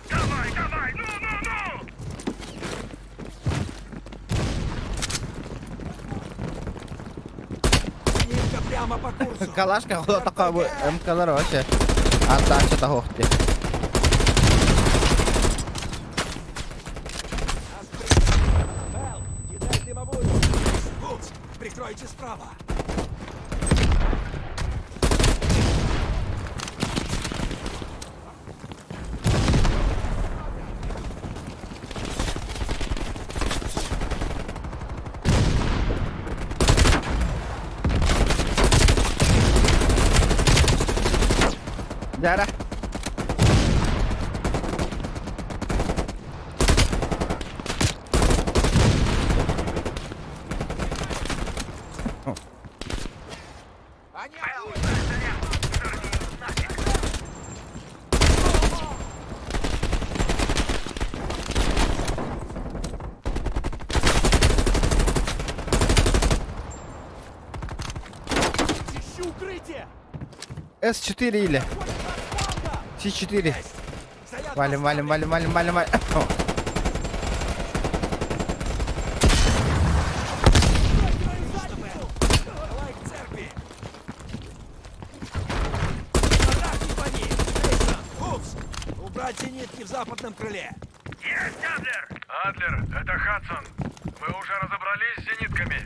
Давай, давай, ну! Зенитка прямо по курсу. Калашка, хто така МК вообще? Отдача того хто. Эл, кидай дымовую. Вулс, прикройте справа. Дядя? Ищу укрытие. С4 или? С4. Валим. О. Давай к церкви. Атаки по ним. Эйсон, Вулс, убрать зенитки в западном крыле. Есть, Адлер! Адлер, это Хадсон. Мы уже разобрались с зенитками.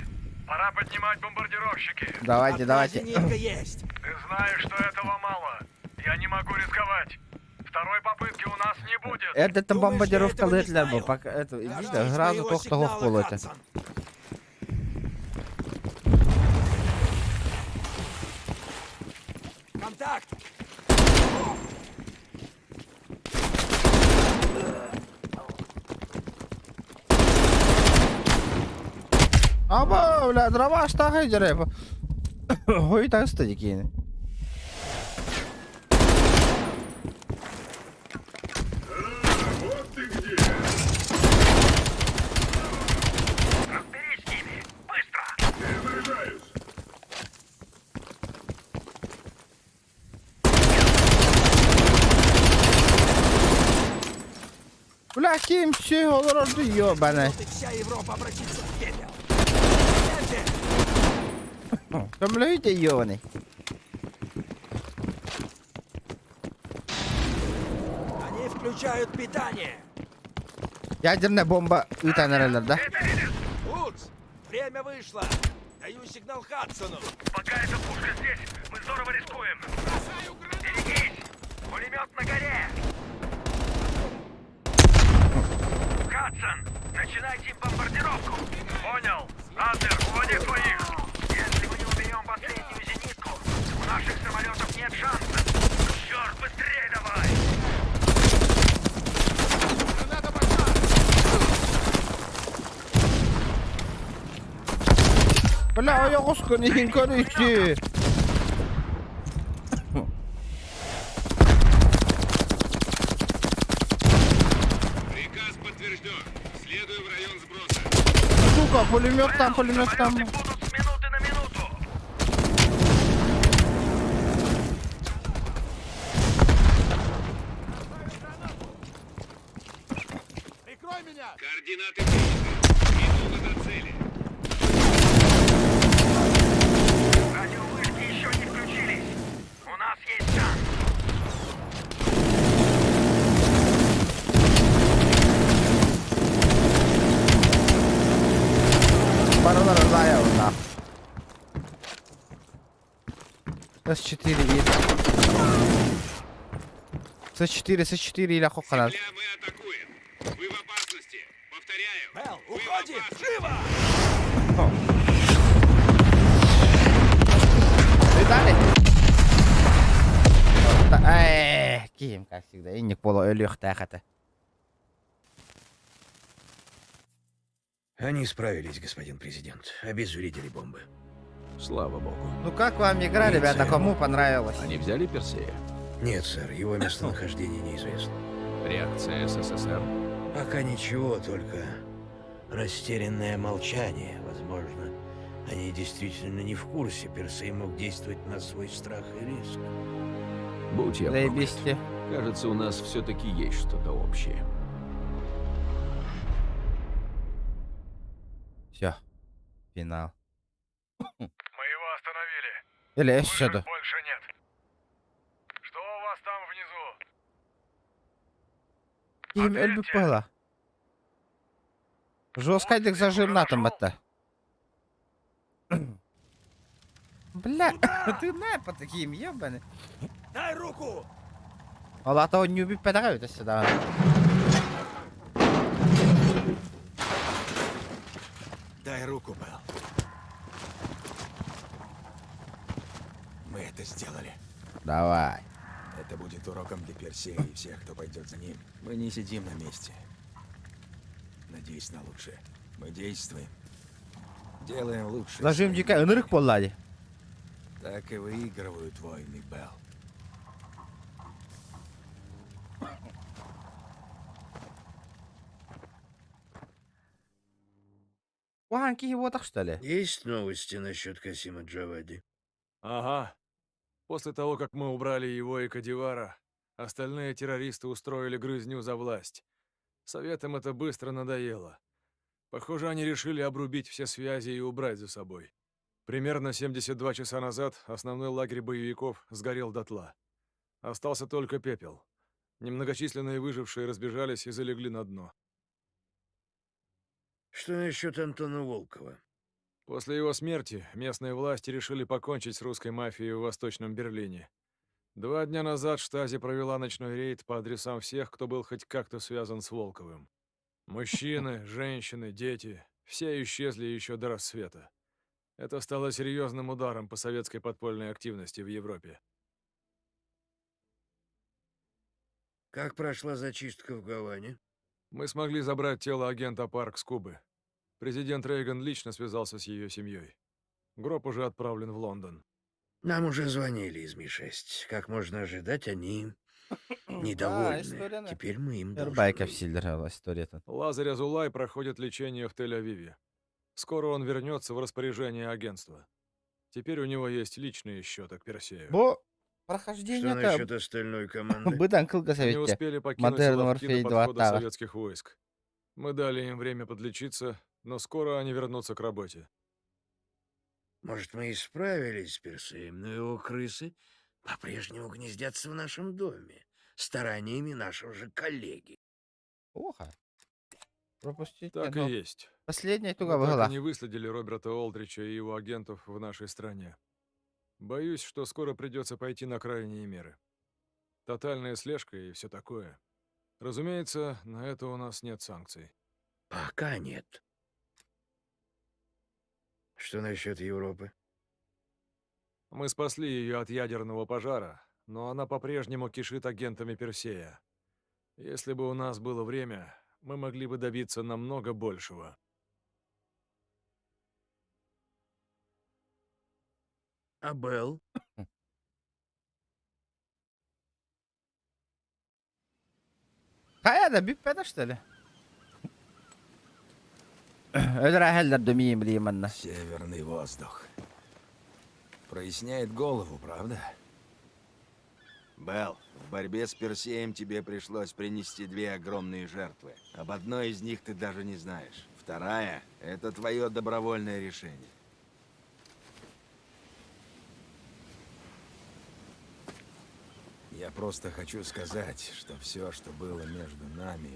Пора поднимать бомбардировщики. Давайте. Зенитка есть. Ты знаешь, что этого мало. Я не могу рисковать. Второй попытки у нас не будет. Это там Думаешь, я бомбардировка этого не Летля, знаю? пока это Дождись идите, гразу моего того, того в сигнала, полоте. Хадсон. Контакт! Аба, бля, дрова штахи дерева. Ой, так стадики. Разберись с ними. Быстро! Бля, ким все голороду ёбане. Вот и вся Европа обратится в пепел. Гляньте! Там видите, ёбаный. Они включают питание. Ядерная бомба Витанереллер, да? Вудс, время вышло. Даю сигнал Хадсону. Пока эта пушка здесь, мы здорово рискуем. Берегись! Пулемет на горе! Хадсон, начинайте бомбардировку! Понял. Адлер, уводи своих! Если мы не уберем последнюю зенитку, у наших самолетов нет шансов! Черт, быстрее давай! Бля, я господи, короче. Опа, пулемет там, пулемет там. Прикрой меня! Координаты приняты. Минута до цели. Радиовышки еще не включились. У нас есть шанс. Пару разаял, да. С4 есть. С4 или охота. Земля, мы атакуем. Вы в опасности. Повторяю. Белл, уходим! Живо! Видали? Ким, как всегда, и не полуэлёх тахата. Они справились, господин президент. Обезвредили бомбы. Слава богу. Ну как вам игра, Нет, ребята, сэр. кому понравилось? Они взяли Персея? Нет, сэр, его местонахождение неизвестно. Реакция СССР? Пока ничего, только растерянное молчание. Возможно, они действительно не в курсе. Персей мог действовать на свой страх и риск. Будь я Заебись. проклят. Кажется, у нас все-таки есть что-то общее. Все. Финал. Мы его остановили. Или есть что-то? Больше нет. Что у вас там внизу? Ким эльбі пила. Жесткайдик зажимнатом это. Бля, ты на по таким ебаный. Дай руку! Allah того не убить подают сюда. Дай руку, Белл. Мы это сделали. Давай. Это будет уроком для Персея и всех, кто пойдет за ним. Мы не сидим на месте. Надеюсь на лучшее. Мы действуем. Делаем лучше. Зажим дикая, ынырык поллади. Так и выигрывают войны, Белл. Ванки его так что ли? Есть новости насчет Касима Джавади? Ага. После того, как мы убрали его и Кадивара, остальные террористы устроили грызню за власть. Советам это быстро надоело. Похоже, они решили обрубить все связи и убрать за собой. Примерно 72 часа назад основной лагерь боевиков сгорел дотла. Остался только пепел. Немногочисленные выжившие разбежались и залегли на дно. Что насчет Антона Волкова? После его смерти местные власти решили покончить с русской мафией в Восточном Берлине. 2 дня назад Штази провела ночной рейд по адресам всех, кто был хоть как-то связан с Волковым. Мужчины, женщины, дети — все исчезли еще до рассвета. Это стало серьезным ударом по советской подпольной активности в Европе. Как прошла зачистка в Гаване? Мы смогли забрать тело агента Парк с Кубы. Президент Рейган лично связался с ее семьей. Гроб уже отправлен в Лондон. Нам уже звонили из Ми-6. Как можно ожидать, они недовольны. Теперь мы им должны. Байка всильдерала история-то. Лазарь Азулай проходит лечение в Тель-Авиве. Скоро он вернется в распоряжение агентства. Теперь у него есть личные счеты к Персею. Бо Что прохождение насчет остальной команды? Быдан кылка Они советте. успели покинуть Модерн Соловки Warfare до 2 подхода Тара. советских войск. Мы дали им время подлечиться, но скоро они вернутся к работе. Может, мы и справились с Персеем, но его крысы по-прежнему гнездятся в нашем доме, стараниями нашего же коллеги. Плохо. Пропустить. Так ну, и есть. Последняя Мы туга так была. и не выследили Роберта Олдрича и его агентов в нашей стране. Боюсь, что скоро придется пойти на крайние меры. Тотальная слежка и все такое. Разумеется, на это у нас нет санкций. Пока нет. Что насчет Европы? Мы спасли ее от ядерного пожара, но она по-прежнему кишит агентами Персея. Если бы у нас было время, мы могли бы добиться намного большего. А Белл? А это бипеда, что ли? Северный воздух. Проясняет голову, правда? Белл, в борьбе с Персеем тебе пришлось принести 2 огромные жертвы. Об одной из них ты даже не знаешь. Вторая — это твое добровольное решение. Я просто хочу сказать, что все, что было между нами,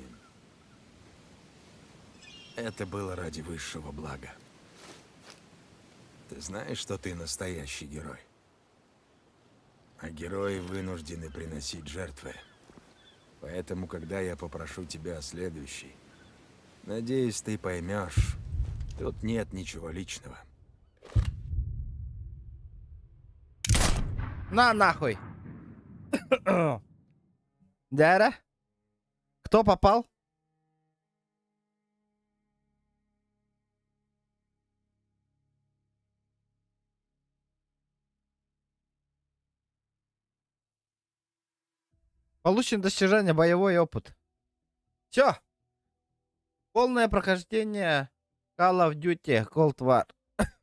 это было ради высшего блага. Ты знаешь, что ты настоящий герой? А герои вынуждены приносить жертвы. Поэтому, когда я попрошу тебя о следующей, надеюсь, ты поймешь, тут нет ничего личного. На нахуй. Дяра? Кто попал? Получено достижение боевой опыт. Все. Полное прохождение Call of Duty Cold War.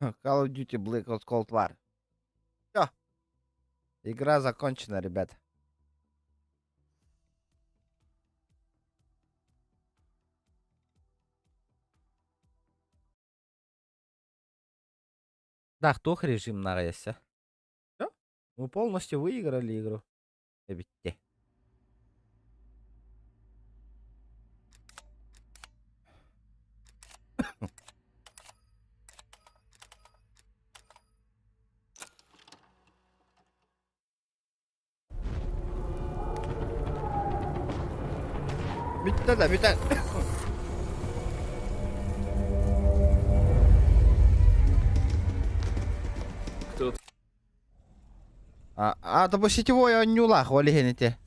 Call of Duty Black Ops Cold War. Все. Игра закончена, ребята. Да, кто режим нравится? Все? Мы полностью выиграли игру. Ребята. Bitti de biter. Кто? То по сетевой не улахивали гените.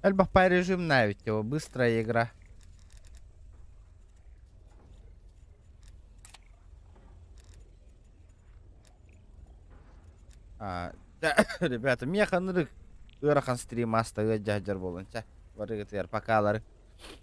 Альба по режим навіть его быстрая игра. Ребята, механрык ырахан стримаста ыджаджар болынча. Барыгытыр покалары.